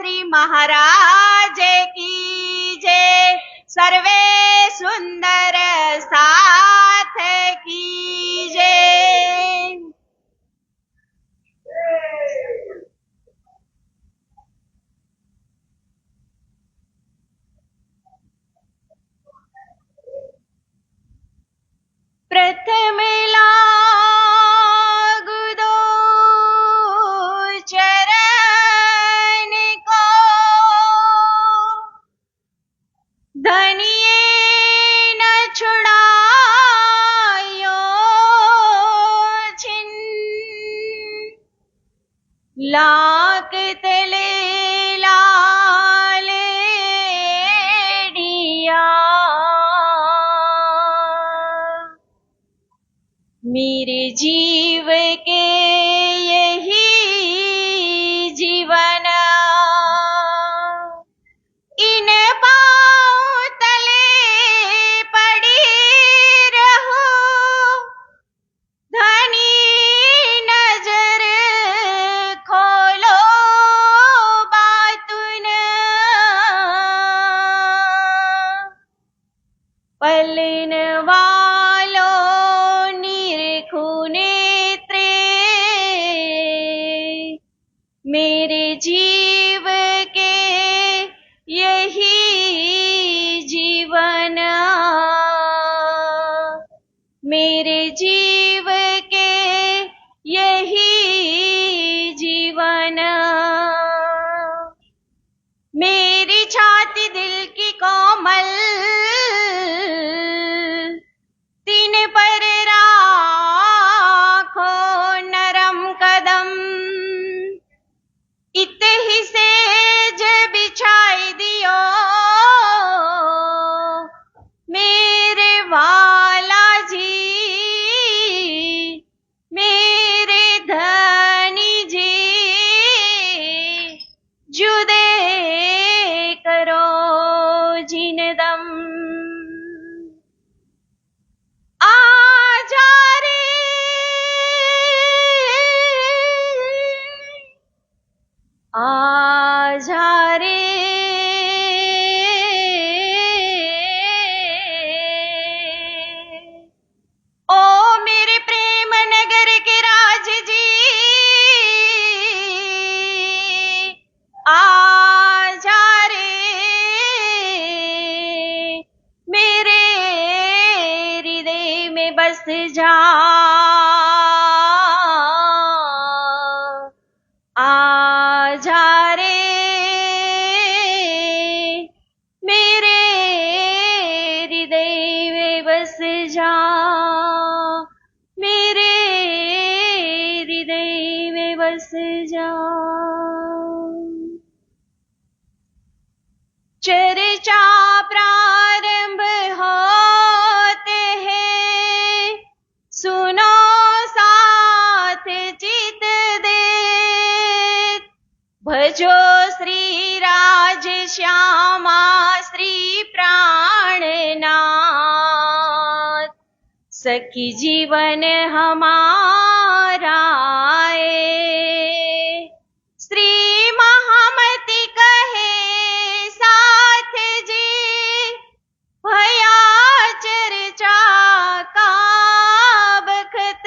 श्री महाराज की जय। सर्वे सुंदर साथ की जय। प्रथम लागू दो चरण को, धनिये न छुड़ायो छिन, लाख तले लालेडिया, मेरे जीव के यही जीवन, इन पाँव तले पड़ी रहूं, धनी नजर खोलो बातुन, पलन वालो मेरे जीव के यही जीवन, मेरे जीव के यही जीवन। मेरी छाती दिल की कोमल, तीन पर राखो नरम कदम, इत ही सेज बिछाई दियो मेरे वाला जी, मेरे धनी जी, जुदे करो जिनदम। आजा रे आजा रे ओ मेरे प्रेम नगर के राज जी, आजा रे मेरे हृदय में बस जा, आजा रे मेरे हृदय में बस जा, मेरे हृदय में बस जा। चर्चा प्रारंभ होते हैं, सुनो साथ चित दे, भजो श्री राज श्यामा श्री प्राणनाथ, सखी जीवन हमारा श्री महामती कहे साथ जी, भया चर्चा का बखत,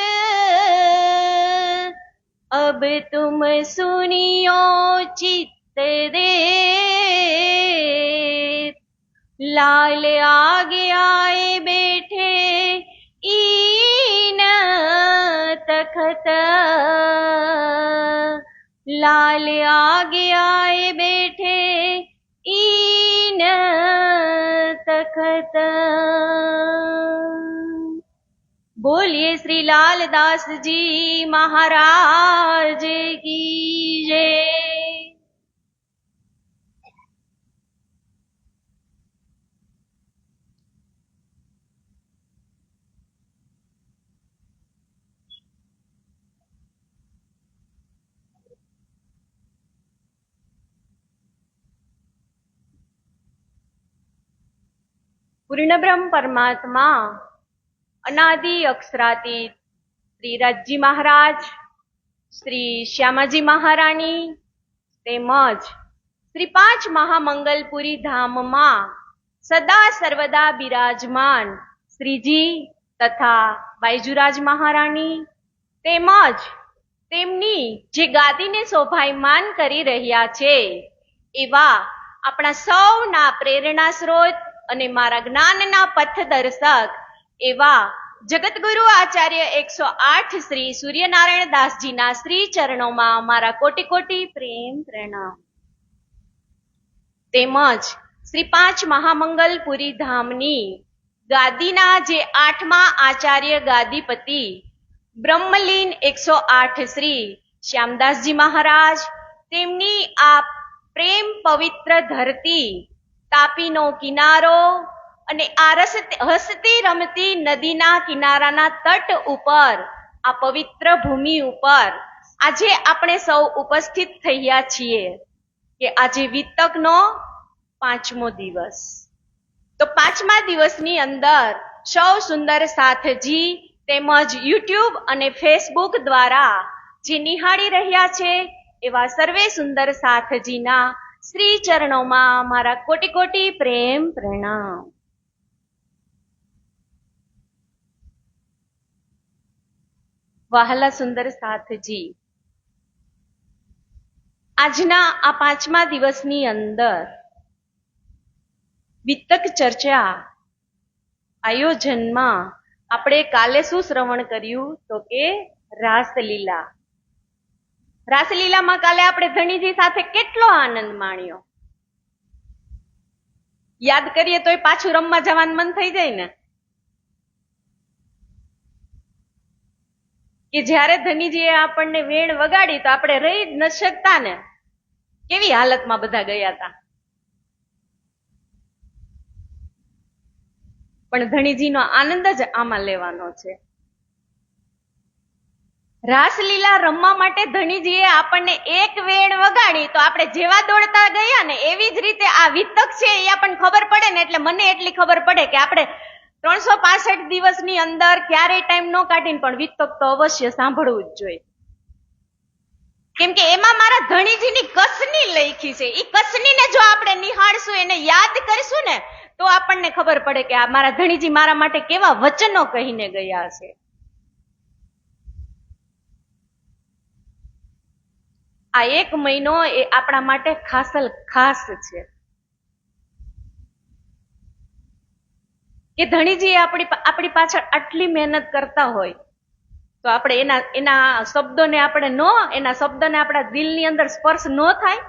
अब तुम सुनियो चित्त दे, लाल आगे आए बैठे ईन तखत, लाल आगे आए बैठे ईन तखत। बोलिए श्री लालदास जी महाराज की जय। पूर्ण ब्रह्म परमात्मा अनादि अक्षरातीत श्री राजजी महाराज, श्री श्यामाजी महाराणी તેમજ શ્રી પાંચ મહામંગલપુરી ધામમાં સદા સર્વદા બિરાજમાન શ્રીજી તથા બાયજુરાજ મહારાણી તેમજ તેમની જે ગાદીને શોભાયમાન કરી રહ્યા છે એવા આપણા સૌના પ્રેરણા સ્ત્રોત અને મારા જ્ઞાનના પથદર્શક એવા જગતગુરુ આચાર્ય 108 શ્રી સૂર્યનારાયણ દાસજીના શ્રી ચરણોમાં મારા કોટી કોટી પ્રેમ પ્રણામ. તેમજ શ્રી પાંચ મહામંગલપુરી ધામની ગાદીના જે 8મા આચાર્ય ગાદીપતિ બ્રહ્મલીન 108 શ્રી શ્યામદાસજી મહારાજ તેમની આ પ્રેમ પવિત્ર ધરતી, તાપીનો કિનારો અને આ હસતી રમતી નદીના કિનારાના તટ ઉપર આ પવિત્ર ભૂમિ ઉપર આજે આપણે સૌ ઉપસ્થિત થયા છીએ કે આજે વિતકનો 5મો દિવસ. તો 5મા દિવસની અંદર સૌ સુંદર સાથજી તેમજ યુટ્યુબ અને ફેસબુક દ્વારા જે નિહાળી રહ્યા છે એવા સર્વે સુંદર સાથજીના શ્રી ચરણોમાં મારા કોટી કોટી પ્રેમ પ્રણામ. વહાલા સુંદર સાથજી, આજના આ 5મા દિવસની અંદર વિતક ચર્ચા આયોજનમાં આપણે કાલે શું શ્રવણ કર્યું તો કે રાસલીલા. રાસલીલામાં કાલે આપણે ધણીજી સાથે કેટલો આનંદ માણ્યો. યાદ કરીએ તોય પાછું રમવા જવાનું મન થઈ જાય ને. કે જ્યારે ધણીજીએ આપણને વેણ વગાડી તો આપણે રહી જ ન શકતા ને. કેવી હાલતમાં બધા ગયા હતા. પણ ધણીજીનો આનંદ જ આમાં લેવાનો છે. રાસલીલા રમવા માટે ધણીજીએ આપણને એક વેણ વગાડી તો આપણે જેવા દોડતા ગયા ને એવી જ રીતે આ વિતક છે એ આપણને ખબર પડે ને. એટલે મને એટલી ખબર પડે કે આપણે 365 દિવસની અંદર ક્યારેય ટાઈમ ન કાઢીને પણ વિતક તો અવશ્ય સાંભળવું જ જોઈએ. કેમ કે એમાં મારા ધણીજીની કસની લખી છે. એ કસનીને જો આપણે નિહાળશું, એને યાદ કરીશું ને તો આપણને ખબર પડે કે આ મારા ધણીજી મારા માટે કેવા વચનો કહીને ગયા છે. આ 1 મહિનો એ આપણા માટે ખાસ છે કે ધણીજી આપણી પાછળ આટલી મહેનત કરતા હોય તો આપણે એના શબ્દોને આપણા દિલની અંદર સ્પર્શ ન થાય.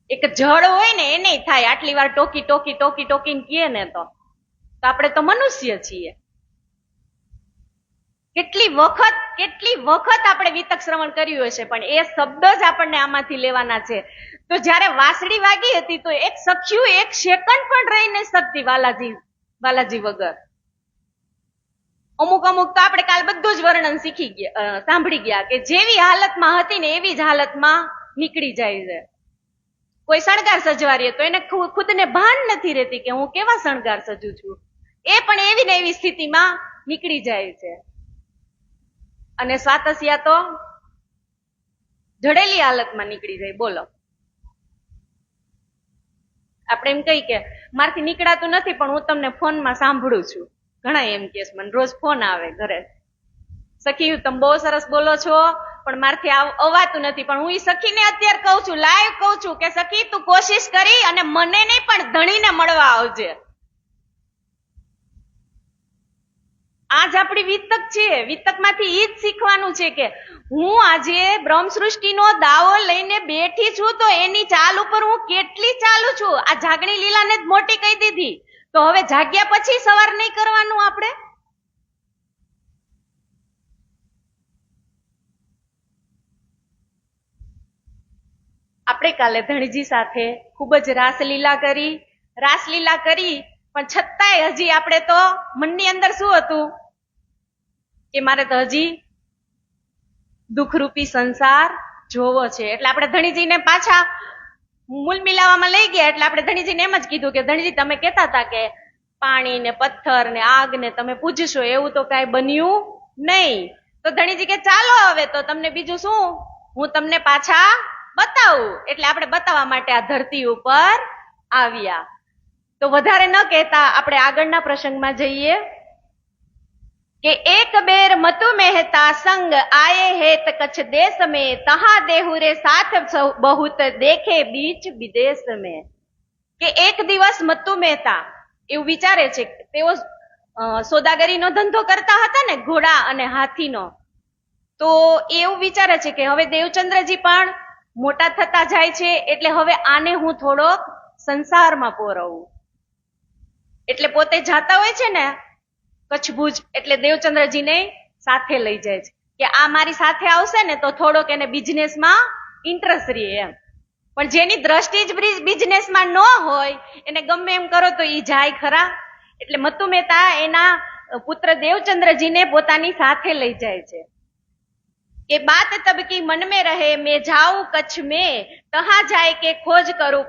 એક જળ હોય ને એને થાય. આટલી વાર ટોકીને કીએ ને તો આપણે તો મનુષ્ય છીએ. કેટલી વખત આપણે વિતક શ્રવણ કર્યું હશે પણ એ શબ્દ જ આપણને આમાંથી લેવાના છે. તો જ્યારે વાંસળી વાગી હતી તો એક સખ્યું 1 સેકન્ડ પણ રહી ન શકતી વાલાજી વગર. અમુક તો આપણે કાલ બધું જ વર્ણન સાંભળી ગયા કે જેવી હાલતમાં હતી ને એવી જ હાલતમાં નીકળી જાય છે. કોઈ શણગાર સજવારીએ તો એને ખુદને ભાન નથી રહેતી કે હું કેવા શણગાર સજું છું. એ પણ એવી ને એવી સ્થિતિમાં નીકળી જાય છે. અને સ્વાતસ્યા તો જડેલી હાલતમાં નીકળી જાય. બોલો, આપણે એમ કહી કે મારથી નીકળાતું નથી પણ હું તમને ફોનમાં સાંભળું છું. ઘણા એમ કે મને રોજ ફોન આવે ઘરે, સખી તમે બહુ સરસ બોલો છો પણ મારથી અવાતું નથી. પણ હું એ સખીને અત્યારે કહું છું, લાઈવ કહું છું કે સખી તું કોશિશ કરી અને મને નહીં પણ ધણીને મળવા આવજે. આજ આપણી વિતક છે. વિતકમાંથી ઈ જ શીખવાનું છે કે હું આજે બ્રહ્મ સૃષ્ટિનો દાવો લઈને બેઠી છું તો એની ચાલ ઉપર હું કેટલી ચાલુ છું. આ જાગણી લીલાને જ મોટી કહી દીધી તો હવે જાગ્યા પછી સવાર નહીં કરવાનું. આપણે કાલે ધણીજી સાથે ખૂબ જ રાસલીલા કરી પણ છતાંય હજી આપણે તો મનની અંદર શું હતું કે મારે તો હજી દુઃખરૂપી સંસાર જોવો છે. એટલે આપણે ધણીજીને પાછા મૂલ મિલાવામાં લઈ ગયા. એટલે આપણે ધણીજીને એમ જ કીધું કે ધણીજી તમે કહેતા હતા કે પાણી ને પથ્થર ને આગ ને તમે પૂજશો, એવું તો કઈ બન્યું નહીં. તો ધણીજી કે ચાલો હવે તો તમને બીજું શું, હું તમને પાછા બતાવું, એટલે આપણે બતાવવા માટે આ ધરતી ઉપર આવ્યા. તો વધારે ન કહેતા આપણે આગળના પ્રસંગમાં જઈએ કે એક બેર મતુ મહેતા સંગ આયે હેત કચ્છ દેશ में तहा देहुरे साथ बहुत देखे बीच विदेश में. કે એક દિવસ મત્તુ મહેતા એવું વિચારે છે, તેઓ સોદાગરીનો ધંધો કરતા હતા ને, ઘોડા અને હાથીનો. તો એવું વિચારે છે કે હવે દેવચંદ્રજી પણ મોટા થતા જાય છે, એટલે હવે આને હું થોડોક સંસારમાં પોરવું. એટલે પોતે જાતા હોય છે ને કચ્છ ભુજ, એટલે દેવચંદ્રજીને સાથે લઈ જાય છે કે આ મારી સાથે આવશે ને તો થોડોક એને બિઝનેસમાં ઇન્ટરેસ્ટ રહે એમ. પણ જેની દ્રષ્ટિ જ બિઝનેસમાં ન હોય એને ગમે એમ કરો તો ઈ જાય ખરા. એટલે મત્તુ મહેતા એના પુત્ર દેવચંદ્રજીને પોતાની સાથે લઈ જાય છે કે બાત તબ કી મન में रहे मैं जाऊं कच्छ में तहां जाए के खोज करूं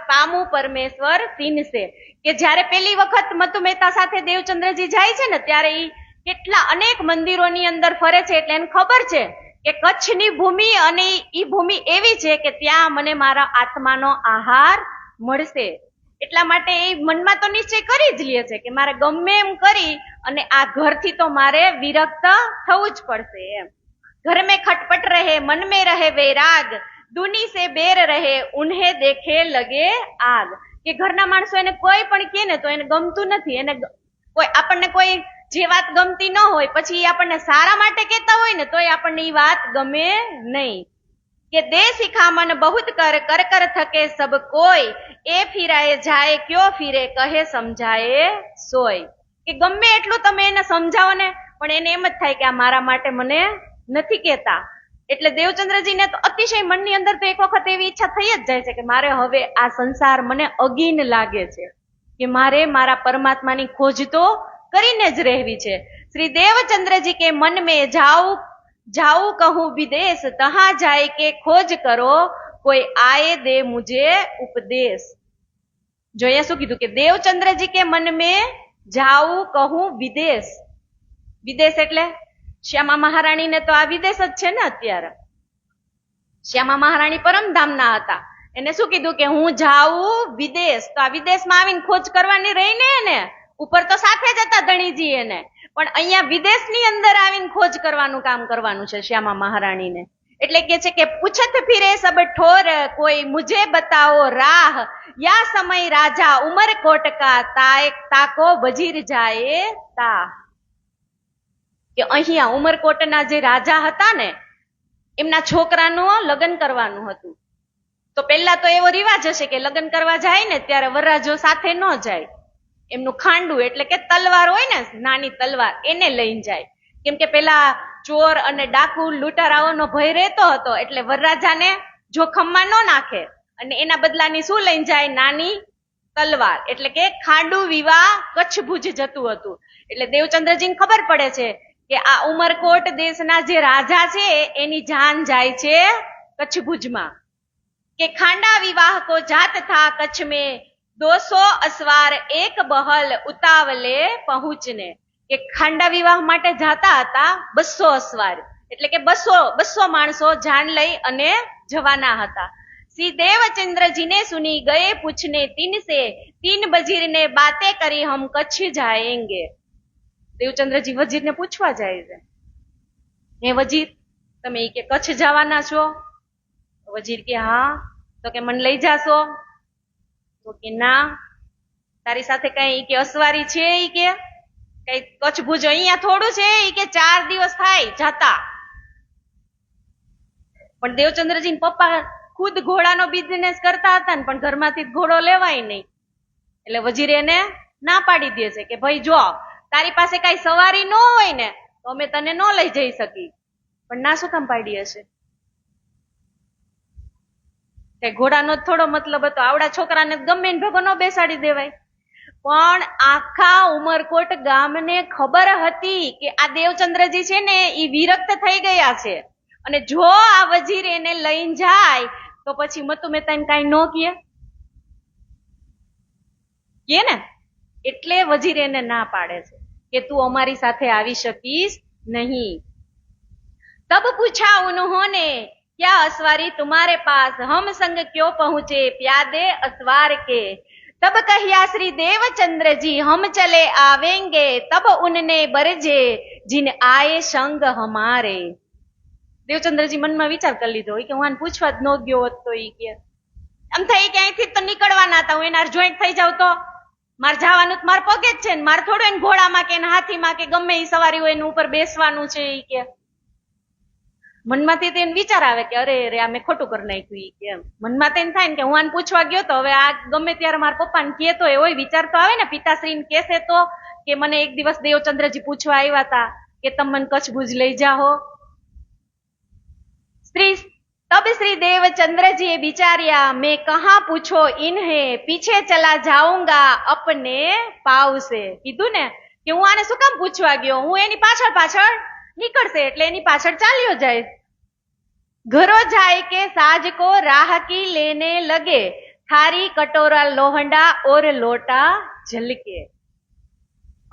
पामू परमेश्वर तीन से. કે જયારે પેલી વખત મત્તુ મહેતા સાથે દેવચંદ્રજી જાય છે ને ત્યારે ઈ કેટલા અનેક મંદિરોની અંદર ફરે છે, એટલે એને ખબર છે કે કચ્છની ભૂમિ અને ઈ ભૂમિ એવી છે કે ત્યાં મને મારા આત્માનો આહાર મળશે. એટલા માટે એ મનમાં તો નિશ્ચય કરી જ લે છે કે મારે ગમે એમ કરી અને આ ઘરથી તો મારે વિરક્ત થવું જ પડશે એમ. घर में खटपट रहे मन में रहे वैराग दूनी से बेर रहे उन्हें देखे लगे आग. કે ઘરના માણસો એને કોઈ પણ કહે ને તો એને ગમતું નથી. એને કોઈ આપણને કોઈ જે વાત ગમતી ન હોય પછી આપણને સારા માટે કહેતા હોય ને તોય આપણને એ વાત ગમે નહીં. કે દે શિખા મન બહુત કર કર કર થકે સબ કોઈ એ ફિરાએ જાય ક્યો ફિરે કહે સમજાય સોય. કે ગમે એટલું તમે એને સમજાવો ને પણ એને એમ જ થાય કે આ મારા માટે મને નથી કહેતા. એટલે દેવચંદ્રજીને તો અતિશય મનની અંદર તો એક વખત એવી ઈચ્છા થઈ જ જાય છે કે મારે હવે આ સંસાર મને અગીન લાગે છે, કે મારે મારા પરમાત્માની ખોજ તો કરીને જ રહેવી છે. શ્રી દેવચંદ્રજી કે મન મેં જાઉં કહું વિદેશ તહાં જાય કે ખોજ કરો કોઈ આયે દે મુझे ઉપદેશ. જો અહીંયા શું કીધું કે દેવચંદ્રજી કે મન મેં જાઉં કહું વિદેશ. વિદેશ એટલે શ્યામા મહારાણીને તો આ વિદેશ જ છે ને અત્યારે. શ્યામા મહારાણી પરમધામના હતા, એને શું કીધું કે હું જાઉં વિદેશ. તો આ વિદેશમાં આવીને ખોજ કરવાની રહી ને એને ઉપર તો સાથે જ હતા ધણીજી એને, પણ અહીંયા વિદેશની અંદર આવીને ખોજ કરવાનું કામ કરવાનું છે શ્યામા મહારાણીને. એટલે કે છે કે પૂછત ફિરે સબ ઠોર કોઈ મુझे बताओ राह या समय राजा उमरकोट का ताको वजीर जाए ता. કે અહીંયા ઉમરકોટના જે રાજા હતા ને એમના છોકરાનું લગ્ન કરવાનું હતું. તો પેલા તો એવો રિવાજ હશે કે લગ્ન કરવા જાય ને ત્યારે વરરાજો સાથે ન જાય. એમનું ખાંડું એટલે કે તલવાર હોય ને નાની તલવાર એને લઈને જાય. કેમ કે પેલા ચોર અને ડાકુ લૂંટારાઓનો ભય રહેતો હતો, એટલે વરરાજાને જોખમમાં ન નાખે અને એના બદલાની શું લઈને જાય? નાની તલવાર. એટલે કે ખાંડુ વિવાહ કચ્છ ભુજ જતું હતું. એટલે દેવચંદ્રજીને ખબર પડે છે કે આ ઉમરકોટ દેશના જે રાજા છે એની જાન જાય છે કચ્છ ભુજમાં. કે ખાંડા વિવાહ કો જાત થા કચ્છ में 200 અસવાર એક બહલ ઉતાવલે પહોંચને. કે ખાંડા વિવાહ માટે જાતા હતા 200 અસવાર, એટલે કે 200 માણસો જાન લઈ અને જવાના હતા. श्री देवचंद्रजी ने सुनी गए पूछने तीन से 3 वजीर ने बातें करी हम कच्छ जाएंगे. દેવચંદ્રજી વજીરને પૂછવા જાય છે, હે વજીર તમે કે કચ્છ જવાના છો? વજીર કે હા. તો કે મને લઈ જાશો? તો કે ના. તારી સાથે કઈ કે અસવારી છે? ઈ કે કઈ કચ્છ ભુજ અહીંયા થોડું છે? ઈ કે 4 દિવસ થાય જાતા. પણ દેવચંદ્રજી પપ્પા ખુદ ઘોડાનો બિઝનેસ કરતા હતા ને પણ ઘરમાંથી ઘોડો લેવાય નહીં. એટલે વજીર એને ના પાડી દે છે કે ભાઈ જો તારી પાસે કઈ સવારી ન હોય ને તો અમે તને ન લઈ જઈ શકી. પણ ના શું કામ પાડી હશે? કઈ ઘોડાનો થોડો મતલબ હતો? આવડા છોકરાને ગમે એને ભેગો ન બેસાડી દેવાય. પણ આખા ઉમરકોટ ગામને ખબર હતી કે આ દેવચંદ્રજી છે ને એ વિરક્ત થઈ ગયા છે, અને જો આ વજીર એને લઈને જાય તો પછી મત્તુ મહેતાને કઈ ન કહે ને. એટલે વજીર એને ના પાડે છે કે તું અમારી સાથે આવી શકીશ નહીં. તબ પૂછા ઉन्होंने क्या असवारी तुम्हारे पास, हम संग क्यों पहुंचे प्यादे असवार के। तब कहिया श्री देवचंद्र जी, हम चले आवेंगे तब उनने बरजे, जिन आए संग हमारे। દેવચંદ્રજી મનમાં વિચાર કરી લીધો કે હું આને પૂછવા જ ન ગયો હોત તો ઈ કે એમ થઈ કે અહીંથી તો નીકળવાના હતા, હું એના જોઈન્ટ થઈ જાવ તો મારે જવાનું મારે પગે જ છે ને, મારે થોડું એને ઘોડામાં કે હાથીમાં કે ગમે એ સવારી હોય એનું ઉપર બેસવાનું છે ઈ કે મનમાંથી તેને વિચાર આવે કે અરે રે આ મેં ખોટું કરી નાખ્યું ઈ કે મનમાં તેને થાય ને કે હું આને પૂછવા ગયો તો હવે આ ગમે ત્યારે મારા પપ્પાને કહેતો હોય વિચાર તો આવે ને, પિતાશ્રીને કહેશે તો કે મને એક દિવસ દેવચંદ્રજી પૂછવા આવ્યા હતા કે તમે મને કચ્છ ભુજ લઈ જાઓ। तब श्री देवचंद्र जी बिचारिया, मैं कहा पूछो इन्हें, पीछे चला जाऊंगा अपने पाव से। कीधुं ने कि हूँ आने शुं काम पूछवा गयो, हूँ एनी पाछळ पाछळ निकळशे એટલે એની પાછળ ચાલ્યો જાય। घरों जाए के साज को राह की लेने लगे, थारी कटोरा लोहंडा और लोटा झलके।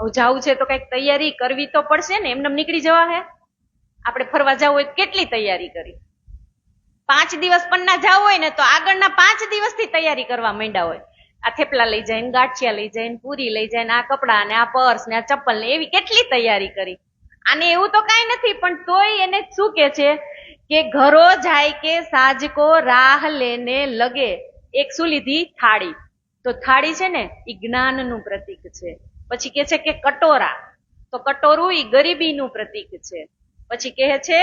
હવે જાવું છે તો કઈક તૈયારી કરવી તો પડશે ને, એમને નીકળી જવા હે? આપણે ફરવા જવું હોય કેટલી તૈયારી કરી, 5 દિવસ પણ ના જવું હોય ને તો આગળના 5 દિવસથી તૈયારી કરવા માંડ્યા હોય। આ થેપલા લઈ જાય ને, ગાંઠિયા લઈ જાય ને, પૂરી લઈ જાય ને, આ કપડા ને, આ પર્સ ને, આ ચપ્પલ ને, એવી કેટલી તૈયારી કરી। આને એવું તો કઈ નથી, પણ તોય એને શું કે છે કે ઘરો જાય કે સાજ को राह लेने लगे। એક શું લીધી? થાળી। તો થાળી છે ને એ જ્ઞાનનું પ્રતીક છે। પછી કે છે કે કટોરા, તો કટોરું એ ગરીબીનું પ્રતીક છે। પછી કહે છે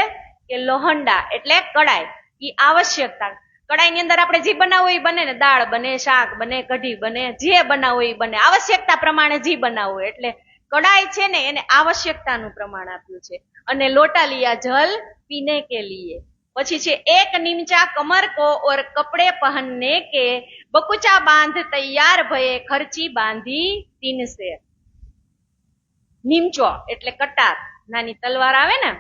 કે લોહંડા એટલે કડાઈ, ઈ આવશ્યકતા। કડાઈની અંદર આપણે જે બનાવવું એ બને ને, દાળ બને, શાક બને, કઢી બને, જે બનાવવું એ બને, આવશ્યકતા પ્રમાણે જે બનાવવું, એટલે કડાઈ છે ને એને આવશ્યકતાનું પ્રમાણ આપ્યું છે। અને લોટા लिया जल पीने के लिए। પછી છે એક નિમચા કમર को और कपड़े पहनने के, बकुचा बांध तैयार भये, खर्ची बांधी 3 से। નિમચો એટલે કટાર, નાની તલવાર આવે ને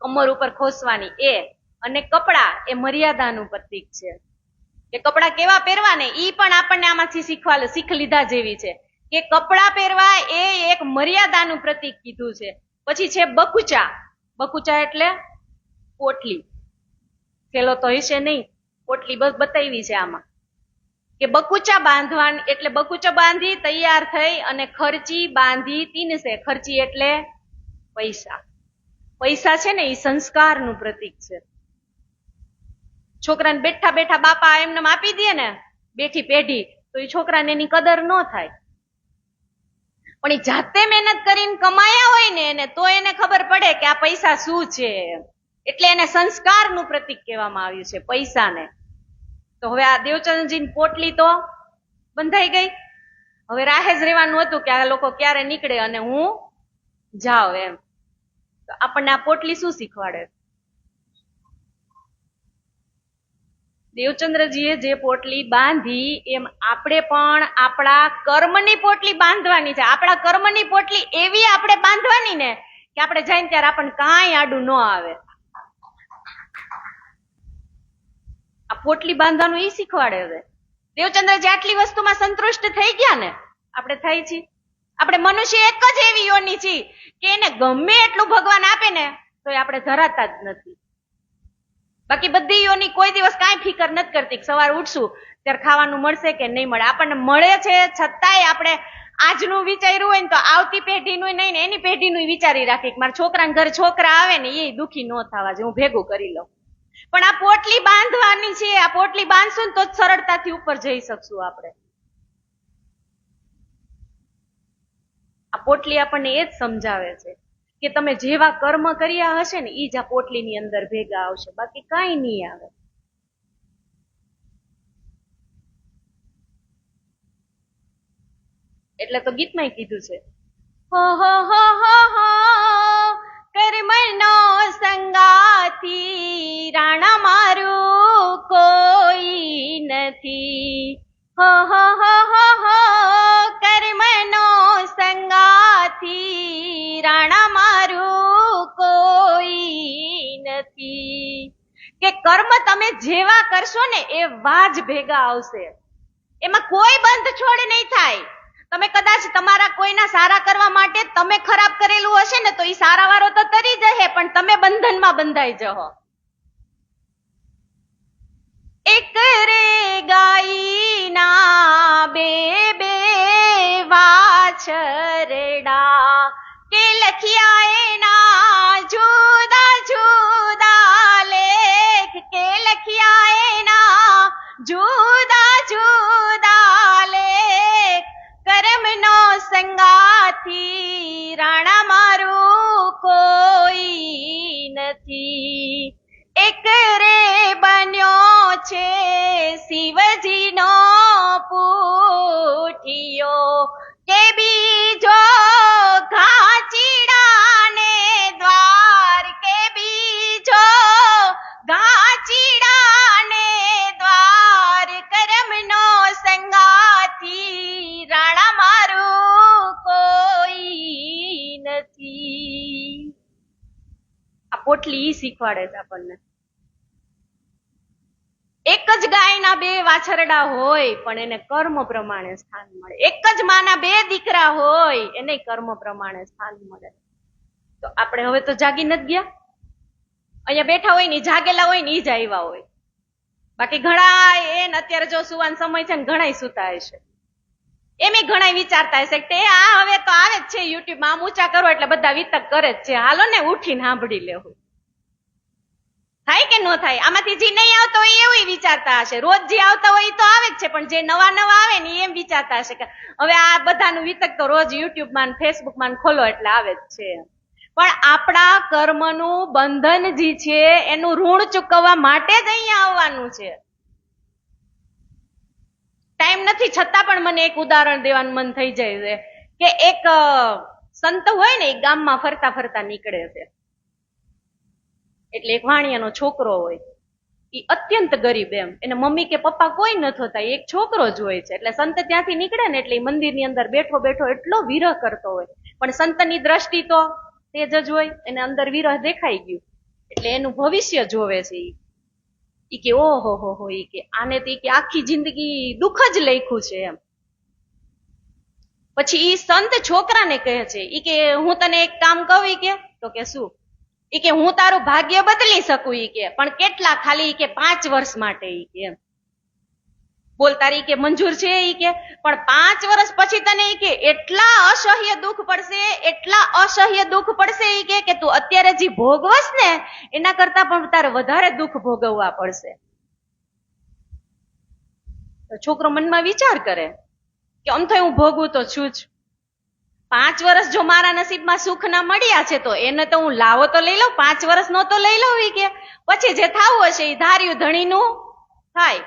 કમર ઉપર ખોસવાની એ, અને કપડા એ મર્યાદાનું પ્રતીક છે કે કપડા કેવા પહેરવા ને ઈ પણ આપણને આમાંથી શીખ લીધા જેવી છે કે કપડા પહેરવા એ એક મર્યાદાનું પ્રતીક કીધું છે। પછી છે બકુચા। બકુચા એટલે પોટલી, પેલો તો હશે નહીં, પોટલી બસ બતાવી છે આમાં કે બકુચા બાંધવાની, એટલે બકુચા બાંધી તૈયાર થઈ અને ખર્ચી બાંધી 3 से। ખર્ચી એટલે પૈસા। પૈસા છે ને એ સંસ્કારનું પ્રતીક છે। છોકરાને બેઠા બેઠા બાપા એમને આપી દે ને બેઠી પેઢી, તો એ છોકરાને એની કદર ન થાય, પણ એ જાતે મહેનત કરીને કમાયા હોય ને એને તો એને ખબર પડે કે આ પૈસા શું છે, એટલે એને સંસ્કારનું પ્રતીક કહેવામાં આવ્યું છે પૈસાને। તો હવે આ દેવચંદ્રજીની પોટલી તો બંધાઈ ગઈ, હવે રાહે જ રહેવાનું હતું કે આ લોકો ક્યારે નીકળે અને હું જાઉં એમ। તો આપણને આ પોટલી શું શીખવાડે? દેવચંદ્રજીએ જે પોટલી બાંધી એમ આપણે પણ આપણા કર્મની પોટલી બાંધવાની છે। આપણા કર્મની પોટલી એવી આપણે બાંધવાની ને કે આપણે જઈને ત્યારે આપણને કાંઈ આડું ન આવે। આ પોટલી બાંધવાનું એ શીખવાડે છે। દેવચંદ્રજી આટલી વસ્તુમાં સંતુષ્ટ થઈ ગયા ને, આપણે થાય છીએ। આપણે મનુષ્ય એક જ એવી યોની છીએ કે એને ગમે એટલું ભગવાન આપે ને તો આપણે ધરાતા જ નથી। બાકી બધી યોની કોઈ દિવસ કાંઈ ફિકર નથી કરતી કે સવાર ઉઠશું ત્યારે ખાવાનું મળશે કે નહીં મળે। આપણને મળે છે છતાંય આપણે આજનું વિચાર્યું હોય ને તો આવતી પેઢીનું નહીં ને એની પેઢીનું વિચારી રાખી કે મારા છોકરાના ઘરે છોકરા આવે ને એ દુઃખી ન થવા જોઈએ, હું ભેગું કરી લઉં। પણ આ પોટલી બાંધવાની છે, આ પોટલી બાંધશું ને તો જ સરળતાથી ઉપર જઈ શકશું આપણે। આ પોટલી આપણને એ જ સમજાવે છે કે તમે જેવા કર્મ કર્યા હશે ને એ જ આ પોટલીની અંદર ભેગા આવશે, બાકી કાંઈ નહીં આવે। એટલે તો ગીતમાં કીધું છે હો કર્મનો સંગાથી રાણા મારું કોઈ નથી। હો કર્મનો સંગાથી રાણા મારું કોઈ નથી। કે કર્મ તમે જેવા કરશો ને એવા જ ભેગા આવશે, એમાં કોઈ બંધ છોડ નહીં થાય। તમે કદાચ તમારા કોઈના સારા કરવા માટે તમે ખરાબ કરેલું હશે ને તો એ સારા વાળો તો તરી જશે, પણ તમે બંધનમાં બંધાઈ જશો। એક રે ગાયના બે બે વાછરડા કે લખ્યા એના જુદા જુદા લેખ કે લખ્યા એના જુદા જુદા લેખ કર્મનો સંગાથી રાણા મારું કોઈ નથી એક રે બન્યો છે શિવજીનો પૂઠિયો કે બીજો ઘાચીડાને દ્વાર કે બીજો ઘાચીડાને દ્વાર કર્મનો સંગાથી રાણા મારું કોઈ નથી. આ પોટલી ઈ શીખવાડે છે આપણને. એક જ ગાયના બે વાછરડા હોય પણ એને કર્મ પ્રમાણે સ્થાન મળે. એક જ માના બે દીકરા હોય એને કર્મ પ્રમાણે સ્થાન મળે. તો આપણે હવે તો જાગી નથી ગયા. અહીંયા બેઠા હોય ને જાગેલા હોય ને ઈ જ આવ્યા હોય. બાકી ઘણા એને અત્યારે જો સુવાનો સમય છે ને ઘણા સુતા હશે. એમ ઘણા વિચારતા હશે કે આ હવે તો આવે જ છે યુટ્યુબ માં, આમ ઊંચા કરો એટલે બધા વિતક કરે જ છે, હાલો ને ઉઠીને સાંભળી લેવું. થાય કે ન થાય? આમાંથી જે નહીં આવતો હોય એવું વિચારતા હશે. રોજ જે આવતા હોય એ તો આવે જ છે, પણ જે નવા નવા આવે ને એમ વિચારતા હશે કે હવે આ બધાનું વિતક તો રોજ યુટ્યુબ માં ફેસબુક માં ખોલો એટલે આવે જ છે. પણ આપણા કર્મનું બંધન જે છે એનું ઋણ ચૂકવવા માટે જ અહીંયા આવવાનું છે. ટાઈમ નથી છતાં પણ મને એક ઉદાહરણ દેવાનું મન થઈ જાય છે કે એક સંત હોય ને, એક ગામમાં ફરતા ફરતા નીકળે છે. એટલે એક વાણિયાનો છોકરો હોય, એ અત્યંત ગરીબ, એમ એને મમ્મી કે પપ્પા કોઈ ન થતા, એક છોકરો જ હોય છે. એટલે સંત ત્યાંથી નીકળે ને એટલે મંદિરની અંદર બેઠો બેઠો એટલો વિરહ કરતો હોય, પણ સંતની દ્રષ્ટિ તો તેજ જ હોય, એને અંદર વિરહ દેખાઈ ગયું એટલે એનું ભવિષ્ય જોવે છે. ઈ કે ઓહો હો, ઈ કે આને તો કે આખી જિંદગી દુઃખ જ લખ્યું છે એમ. પછી ઈ સંત છોકરાને કહે છે, ઈ કે હું તને એક કામ કહું, ઈ કે તો કે શું? ઈ કે હું તારું ભાગ્ય બદલી શકું, ઈ કે પણ કેટલા? ખાલી ઈ કે 5 વર્ષ માટે. ઈ કે એમ બોલ તારી કે મંજૂર છે? ઈ કે પણ 5 વર્ષ પછી તને ઈ કે એટલા અસહ્ય દુઃખ પડશે, એટલા અસહ્ય દુઃખ પડશે ઈ કે તું અત્યારે જે ભોગવસ ને એના કરતા પણ તારે વધારે દુઃખ ભોગવવા પડશે. તો છોકરો મનમાં વિચાર કરે કે આમ તો હું ભોગવું તો છું જ, 5 વર્ષ જો મારા નસીબમાં સુખ ના મળ્યા છે તો એને તો હું લાવો તો લઈ લઉં, 5 વર્ષ નો તો લઈ લઉં. ઈ કે પછી જે થાવું હશે એ ધાર્યું ધણીનું થાય.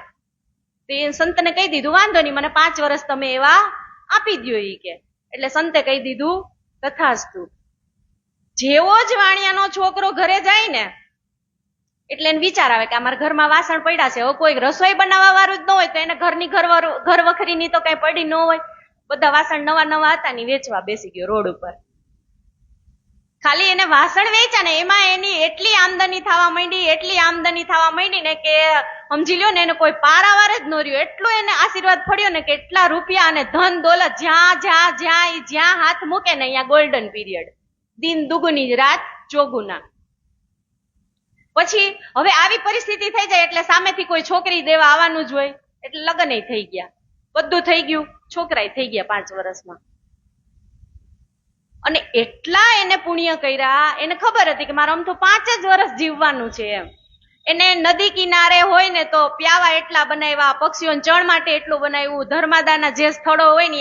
તો એ સંતને કહી દીધું વાંધો નહીં, મને 5 વર્ષ તમે એવા આપી દો. ઈ કે એટલે સંતે કહી દીધું તથાસ્તુ. જેવો જ વાણિયાનો છોકરો ઘરે જાય ને એટલે એને વિચાર આવે કે અમારા ઘરમાં વાસણ પડ્યા છે, હવે કોઈ રસોઈ બનાવવા વાળું જ ન હોય તો એને ઘરની ઘર વખરીની તો કઈ પડી ન હોય. બધા વાસણ નવા નવા હતા ને વેચવા બેસી ગયો રોડ ઉપર. ખાલી એને વાસણ વેચ્યા ને એમાં એની એટલી આમદની થવા માંડી, એટલી આમદની થવા માંડી ને કે સમજી લ્યો ને એને કોઈ પારાવાર જ ન રહ્યો. એટલો એને આશીર્વાદ પડ્યો ને કે એટલા રૂપિયા અને ધન દોલત જ્યાં હાથ મૂકે ને અહીંયા ગોલ્ડન પીરિયડ, દિન દુગુની રાત ચોગુના. પછી હવે આવી પરિસ્થિતિ થઈ જાય એટલે સામેથી કોઈ છોકરી દેવા આવવાનું જ હોય એટલે લગ્ન થઈ ગયા, બધું થઈ ગયું, છોકરાય થઈ ગયા 5 વર્ષમાં. અને એટલા એને પુણ્ય કર્યા, એને ખબર હતી કે મારે આમ તો 5 જ વર્ષ જીવવાનું છે એમ. એને નદી કિનારે હોય ને તો પ્યાવા એટલા બનાવ્યા, પક્ષીઓને ચણ માટે એટલું બનાવ્યું, ધર્માદાના જે સ્થળો હોય ને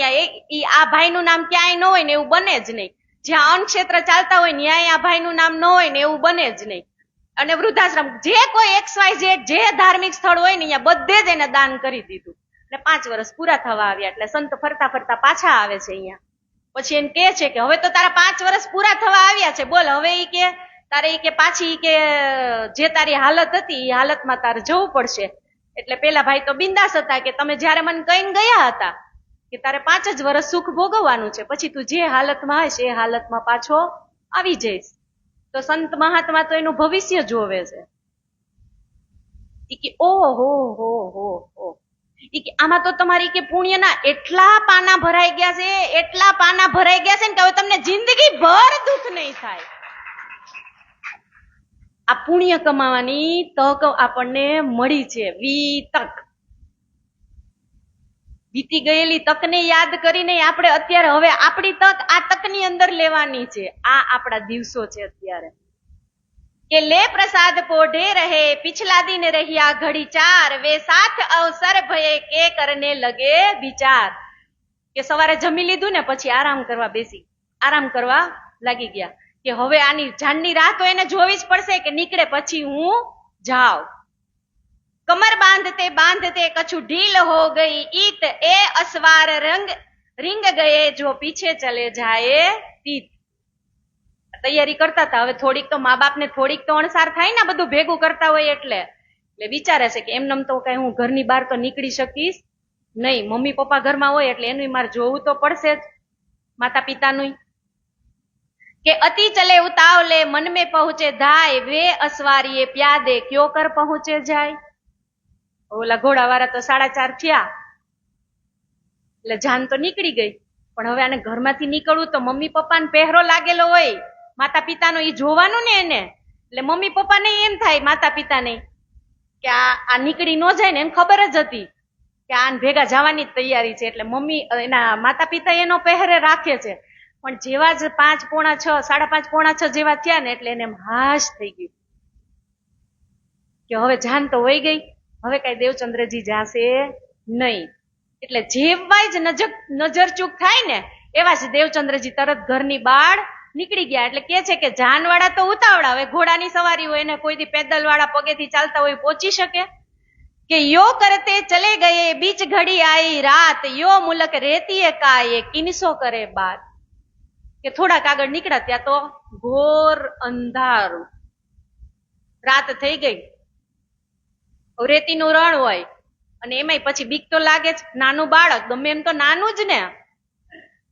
આ ભાઈનું નામ ક્યાંય ન હોય ને એવું બને જ નહીં. જ્યાં અન્ન ક્ષેત્ર ચાલતા હોય ને ત્યાં આ ભાઈનું નામ ન હોય ને એવું બને જ નહીં. અને વૃદ્ધાશ્રમ જે કોઈ XYZ જે ધાર્મિક સ્થળ હોય ને અહીંયા બધે જ એને દાન કરી દીધું. અને 5 વર્ષ પૂરા થવા આવ્યા એટલે સંત ફરતા ફરતા પાછા આવે છે અહીંયા. પછી એને કહે છે કે હવે તો તારા 5 વર્ષ પૂરા થવા આવ્યા છે, બોલ હવે ઈ કે તારે ઈ કે પાછી ઈ કે જે તારી હાલત હતી એ હાલતમાં તારે જવું પડશે. એટલે પેલા ભાઈ તો બિંદાસ હતા કે તમે જયારે મને કહીને ગયા હતા કે તારે 5 જ વર્ષ સુખ ભોગવવાનું છે, પછી તું જે હાલતમાં હશે એ હાલતમાં પાછો આવી જઈશ. તો સંત મહાત્મા તો એનું ભવિષ્ય જોવે છે. ઈ કે ઓહો હો હો હો, ઈ કે આમાં તો તમારી કે પુણ્યના એટલા પાના ભરાઈ ગયા છે, એટલા પાના ભરાઈ ગયા છે ને કે હવે તમને જિંદગી ભર દુઃખ નહીં થાય. આ પુણ્ય કમાવાની તક આપણને મળી છે. વિતક, વીતી ગયેલી તકને યાદ કરીને આપણે અત્યારે હવે આપણી તક આ તકની અંદર લેવાની છે. આ આપણા દિવસો છે અત્યારે. કે લે પ્રસાદ પોઢે રહે પિછલા દિન રહ્યા ઘડી ચાર વે સાથ અવસર ભયે કે કરને લગે વિચાર. કે સવારે જમી લીધું ને પછી આરામ કરવા લાગી ગયા કે હવે આની જાનની રાહ તો એને જોવી જ પડશે કે નીકળે પછી હું જાઉં. કમર બાંધતે કછુ ઢીલ હો ગઈ ઈત એ અસવાર રીંગ ગયે જો પીછે ચલે જાય તીત. તૈયારી કરતા હતા. હવે થોડીક તો મા બાપ ને થોડીક તો અણસાર થાય ને બધું ભેગું કરતા હોય એટલે વિચારે છે કે એમનેમ તો કઈ હું ઘરની બહાર તો નીકળી શકીશ નહીં. મમ્મી પપ્પા ઘરમાં હોય એટલે એનું મારે જોવું તો પડશે જ, માતા પિતાનું. કે અતિ ચલે ઉતાવલે મન में પહોંચે ધાય વે અસવારીએ પ્યાદે ક્યો કર પહોંચે જાય. ઓલા ઘોડા વાળા તો 4:30 થયા એટલે જાન તો નીકળી ગઈ. પણ હવે આને ઘરમાંથી નીકળવું તો મમ્મી પપ્પાને પહેરો લાગેલો હોય, માતા પિતાનો એ જોવાનું ને એને. એટલે મમ્મી પપ્પાને એમ થાય માતા પિતાને કે આ નીકળી ન જાય ને, એમ ખબર જ હતી કે આને ભેગા જવાની જ તૈયારી છે. એટલે મમ્મી એના માતા પિતા એનો પહેરે રાખે છે. પણ જેવા જ 5, પોણા 6, 5:30, પોણા 6 જેવા થયા ને એટલે એને એમ હાશ થઈ ગયું કે હવે જાન તો વહી ગઈ, હવે કઈ દેવચંદ્રજી જાશે નહીં. એટલે જેવાય જ નજર ચૂક થાય ને એવા જ દેવચંદ્રજી તરત ઘરની બહાર નીકળી ગયા. એટલે કે છે કે જાનવાળા તો ઉતાવળા, હવે ઘોડાની સવારી હોય ને કોઈ દી પેદલ વાળા પગેથી ચાલતા હોય પહોંચી શકે. કે યો કરતે ચલે ગયે બીચ ઘડી આઈ રાત યો મુલક રેતી કાયે કિનસો કરે બાત. કે થોડાક આગળ નીકળ્યા ત્યાં તો ઘોર અંધારું, રાત થઈ ગઈ. રેતીનું રણ હોય અને એમાંય પછી બીક તો લાગે જ. નાનું બાળક ગમે એમ તો નાનું જ ને.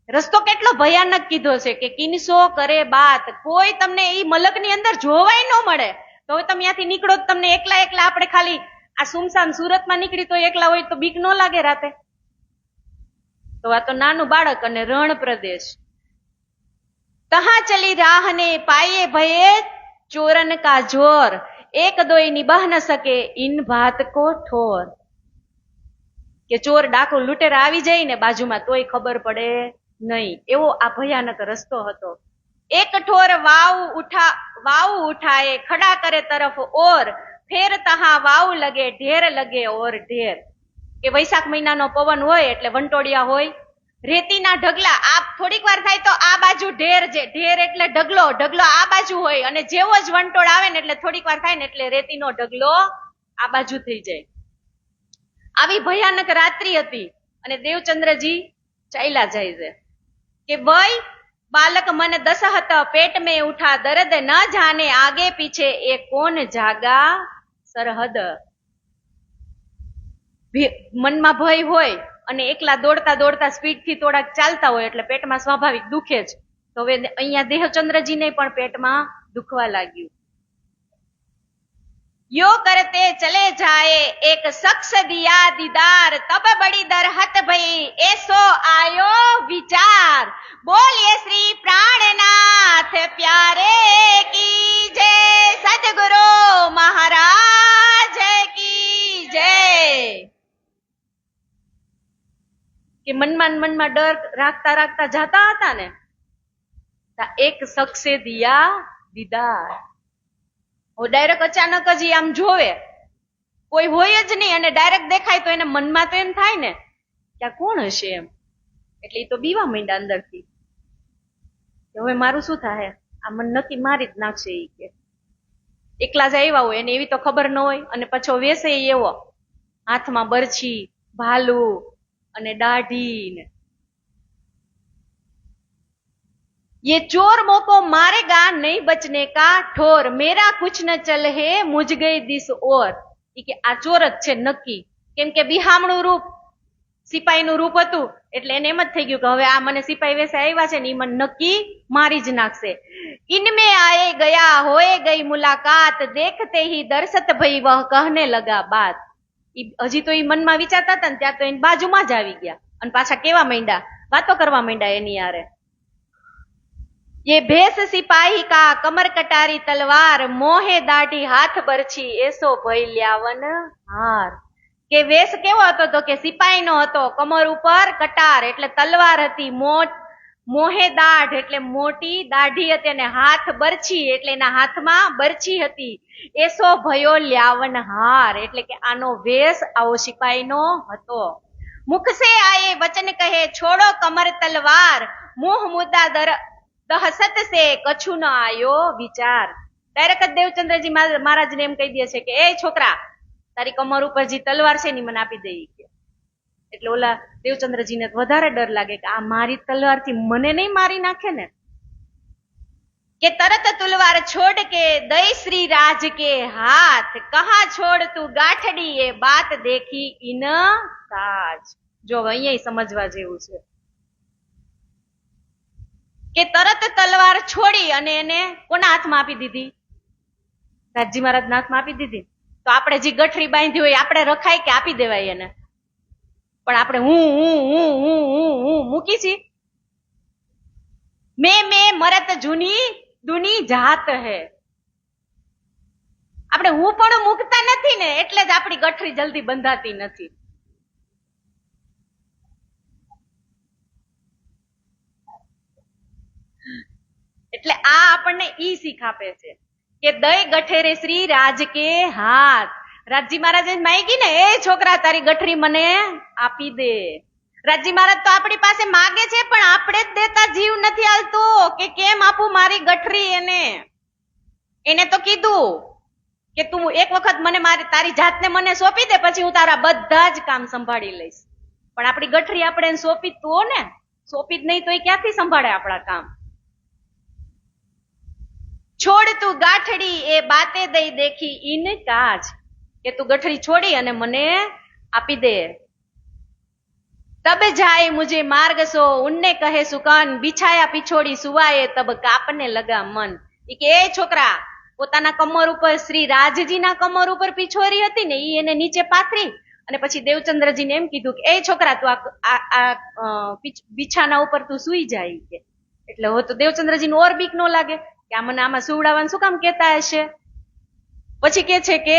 રસ્તો કેટલો ભયાનક કીધો છે કે કિનસો કરે બાત. કોઈ તમને એ મલકની અંદર જોવાય ન મળે. તો હવે તમે ત્યાંથી નીકળો તમને એકલા આપણે ખાલી આ સુમસામ સુરતમાં નીકળી તો એકલા હોય તો બીક ન લાગે રાતે? તો આ તો નાનું બાળક અને રણ પ્રદેશ. તહા ચલી રાહ ને પાયે ભયે ચોરન કા જોર એક દોય નિભાહ ન શકે ઇન ભાત કો ઠોર. કે ચોર ડાકુ લૂંટેરા આવી જાય ને બાજુમાં તોય ખબર પડે નહીં, એવો આ ભયાનક રસ્તો હતો. એક ઠોર વાવ ઉઠાએ ખડા કરે તરફ ઓર ફેર તહા વાવ લગે ઢેર લગે ઓર ઢેર. કે વૈશાખ મહિનાનો પવન હોય એટલે વંટોળિયા હોય, રેતીના ઢગલા આ થોડીક વાર થાય તો આ બાજુ ઢેર, જે ઢેર એટલે ઢગલો આ બાજુ હોય અને જેવો જ વંટોળ આવે ને એટલે થોડીક વાર થાય ને એટલે રેતીનો ઢગલો આ બાજુ થઈ જાય. આવી ભયાનક રાત્રિ હતી અને દેવચંદ્રજી ચાલ્યા જાય છે. કે ભાઈ બાલક મન દસહત પેટ में उठा दर्द न जाने आगे पीछे ए कौन जागा સરહદ. મનમાં ભય હોય અને એકલા દોડતા સ્પીડ થી થોડાક ચાલતા હોય એટલે પેટમાં સ્વાભાવિક દુખે જ. તો હવે અહીંયા દેવચંદ્રજીને પણ પેટમાં દુખવા લાગ્યું. यो करते चले जाए एक शख्स दिया दीदार तब बड़ी दरहत भई ऐसो आयो विचार. बोलिए श्री प्राणनाथ प्यारे की जय, सदगुरु महाराज की जय. કે મનમાં ડર રાખતા જાતા હતા ને એક શખ્સે દિયા દીદાર. ડાયરેક્ટ અચાનક જ આમ જોવે, કોઈ હોય જ નહીં અને ડાયરેક્ટ દેખાય તો એને મનમાં તો એમ થાય ને કે આ કોણ હશે એમ. એટલે એ તો બીવા માંડ્યા અંદરથી કે હવે મારું શું થાય, આ મન નક્કી મારી જ નાખશે. એ કે એકલા જ આવ્યા હોય એને એવી તો ખબર ન હોય અને પછો વેસે એવો, હાથમાં બરછી, ભાલું અને દાઢી ને. ये चोर मोको मारेगा नहीं बचने का ठोर मेरा कुछ न चल है मुझ गई दिस ओर. કે આ ચોર જ છે નક્કી, કેમ કે બિહામણું રૂપ સિપાહીનું રૂપ હતું એટલે એને એમ જ થઈ ગયું કે હવે આ મને સિપાહી વેસે આવ્યા છે ને એ મને નક્કી મારી જ નાખશે. ઇનમે આए गया होए गई मुलाकात देखते ही दर्शत भई वह कहने लगा बात. હજી તો એ મનમાં વિચારતા હતા ને ત્યાં તો એની બાજુમાં જ આવી ગયા અને પાછા કેવા માંડ્યા, વાતો કરવા માંડ્યા એની યારે. ये भेष सिपाही का कमर कटारी तलवार मोहे दाढ़ी हाथ बरछी ऐसो भय ल्यावन हार. કે વેશ કેવો હતો તો કે સિપાહીનો હતો, કમર ઉપર કટાર એટલે તલવાર હતી, મોહે દાઢ એટલે મોટી દાઢી હતી, અને હાથ બરછી એટલે એના હાથમાં બરછી હતી. એસો ભયો લ્યાવન હાર એટલે કે આનો વેશ આવો સિપાહીનો હતો. મુખ સે આયે વચન કહે છોડો કમર તલવાર મોહ મુદ્દા દહસત સે કછું ન આયો વિચાર. ડાયરેક્ટ દેવચંદ્રજી મહારાજને એમ કહી દે છે કે એ છોકરા, તારી કમર ઉપર જે તલવાર છે ની મને આપી દે. એટલે ઓલા દેવચંદ્રજીને વધારે ડર લાગે કે આ મારી તલવારથી મને નહીં મારી નાખે ને. કે તરત તલવાર છોડ કે દઈ શ્રી રાજ કે હાથ કહા છોડ તું ગાંઠડી એ બાત દેખી ઇન કાજ. જો અહીંયા સમજવા જેવું છે કે તરત તલવાર છોડી અને એને કોના હાથમાં આપી દીધી? રાજજી મહારાજના હાથમાં આપી દીધી. તો આપણે જે ગઠરી બાંધી હોય આપણે રખાય કે આપી દેવાય એને? પણ આપણે હું મૂકી છી. મેં મરત જૂની દુની જાત હે. આપણે હું પણ મૂકતા નથી ને એટલે જ આપણી ગઠરી જલ્દી બંધાતી નથી. એટલે આ આપણને ઈ શીખ આપે છે કે દય ગઠેરે શ્રી રાજ કે હાથ. રાજજી મહારાજ માંગી ને એ છોકરા તારી ગઠરી મને આપી દે. રાજજી મહારાજ તો આપણી પાસે માગે છે પણ આપણે જ દેતા જીવ નથી હાલતો કે કેમ આપું મારી ગઠરી એને. એને તો કીધું કે તું એક વખત મને તારી જાતને મને સોંપી દે પછી હું તારા બધા જ કામ સંભાળી લઈશ. પણ આપણી ગઠરી આપણે એને સોંપી તો ને, સોંપી જ નહીં તો એ ક્યાંથી સંભાળે આપણા કામ? છોડ તું ગાંઠડી એ બાતે દઈ દેખી ઇન કાજ. કે તું ગઠરી છોડી અને મને આપી દે. તબ જાય મુજે માર્ગ સો ઉનને કહે સુકાન બિછાયા પિછોડી સુવાએ તબ કાપને લગા મન. એ કે એ છોકરા, પોતાના કમર ઉપર શ્રી રાજજીના કમર ઉપર પિછોરી હતી ને ઈ એને નીચે પાથરી અને પછી દેવચંદ્રજીને એમ કીધું કે એ છોકરા તું આ બિછાના ઉપર તું સુઈ જાય કે. એટલે હો તો દેવચંદ્રજીને ઓર બીક નો લાગે કે આ મને આમાં સુવડાવવાનું શું કામ કેતા હશે. પછી કે છે કે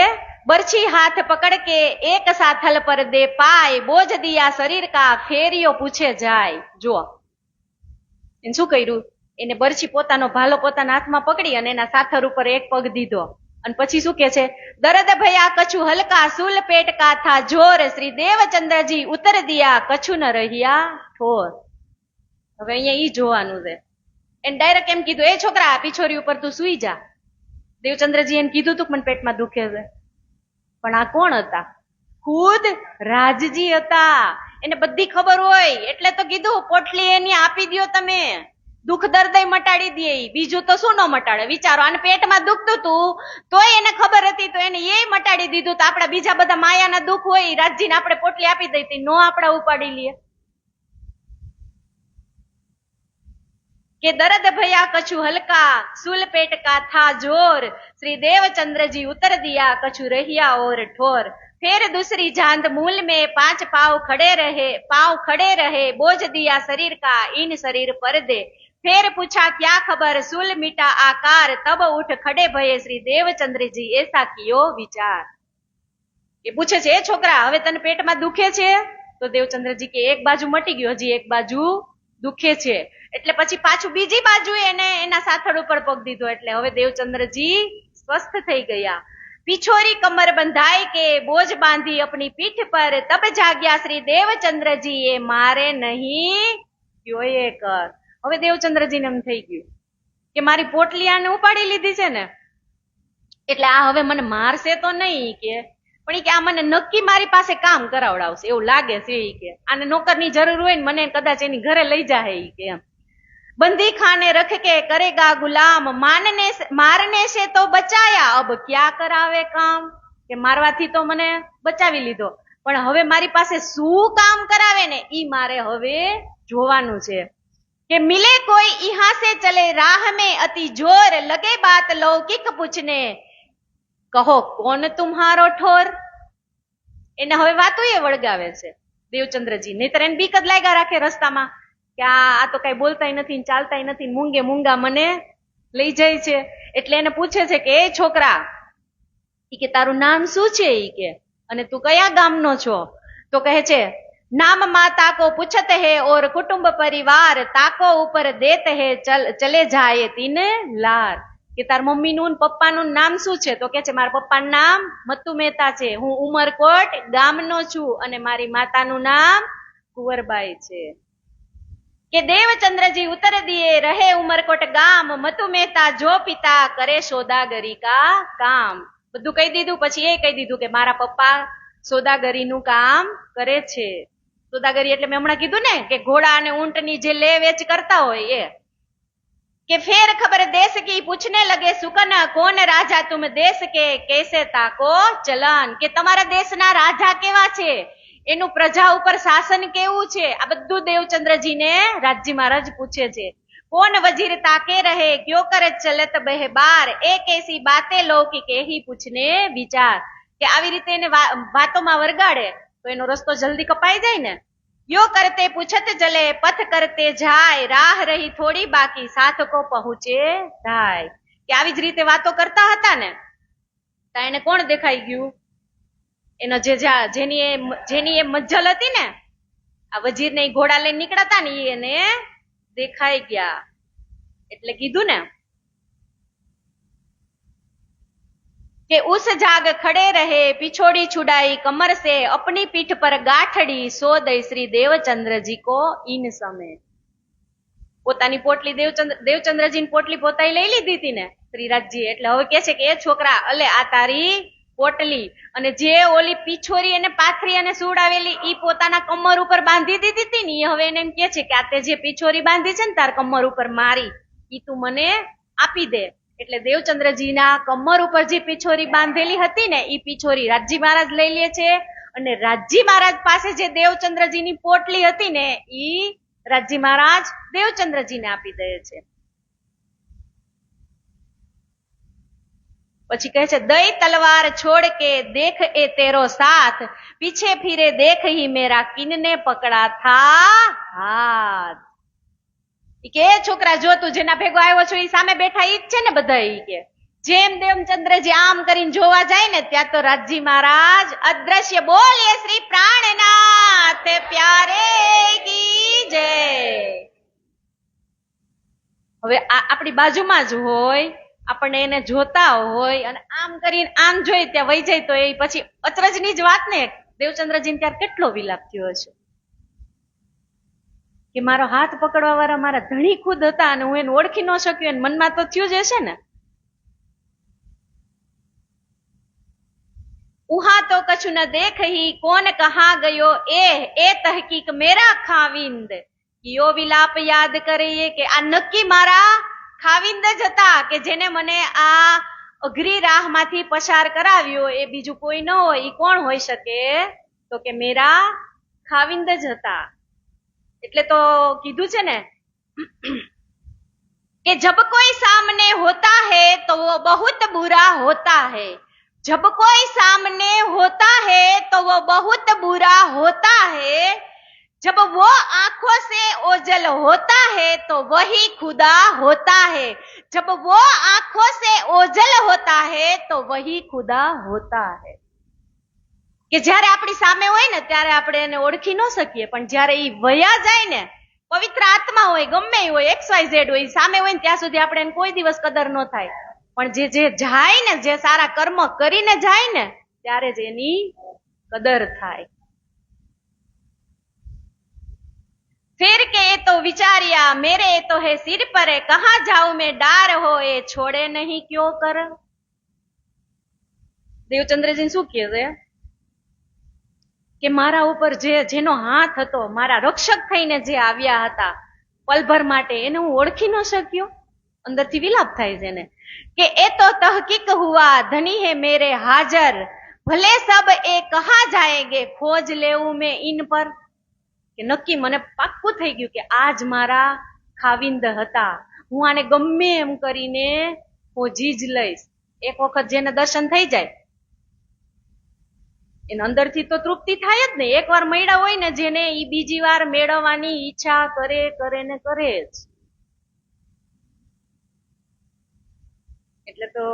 બરછી હાથ પકડ કે એક સાથલ પર દે પાય બોજ દિયા શરીર કા ફેરિયો પૂછે જાય. જો એને શું કર્યું, એને બરછી પોતાનો ભાલો પોતાના હાથમાં પકડી અને એના સાથર ઉપર એક પગ દીધો અને પછી શું કે છે દર્દ ભયા કછું હલકા સુલ પેટ કા થા જોર શ્રી દેવચંદ્રજી ઉતર દિયા કછું ન રહ્યા ઠોર. હવે અહીંયા ઈ જોવાનું છે. એને ડાયરેક્ટ એમ કીધું એ છોકરા પિછોરી ઉપર તું સુઈ જા. દેવચંદ્રજી એને કીધું તું મને પેટમાં દુખે છે. પણ આ કોણ હતા? ખુદ રાજજી હતા. એને બધી ખબર હોય એટલે તો કીધું પોટલી એની આપી દો તમે, દુઃખ દર્દ મટાડી દે. બીજું તો શું ન મટાડે? વિચારો, આને પેટમાં દુખતું હતું તોય એને ખબર હતી તો એને એ મટાડી દીધું. તો આપડા બીજા બધા માયાના દુઃખ હોય રાજજીને આપણે પોટલી આપી દઈ નો આપડા ઉપાડી લઈએ. કે દર્દ ભયા કછુ હલકા સુલ પેટ કા થા જોર શ્રી દેવચंद्र ઉતર દિયા કછુ રહ્યા ઓર ઠોર. फिर दूसरी जांद मूल में 5 पाँव खड़े रहे बोझ दिया शरीर का इन शरीर पर दे. फिर पूछा क्या खबर सुल मीठा आकार तब उठ खड़े भये श्री देवचंद्र ऐसा कियो विचार. એ પૂછે છે એ છોકરા હવે તને પેટમાં દુખે છે? તો દેવચંદ્રજી કે એક બાજુ મટી ગયો, હજી એક બાજુ દુખે છે. એટલે પછી પાછું બીજી બાજુ એને એના સાથળ ઉપર પગ દીધો એટલે હવે દેવચંદ્રજી સ્વસ્થ થઈ ગયા. पिछोरी कमर बंधाई के बोझ बांधी अपनी पीठ पर तब जाग्या श्री देवचंद्रजी ये मारे नहीं क्यों ये कर. હવે દેવચંદ્રજીને એમ થઈ ગયું કે મારી પોટલી આને ઉપાડી લીધી છે ને એટલે આ હવે મને મારશે તો નહીં કે, પણ કે આ મને નક્કી મારી પાસે કામ કરાવડાવશે એવું લાગે છે. કે આને નોકરની જરૂર હોય ને મને કદાચ એની ઘરે લઈ જાય કે એમ. बंदी खाने रख के करेगा गुलाम मारने से तो बचाया अब क्या करावे काम. કે મારવાથી તો મને બચાવી લીધો પણ હવે મારી પાસે શું કામ કરાવે ને ઈ મારે હવે જોવાનું છે. કે મિલે કોઈ ઈહા સે ચલે રાહ में अति जोर लगे बात लौकिक पूछने કહો કોણ તુમ્હારો ઠોર. એને હવે વાતો એ વળગાવે છે દેવચંદ્રજી. નહીતર એને બીક જ લાગ્યા રાખે રસ્તામાં કે આ તો કઈ બોલતાય નથી ને ચાલતાય નથી, મૂંગે મૂંગા મને લઈ જાય છે. એટલે એને પૂછે છે કે એ છોકરા, ઈ કે તારું નામ શું છે, ઈ કે, અને તું કયા ગામનો છો? તો કહે છે નામ માં તાકો પૂછત હે ઓર કુટુંબ પરિવાર તાકો ઉપર દેત હે ચલે જાય તીન લાર. કે તાર મમ્મીનું ને પપ્પાનું નામ શું છે? તો કે છે મારા પપ્પાનું નામ મત્તુ મહેતા છે, હું ઉમરકોટ ગામનો છું, અને મારી માતાનું નામ કુંવરબાઈ છે. કે દેવચંદ્રજી ઉત્તર દિયે રહે ઉમરકોટ ગામ, મત્તુ મહેતા જો પિતા કરે સોદાગરી કા કામ. બધું કહી દીધું. પછી એ કહી દીધું કે મારા પપ્પા સોદાગરીનું કામ કરે છે. સોદાગરી એટલે મેં હમણાં કીધું ને કે ઘોડા અને ઊંટની જે લે વેચ કરતા હોય એ. કે ફેર ખબર દેશ કી પૂછને લગે સુકન કોણ રાજા તુમ દેશ કે કેસે તાકો ચલન. કે તમારા દેશના રાજા કેવા છે, એનું પ્રજા ઉપર શાસન કેવું છે, આ બધું દેવચંદ્રજીને રાજજી મહારાજ પૂછે છે. કોણ વજીર તાકે રહે ક્યો કરે ચલત બહે બાર, એક એસી બાતે લૌકિક એહી પૂછને વિચાર. કે આવી રીતે એને વાતોમાં વરગાડે તો એનો રસ્તો જલ્દી કપાઈ જાય ને. યો કરતે પૂછત ચલે પથ કરતે જાય, રાહ રહી થોડી બાકી સાથ કો પહોંચે ધાય. કે આવી જ રીતે વાતો કરતા હતા ને, તો એને કોણ દેખાઈ ગયું? એનો જેની એ મજ્જલ હતી ને, આ વજીર ને ઘોડા લઈને નીકળતા ને એને દેખાઈ ગયા. એટલે કીધું ને કે ઉસ જાગ ખડે રહે पिछोड़ी छुड़ाई कमर से अपनी पीठ पर गाठड़ी सो दई श्री देवचंद्रजी को इन समय. પોતાની પોટલી દેવચંદ્રજીની પોટલી પોતાએ લઈ લીધી હતી ને શ્રીરાજજી. એટલે હવે કે છે કે એ છોકરા, અલે આ તારી પોટલી, અને જે ઓલી પીછોરી એને પાથરી અને સુવડાવેલી ઈ પોતાના કમર ઉપર બાંધી દીધી હતી ને, હવે એને એમ કે છે કે આ તે જે પીછોરી બાંધી છે ને તાર કમર ઉપર મારી, ઈ તું મને આપી દે. એટલે દેવચંદ્રજીના કમર ઉપર જે પીછોરી બાંધેલી હતી ને ઈ પીછોરી રાજજી મહારાજ લઈ લે છે, અને રાજજી મહારાજ પાસે જે દેવચંદ્રજીની પોટલી હતી ને ઈ રાજજી મહારાજ દેવચંદ્રજીને આપી દે છે. પછી કહે છે દઈ તલવાર છોડ કે દેખ એ તેરો સાથ, પીછે ફીરે દેખ હી મેરા કિનને પકડા થા હાથ. કે છોકરા જો તું જેના ભેગો આવ્યો છો એ સામે બેઠા ઈ જ છે ને બધા. ઈ કે જેમ દેવચંદ્રજી આમ કરીને જોવા જાય ને ત્યાં તો રાજજી મહારાજ અદ્રશ્ય બોલીએ શ્રી પ્રાણનાથ પ્યારે કી જય. હવે આપણી બાજુમાં જ હોય, આપણને એને જોતા હોય અને આમ કરીને આમ જોઈ ત્યાં વહી જાય તો એ પછી અચરજની જ વાત ને. દેવચંદ્રજીને ત્યારે કેટલો વિલાપ થયો હશે કે મારો હાથ પકડવા વાળા મારા ધણી ખુદ હતા અને હું એને ઓળખી ન શક્યો, એને મનમાં તો થયું જ હશે ને. ઉહા તો કછું ન દેખહી કોણ કહા ગયો એ તહકીક મેરા ખાવિંદ. યો વિલાપ યાદ કરીએ કે આ નક્કી મારા ખાવિંદ જ હતા, કે જેને મને આ અઘરી રાહમાંથી પસાર કરાવ્યો એ બીજું કોઈ ન હોય. એ કોણ હોઈ શકે? તો કે મેરા ખાવિંદ જ હતા. એટલે તો કીધું છે ને કે જબ કોઈ સામને હોતા है तो वो बहुत बुरा होता है, जब कोई सामने होता है तो वो बहुत बुरा होता है, जब वो आंखों से ओझल होता है तो वही खुदा होता है, जब वो आंखों से ओझल होता है तो वही खुदा होता है. કે જયારે આપણી સામે હોય ને ત્યારે આપણે એને ઓળખી ન શકીએ, પણ જયારે ઈ વયા જાય ને, પવિત્ર આત્મા હોય, ગમે હોય, XYZ હોય, સામે હોય ને ત્યાં સુધી આપણે એને કોઈ દિવસ કદર ન થાય. પણ જે જાય ને, જે સારા કર્મ કરીને જાય ને ત્યારે જ એની કદર થાય. ફિર કે એ તો વિચાર્યા મેરે તો હે સિર પર કહા જાઉં મેં ડાર હો એ છોડે નહીં ક્યો કર. દેવચંદ્રજી શું કહે છે કે મારા ઉપર જેનો હાથ હતો, મારા રક્ષક થઈને જે આવ્યા હતા પલભર માટે, એને હું ઓળખી ન શક્યો. અંદરથી વિલાપ થાય છે ને કે એ તો તહકીક હુઆ ધની હે મેરે હાજર, ભલે સબ એ કહા જાયેગે ખોજ લેવું મેં ઇન પર. કે નક્કી મને પાક્કું થઈ ગયું કે આજ મારા ખાવિંદ હતા, હું આને ગમે એમ કરીને ખોજી જ લઈશ. એક વખત જેને દર્શન થઈ જાય એને અંદરથી તો તૃપ્તિ થાય જ ને. એકવાર મળ્યા હોય ને જેને, ઈ બીજી વાર મેળવવાની ઈચ્છા કરે ને કરે જ. એટલે તો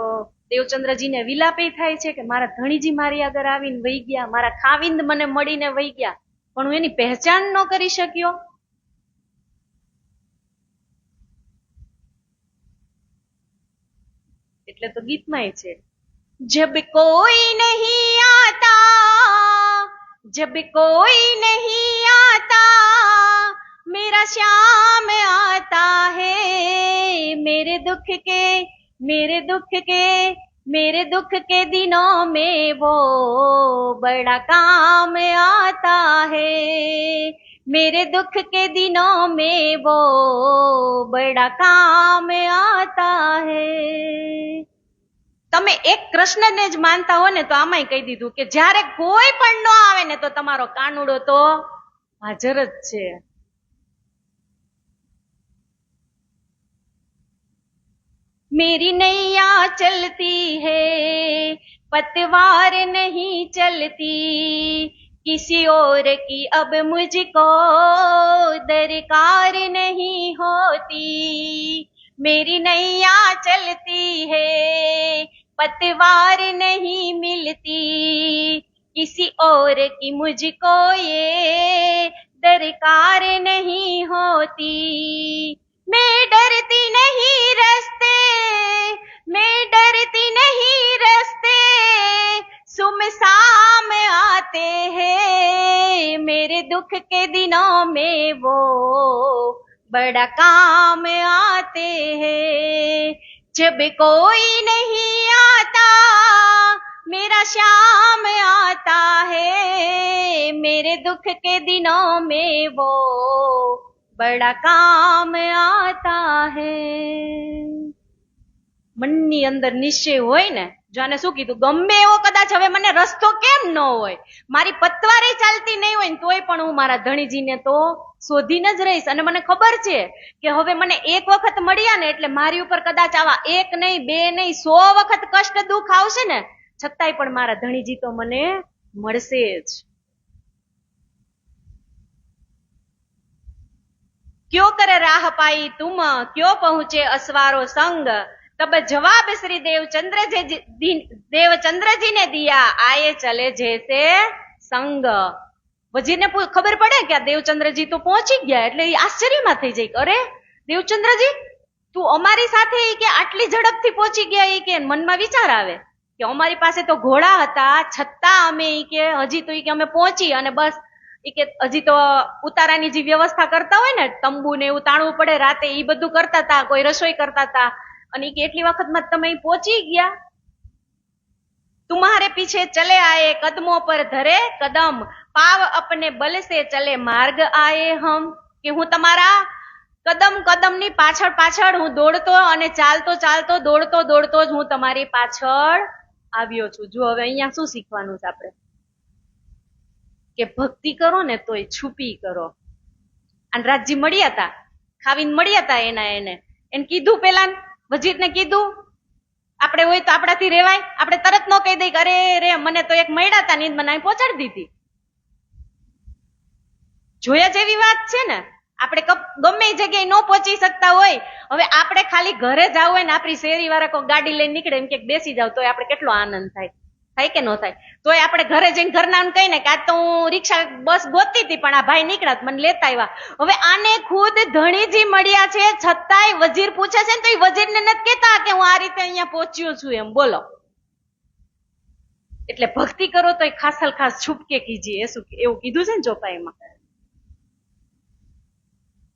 દેવચંદ્રજીને વિલાપે થાય છે કે મારા ધણીજી મારી આગળ આવીને વહી ગયા, મારા ખાવિંદ મને મળીને વહી ગયા, પણ હું એની પહેચાન ન કરી શક્યો. એટલે તો ગીતમાંય છે, જબ કોઈ નહીં આતા, जब कोई नहीं आता, मेरा श्याम आता है, मेरे दुख के दिनों में वो बड़ा काम आता है, मेरे दुख के दिनों में वो बड़ा काम आता है. તમે એક કૃષ્ણને જ માનતા હો ને તો આમાંય કહી દીધું કે જ્યારે કોઈ પણ ન આવે ને તો તમારો કાનુડો તો હાજર જ છે. मेरी नैया चलती है पतवार नहीं चलती, किसी और की अब मुझको दरकार नहीं होती. मेरी नैया चलती है पतवार नहीं मिलती, किसी और की मुझको ये दरकार नहीं होती. मैं डरती नहीं रास्ते, मैं डरती नहीं रास्ते, सुमसाम आते हैं, मेरे दुख के दिनों में वो बड़ा काम आते हैं. जब कोई नहीं आता, मेरा श्याम आता है, मेरे दुख के दिनों में वो बड़ा काम आता है. મનની અંદર નિશ્ચય હોય ને, જાને શું કીધું, ગમે એવો કદાચ હવે મને રસ્તો કેમ ન હોય, મારી પતવારે ચાલતી નહીં હોય ને તોય પણ હું મારા ધણીજીને તો શોધીને જ રહીશ. અને મને ખબર છે કે હવે મને એક વખત મળ્યા ને એટલે મારી ઉપર કદાચ આવા એક નહીં, બે નહીં, 100 વખત કષ્ટ દુઃખ આવશે ને છતાંય પણ મારા ધણીજી તો મને મળશે જ. क्यों करे राह पाई तुम, क्यों पहुंचे असवारो संग, तब जवाब श्री देवचंद्र जी ने दिया, आए चले जैसे संग. વજીરને ખબર પડે કે આ દેવચંદ્રજી તો પહોંચી ગયા એટલે એ આશ્ચર્યમાં થઈ જાય, અરે દેવચંદ્રજી તું અમારી સાથે કે આટલી ઝડપથી પહોંચી ગયા. કે મનમાં વિચાર આવે કે અમારી પાસે તો ઘોડા હતા છતાં અમે કે હજી તો કે અમે પહોંચી અને બસ કે હજી તો ઉતારાની જે વ્યવસ્થા કરતા હોય ને, તંબુ ને એવું તાણવું પડે રાતે, એ બધું કરતા હતા, કોઈ રસોઈ કરતા હતા, અને કે એટલી વખતમાં તમે પહોંચી ગયા. तुम्हारे पीछे चले आए कदमों पर धरे कदम, पाव अपने बल से चले मार्ग आए हम. કે હું તમારા કદમ કદમની પાછળ પાછળ હું દોડતો અને ચાલતો ચાલતો દોડતો દોડતો જ હું તમારી પાછળ આવ્યો છું. જો હવે અહીંયા શું શીખવાનું છે આપણે, કે ભક્તિ કરો ને તોય છુપી કરો. અને રાજજી મળ્યા હતા, ખાવીને મળ્યા હતા એને કીધું, પેલા વજીરને કીધું આપણે હોય તો આપણાથી રેવાય, આપણે તરત ન કહી દઈ કે અરે રે મને તો એક મળ્યા હતા નીંદ મને પહોંચાડી દીધી. જોયા જેવી વાત છે ને. આપણે ગમે એ જગ્યાએ ન પહોંચી શકતા હોય, હવે આપણે ખાલી ઘરે જવું હોય ને આપણી શેરી વાળા કોઈ ગાડી લઈને નીકળે એમ કે બેસી જાવ તોય આપણે કેટલો આનંદ થાય, થાય કે ન થાય? તોય આપણે ઘરે જઈને ઘરના કહીને કે આજ તો હું રિક્ષા બસ ગોતતી હતી પણ આ ભાઈ નીકળ્યા મને લેતા આવ્યા. હવે આને ખુદ ધણીજી મળ્યા છે છતાંય વજીર પૂછે છે ને તો એ વજીરને નથી કહેતા કે હું આ રીતે અહીંયા પહોંચ્યો છું એમ. બોલો, એટલે ભક્તિ કરો તો ખાસલ ખાસ છુપકે કીજીએ, એવું કીધું છે ને ચોપાઈમાં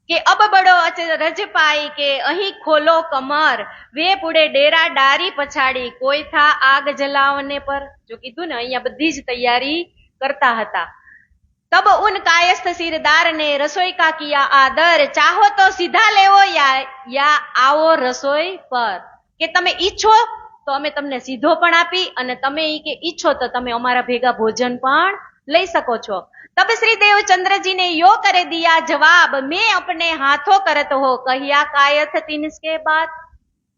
કે અબ બડો રજ પાઈ કે અહીં ખોલો કમર, વે પુડે ડેરા ડારી પછાડી, કોઈ થા આગ જલાવને પર. જો કીધું ને અહીંયા બધી જ તૈયારી કરતા હતા. તબ ઉન કાયસ્થ સિરદાર ને રસોઈ કા કિયા આદર, ચાહો તો સીધા લેવો યા આવો રસોઈ પર. કે તમે ઈચ્છો તો અમે તમને સીધો પણ આપી અને તમે કે ઈચ્છો તો તમે અમારા ભેગા ભોજન પણ લઈ શકો છો. तब श्री देवचंद्र जी ने यो कर दिया जवाब, मैं अपने हाथों करत हो कहिया कायथ तिनके बाद.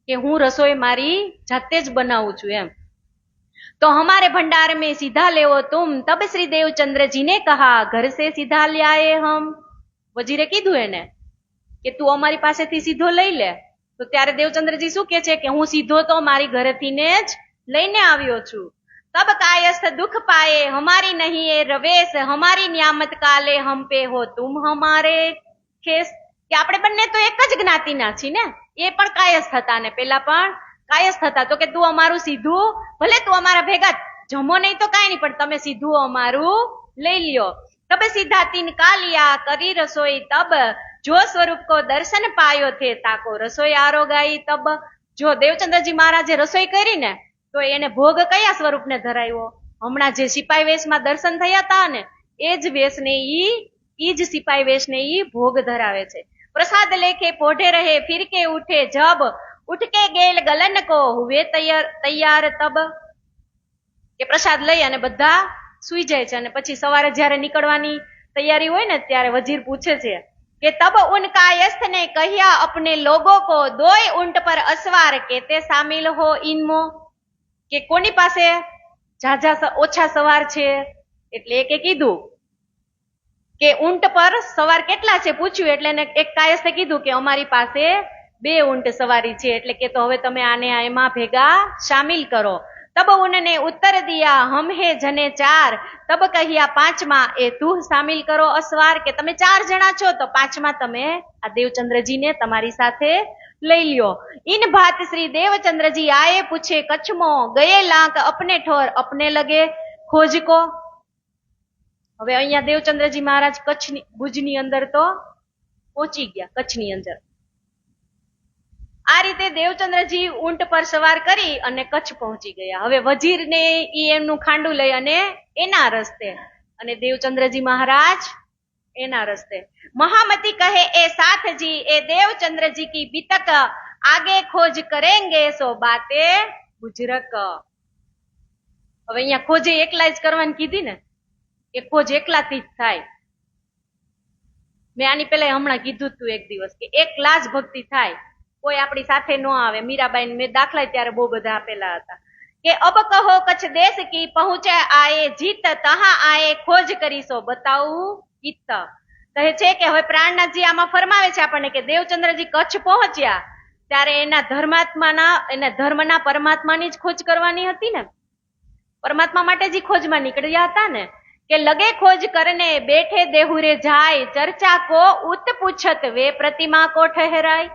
કે હું રસોઈ મારી જાતે જ બનાવું છું એમ. तो हमारे भंडार में सीधा ले वो तुम। तब श्री देवचंद्र जी ने कहा घर से सीधा ले आए हम। વજીરે કીધું એને કે તું અમારી પાસેથી સીધો લઈ લે. તો ત્યારે દેવચંદ્રજી શું કે છે કે હું સીધો તો મારી ઘરેથી ને જ લઈને આવ્યો છું. तब कायस्थ दुख पाए हमारी नहीं ये रवेश, हमारी नियामत काले हम पे हो तुम हमारे खेस. કે આપણે બંને તો એક જ જ્ઞાતિના છીએ ને. એ પણ કાયસ્થ હતા ને પેલા પણ કાયસ્થ હતા. તો કે તું અમારું સીધું, ભલે તું અમારા ભેગા જમો નહીં તો કાંઈ નહીં, પણ તમે સીધું અમારું લઈ લ્યો. तब सीधा तीन का लिया करी रसोई तब, जो स्वरूप को दर्शन पायो थे ताको रसोई आरो गाई तब. જો દેવચંદ્રજી મહારાજે રસોઈ કરી ને તો એને ભોગ કયા સ્વરૂપને ધરાવ્યો? હમણાં જે સિપાઈ વેશમાં દર્શન થયા હતા ને એ જ વેશને ઈ જ સિપાઈ વેશને ઈ ભોગ ધરાવે છે. પ્રસાદ લેખે પોઢે રહે ફિર કે ઉઠે જબ, ઉઠ કે ગેલ ગલન કો હુએ તૈયાર તબ. કે પ્રસાદ લઈ અને બધા સુઈ જાય છે અને પછી સવારે જયારે નીકળવાની તૈયારી હોય ને ત્યારે વજીર પૂછે છે કે તબ ઉન કાયસ્થ ને કહ્યા अपने लोगों को दोय ऊंट पर असवार કેતે શામિલ હો ઇનમો. કે કોની પાસે ઝાઝા ઓછા સવાર છે? એટલે એકે કીધું કે ઊંટ પર સવાર કેટલા છે પૂછ્યું એટલે એને એક કાયસ્થે કીધું કે અમારી પાસે 2 ઊંટ સવારી છે. એટલે કે તો હવે તમે આને એમાં ભેગા શામિલ કરો. तब उनने उत्तर दिया हम है जने 4, तब कहिया 5मा ए तू शामिल करो असवार. કે તમે 4 જણા છો તો 5મા તમે આ દેવચંદ્રજીને તમારી સાથે લઈ લ્યો. इन बात श्री देवचंद्रजी आए पूछे कच्छमो गए लांक अपने ठोर अपने लगे खोज को. હવે અહીંયા દેવચંદ્રજી મહારાજ કચ્છની ભુજની અંદર તો પહોંચી ગયા, કચ્છની અંદર. આ રીતે દેવચંદ્રજી ઊંટ પર સવાર કરી અને કચ્છ પહોંચી ગયા. હવે વજીરને ઈ એમનું ખાંડું લઈ અને એના રસ્તે, અને દેવચંદ્રજી મહારાજ એના રસ્તે. મહામતી કહે એ સાથજી એ દેવચંદ્રજી કી બીતક આગે ખોજ કરેંગે સો બાતે ગુજરક. હવે અહીંયા ખોજે એકલા જ કરવાની કીધી ને, કે ખોજ એકલાથી જ થાય. મેં આની પેલા હમણાં કીધું તું એક દિવસ કે એકલા જ ભક્તિ થાય, કોઈ આપણી સાથે ન આવે. મીરાબાઈ મેં દાખલા ત્યારે બહુ બધા આપેલા હતા કે અબ કહો કચ્છ દેશ કી પહોંચે આયે જીત તહા આયે ખોજ કરીશો બતાવું ગીત. કહે છે કે હવે પ્રાણનાથજી આમાં ફરમાવે છે આપણને કે દેવચંદ્રજી કચ્છ પહોંચ્યા ત્યારે એના ધર્મના પરમાત્માની જ ખોજ કરવાની હતી ને. પરમાત્મા માટે જ ખોજમાં નીકળ્યા હતા ને. કે લગે ખોજ કરને બેઠે દેહુરે જાય ચર્ચા કો ઉત પૂછત વે પ્રતિમા કો ઠહેરાય.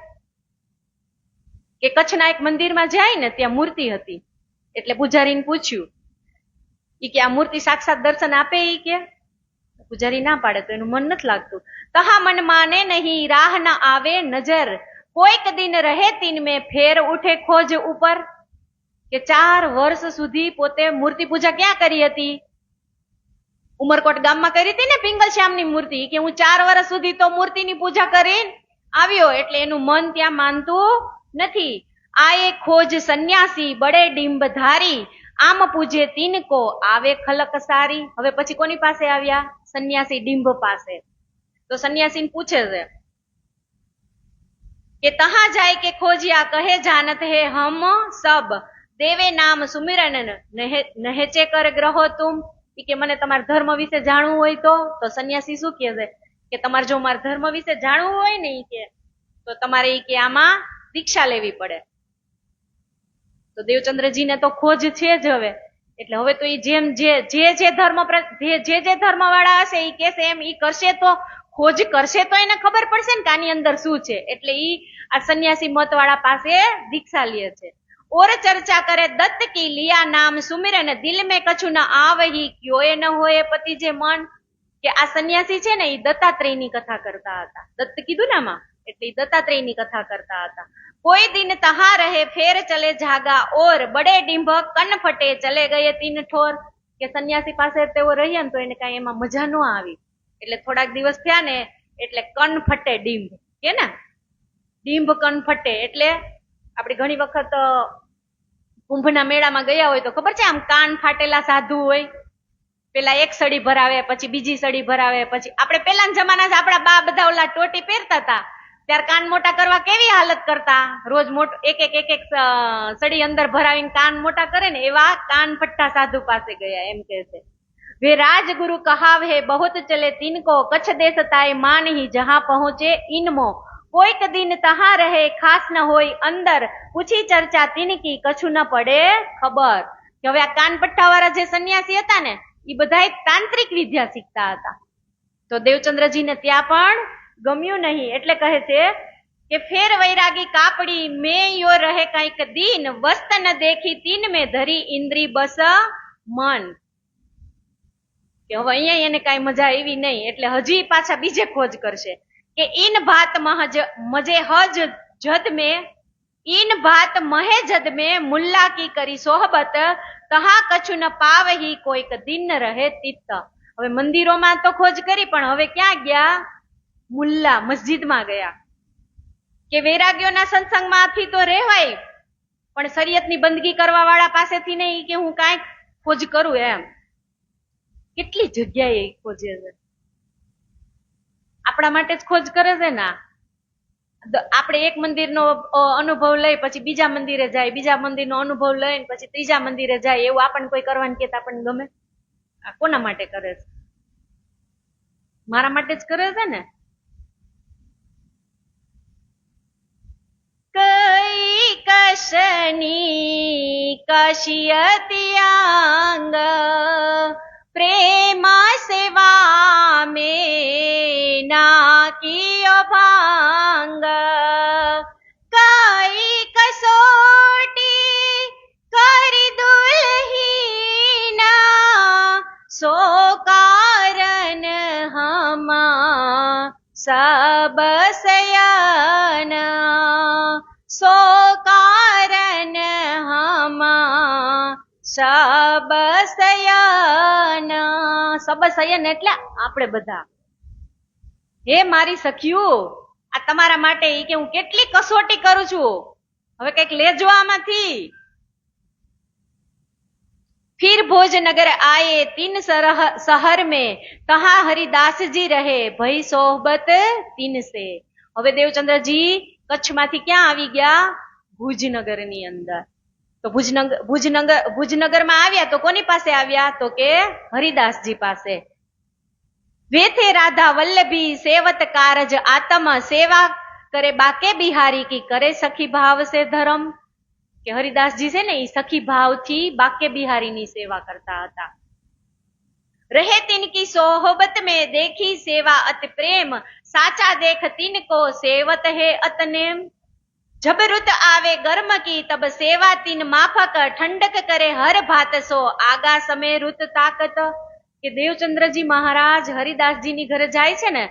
કે કચ્છના એક મંદિરમાં જાય ને ત્યાં મૂર્તિ હતી એટલે પૂજારીને પૂછ્યું ઈ કે આ મૂર્તિ સાક્ષાત દર્શન આપે? ઈ કે પૂજારી ના પાડે તો એનું મન નથી લાગતું. કહા મન માને નહીં રાહ ન આવે નજર, કોઈક દિન રહે તીન મેં ફેર ઉઠે ખોજ ઉપર. કે 4 વર્ષ સુધી પોતે મૂર્તિ પૂજા ક્યાં કરી હતી? ઉમરકોટ ગામમાં કરી હતી ને પિંગલશ્યામની મૂર્તિ. કે હું 4 વર્ષ સુધી તો મૂર્તિની પૂજા કરીને આવ્યો, એટલે એનું મન ત્યાં માનતું નથી. આયે ખોજ સન્યાસી બડે ડિંબ ધારી, આમ પૂજે તિનકો આવે ખલક સારી. હવે પછી કોની પાસે આવ્યા? સન્યાસી ડિંબ પાસે. તો સન્યાસીને પૂછે છે કે તહા જાય કે ખોજિયા કહે જાનત હે હમ સબ, દેવે નામ સુમિરન નહેચે કર ગ્રહો તુમ. કે મને તમારા ધર્મ વિશે જાણવું હોય તો સન્યાસી શું કહે છે કે તમારે જો મારા ધર્મ વિશે જાણવું હોય ને ઈ કે તો તમારે ઈ કે આમાં દીક્ષા લેવી પડે. તો દેવચંદ્રજીને તો ખોજ છે જ હવે. એટલે હવે તો ઈ જેમ જે ધર્મ વાળા હશે ઈ કહેશે એમ ઈ કરશે તો ખોજ કરશે તો એને ખબર પડશે ને કે આની અંદર શું છે. એટલે ઈ આ સન્યાસી મત વાળા પાસે દીક્ષા લે છે. और चर्चा करे दत्त की लिया नाम सुमिरन दिल में कछु न आवही क्यों न होए पति जे मन. કે આ સન્યાસી છે ને ઈ દત્તાત્રેયની કથા કરતા હતા. દત્ત કીધું ને આમાં એટલે ઈ દત્તાત્રેયની કથા કરતા હતા. કોઈ દિન તહા રહે ફેર ચલે જાગા ઓર બડે ડિંભ કન ફટે ચલે ગયે તીન ઠોર. કે સન્યાસી પાસે તેઓ રહ્યા ને તો એને કઈ એમાં મજા ન આવી, એટલે થોડાક દિવસ થયા ને એટલે કન ફટે ડિંભ કે ને, ડિંભ કન ફટે. એટલે આપણે ઘણી વખત કુંભના મેળામાં ગયા હોય તો ખબર છે આમ કાન ફાટેલા સાધુ હોય, પેલા એક સડી ભરાવે પછી બીજી સડી ભરાવે, પછી આપણે પેલાના જમાના આપણા બા બધા ઓલા ટોટી પહેરતા હતા ત્યારે કાન મોટા કરવા કેવી હાલત કરતા, રોજ મોટો એક એક સડી અંદર ભરાવીને કાન મોટા કરે ને, એવા કાન પટ્ટા સાધુ પાસે ગયા. એમ કે છે, वे राजगुरु कहाव है बहुत चले तिनको, कच्छ देश ताए मान ही जहां पहुंचे इनमो, कोईक दिन तहां रहे खास न होई अंदर, पूछी चर्चा तिनकी कछु न પડે ખબર. કે હવે આ કાન પટ્ટા વાળા જે સંન્યાસી હતા ને, એ બધા તાંત્રિક વિદ્યા શીખતા હતા. તો દેવચંદ્રજીને ત્યાં પણ ગમ્યું નહીં, એટલે કહે છે કે ફેર વૈરાગી કાપડી મેં યો રહે કઈક દીન, વસ્ત ન દેખી તીન મેં ધરી ઇન્દ્રી બસ મન. કે હવે અહીંયા એને કઈ મજા આવી નહીં, એટલે હજી પાછા બીજે ખોજ કરશે કે ઇન ભાત મજે હજ જદ में, इन भात महे जद में मुल्ला की કરી સોહબત, કહા કछु ન પાવહી કોઈક દિન રહે તિત્ત. હવે મંદિરોમાં તો ખોજ કરી, પણ હવે ક્યાં ગયા? મુલ્લા મસ્જિદમાં ગયા. કે વૈરાગ્યોના સત્સંગમાંથી તો રહેવાય, પણ શરીયતની બંદગી કરવા વાળા પાસેથી નહીં કે હું કાંઈક ખોજ કરું એમ. કેટલી જગ્યાએ ખોજે છે, આપણા માટે જ ખોજ કરે છે ને. આપણે એક મંદિરનો અનુભવ લઈ પછી બીજા મંદિરે જાય, બીજા મંદિરનો અનુભવ લઈને પછી ત્રીજા મંદિરે જાય, એવું આપણને કોઈ કરવાનું કેતા આપણને ગમે? આ કોના માટે કરે છે? મારા માટે જ કરે છે ને. કઈ કશની કશિયતિયાંગ, પ્રેમા સેવા में ना कियो भांग, कई कसोटी करी दुल्हीना, सो कारण हमा सब सयन, सो कारण हमा सब સયન. સબ સયન એટલે આપણે બધા. હે મારી સખીઓ, આ તમારા માટે ઈ કે હું કેટલી કસોટી કરું છું, હવે કઈક લેજો આમાંથી. फिर भोजनगर आए तीन शहर में, कहा हरिदासजी रहे भई सोहबत तीन से. હવે દેવચંદ્રજી કચ્છમાંથી ક્યાં આવી ગયા? ભુજનગર ની અંદર. તો ભુજનગરમાં આવ્યા તો કોની પાસે આવ્યા? તો કે હરિદાસજી પાસે. वे थे राधा वल्लभी सेवत कारज आत्म, सेवा करे बाके बिहारी की करे सखी भाव से धर्म. કે હરિદાસજી છે ને એ સખી ભાવથી બાકે બિહારીની સેવા કરતા હતા. રહે તિનકી સોહબત में देखी सेवा अति प्रेम, साचा देख तिनको सेवत है अतनेम. जब रुत आवे गर्म की तब सेवा तीन माफक, ठंडक करे हर भात सो आगा समय रुत ताकत. કે દેવચંદ્રજી મહારાજ હરિદાસજી ની ઘરે જાય છે ને,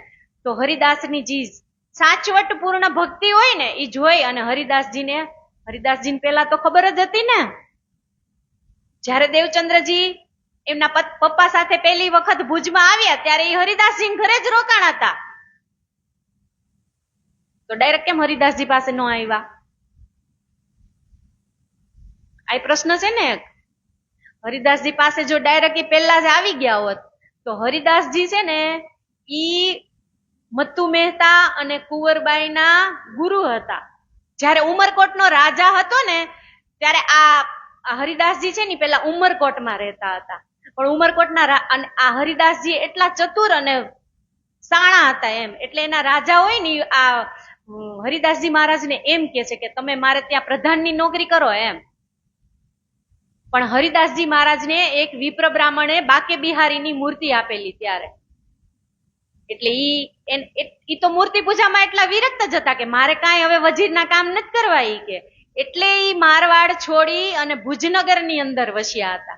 તો હરિદાસની જે સાચવટ પૂર્ણ ભક્તિ હોય ને એ જોઈ અને હરિદાસજીને પેલા તો ખબર જ હતી ને. જયારે દેવચંદ્રજી એમના પપ્પા સાથે પહેલી વખત ભુજમાં આવ્યા ત્યારે એ હરિદાસજી ઘરે જ રોકાણા હતા. તો ડાયરેક્ટ કેમ હરિદાસજી પાસે ન આવ્યા? આ પ્રશ્ન છે ને. હરિદાસજી પાસે જો ડાયરેક્ટ પહેલા જ આવી ગયા હોત તો હરિદાસજી છે ને ઈ મત્તુ મહેતા અને કુંવરબાઈના ગુરુ હતા. જયારે ઉમરકોટનો રાજા હતો ને ત્યારે આ હરિદાસજી છે ને પેલા ઉમરકોટમાં રહેતા હતા. પણ ઉમરકોટના આ હરિદાસજી એટલા ચતુર અને સાણા હતા એમ, એટલે એના રાજા હોય ને આ હરિદાસજી મહારાજને એમ કે છે કે તમે મારે ત્યાં પ્રધાનની નોકરી કરો એમ. પણ હરિદાસજી મહારાજને એક વિપ્ર બ્રાહ્મણે બાકે બિહારીની મૂર્તિ આપેલી ત્યારે, એટલે ઈ તો મૂર્તિ પૂજામાં એટલા વિરક્ત જ હતા કે મારે કાંઈ હવે વજીરના કામ નથી કરવા ઈ કે, એટલે ઈ મારવાડ છોડી અને ભુજનગર ની અંદર વસ્યા હતા.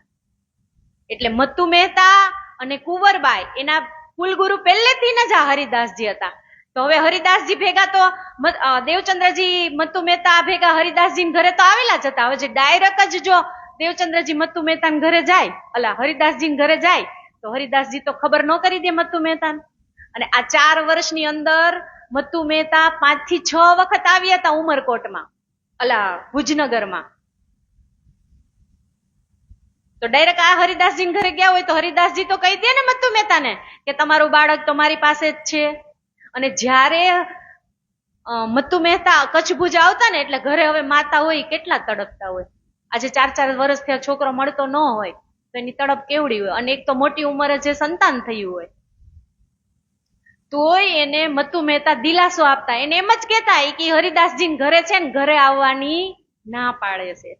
એટલે મત્તુ મહેતા અને કુંવરબાઈ એના કુલગુરુ પહેલેથી જ આ હરિદાસજી હતા. તો હવે હરિદાસજી ભેગા તો દેવચંદ્રજી મત્તુ મહેતા ભેગા હરિદાસજી ઘરે તો આવેલા જ હતા. હવે જે ડાયરેક્ટ જ જો દેવચંદ્રજી મત્તુ મહેતા ઘરે જાય, અલા હરિદાસજી ઘરે જાય તો હરિદાસજી તો ખબર ન કરી દે મત્તુ મહેતા. અને આ 4 વર્ષની અંદર મત્તુ મહેતા 5 થી 6 વખત આવ્યા હતા ઉમરકોટમાં, અલા ભુજનગરમાં. તો ડાયરેક્ટ આ હરિદાસજી ઘરે ગયા હોય તો હરિદાસજી તો કહી દે ને મત્તુ મહેતાને કે તમારું બાળક તો મારી પાસે જ છે. અને જ્યારે મત્તુ મહેતા કચ્છ ભુજ આવતા ને એટલે ઘરે હવે માતા હોય કેટલા તડપતા હોય. આજે 4-4 વર્ષથી છોકરો મળતો ન હોય તો એની તડપ કેવડી હોય, અને એક તો મોટી ઉંમરે જે સંતાન થયું હોય તોય એને મત્તુ મહેતા દિલાસો આપતા, એને એમ જ કેતા કે હરિદાસજી ઘરે છે ને ઘરે આવવાની ના પાડે છે.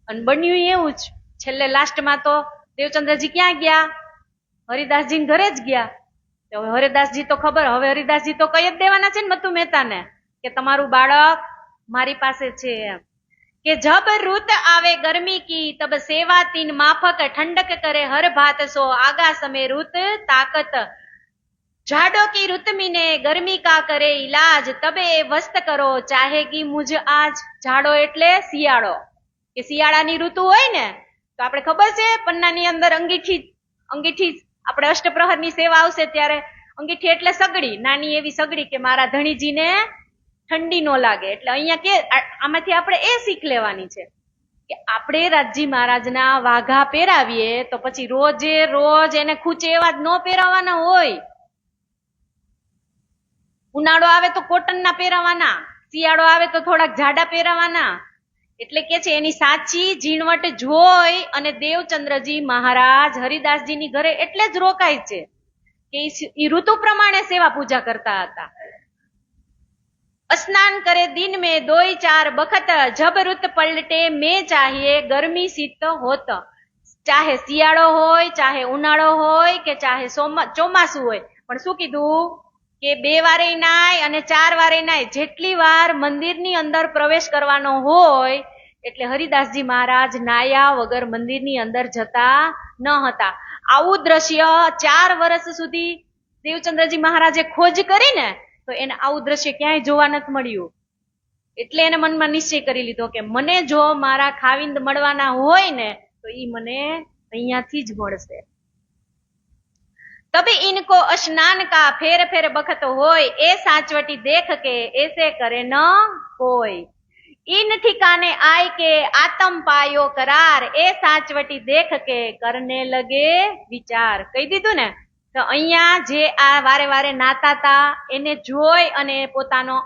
અને બન્યું એવું જ, છેલ્લે લાસ્ટમાં તો દેવચંદ્રજી ક્યાં ગયા? હરિદાસજી ઘરે જ ગયા. હવે હરિદાસજી તો ખબર, હવે હરિદાસજી તો કઈ જ દેવાના છે ને મત્તુ મહેતાને કે તમારું બાળક મારી પાસે છે એમ. કે જબ રૂત આવે ગરમી કી તબ સેવા તીન માફક ઠંડક કરે હર ભાત સો આગા સમે રૂત તાકત झाड़ो की रुत मीने गर्मी का करे इलाज तबे वस्त કરો ચાહેગી મુજ આજ. ઝાડો એટલે શિયાળો, કે શિયાળાની ઋતુ હોય ને તો આપણે ખબર છે પન્નાની અંદર અંગીઠી આપણે અષ્ટપ્રહરની સેવા આવશે ત્યારે અંગીઠી એટલે સગડી, નાની એવી સગડી કે મારા ધણીજીને ઠંડી નો લાગે. એટલે અહીંયા કે આમાંથી આપણે એ શીખ લેવાની છે કે આપણે રાજજી મહારાજના વાઘા પહેરાવીએ તો પછી રોજે રોજ એને ખૂચે એવા જ ન પહેરાવાના હોય. ઉનાળો આવે તો કોટનના પહેરાવાના, શિયાળો આવે તો થોડાક જાડા પહેરાવાના. એટલે કે છે એની સાચી ઝીણવટ જોઈ અને દેવચંદ્રજી મહારાજ હરિદાસજીની ઘરે એટલે જ રોકાય છે કે એ ઋતુ પ્રમાણે સેવા પૂજા કરતા હતા. સ્નાન કરે દિન में 2-4 बखत जब रुत पलटे में चाहिए गर्मी शीत होत. ચાહે શિયાળો હોય, ચાહે ઉનાળો હોય કે ચાહે ચોમાસું હોય, પણ શું કીધું કે 2 વારે નાય અને 4 વારે નાય. જેટલી વાર મંદિરની અંદર પ્રવેશ કરવાનો હોય એટલે હરિદાસજી મહારાજ નાયા વગર મંદિરની અંદર જતા ન હતા. આવું દ્રશ્ય 4 વર્ષ સુધી દેવચંદ્રજી મહારાજે ખોજ કરીને તો એને આવું દ્રશ્ય ક્યાંય જોવા નથી મળ્યું. એટલે એને મનમાં નિશ્ચય કરી લીધો કે મને જો મારા ખાવિંદ મળવાના હોય ને તો ઈ મને અહીંયાથી જ મળશે. तब इनको स्नान का फेर फेर बखत होय ए साचवटी देख के ऐसे करे न कोई. इन ठिकाने आय के आतम पायो करार ए साचवटी देख के करने लगे विचार. કહી દીધું ને તો અહીંયા જે આ વારે વારે નાતા હતા એને જોઈ અને પોતાનો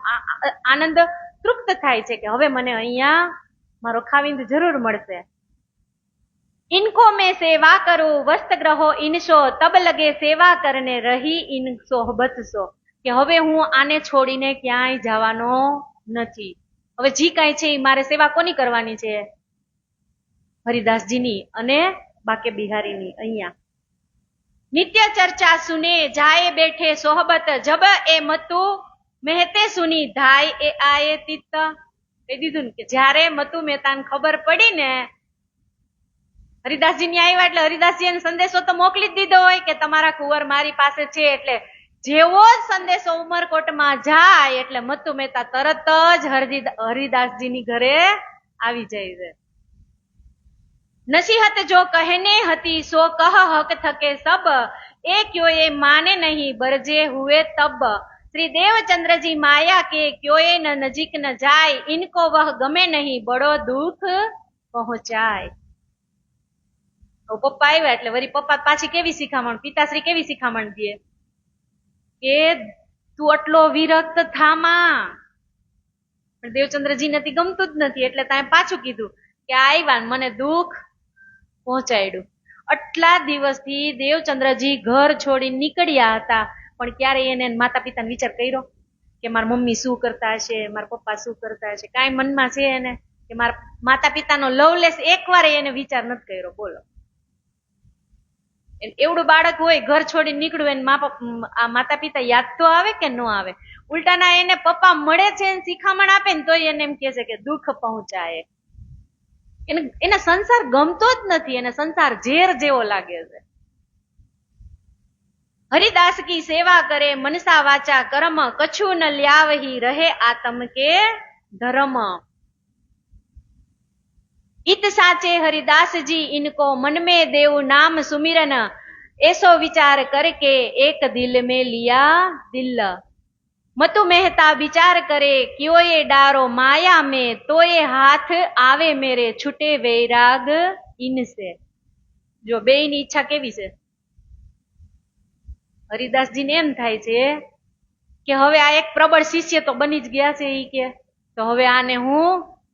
આનંદ તૃપ્ત થાય છે કે હવે મને અહીંયા મારો ખાવિંદ જરૂર મળશે. इनको मैं सेवा करूं वस्त ग्रहो इनसो तब लगे सेवा करने रही इन सोहबत सो. કે હવે હું આને છોડીને ક્યાંય જવાનો નથી. હવે જી કાંઈ છે એ મારે સેવા કોની કરવાની છે? હરિદાસજીની અને બાકે બિહારીની. અહીંયા નિત્ય ચર્ચા સુને જાય બેઠે સોહબત જબ એ મતુ મહેતે સુની ધાય એ આયે તિત. કહી દીધું ને કે જયારે મતુ મહેતાને ખબર પડી ને હરિદાસજી ની આવ્યા એટલે હરિદાસજી એને સંદેશો તો મોકલી જ દીધો હોય કે તમારા કુંવર મારી પાસે છે. એટલે જેવો જ સંદેશો ઉમરકોટમાં જાય એટલે મત્તુ મહેતા તરત જ હરિદાસજીની ઘરે આવી જાય છે. નસીહત જો કહેને હતી સો કહ હક થકે સબ એ ક્યો એ માને નહીં બરજે હુએ તબ. શ્રી દેવચંદ્રજી માયા કે ક્યો એ ન નજીક ન જાય ઇनको वह ગમે નહીં બડો દુઃખ પહોંચાય. પપ્પા આવ્યા એટલે વળી પપ્પા પાછી કેવી શિખામણ, પિતાશ્રી કેવી શિખામણ દે કે તું આટલો વિરક્ત થામાં. પણ દેવચંદ્રજી નથી ગમતું જ નથી એટલે ત્યાં પાછું કીધું કે આવ્યા મને દુઃખ પહોંચાડ્યું. આટલા દિવસથી દેવચંદ્રજી ઘર છોડી નીકળ્યા હતા પણ ક્યારે એને માતા પિતાને વિચાર કર્યો કે મારા મમ્મી શું કરતા હશે, મારા પપ્પા શું કરતા હશે? કાંઈ મનમાં છે એને કે મારા માતા પિતાનો લવલેસ એકવાર એને વિચાર નથી કર્યો? બોલો, એવડું બાળક હોય ઘર છોડી નીકળ્યું એને માતા પિતા યાદ તો આવે કે ન આવે? ઉલટાના એને પપ્પા મળે છે શિખામણ આપે ને તોય એને એમ કે છે કે દુઃખ પહોંચાય. એને સંસાર ગમતો જ નથી, એને સંસાર ઝેર જેવો લાગે છે. હરિદાસ કી સેવા કરે મનસા વાચા કર્મ કછુ ન લ્યાવહી રહે આતમ કે ધર્મ. इत साचे हरिदास जी इनको मन में देव नाम सुमिरन ऐसो विचार करके एक दिल में लिया दिल. मत्तु मेहता विचार करे क्यों ये डारो माया में तो ये हाथ आवे मेरे छूटे वैराग इनसे. जो બેયની ઈચ્છા કેવી છે? હરિદાસજીને એમ થાય છે કે હવે આ એક પ્રબળ શિષ્ય તો બની જ ગયા છે ઈ કે, તો હવે આને હું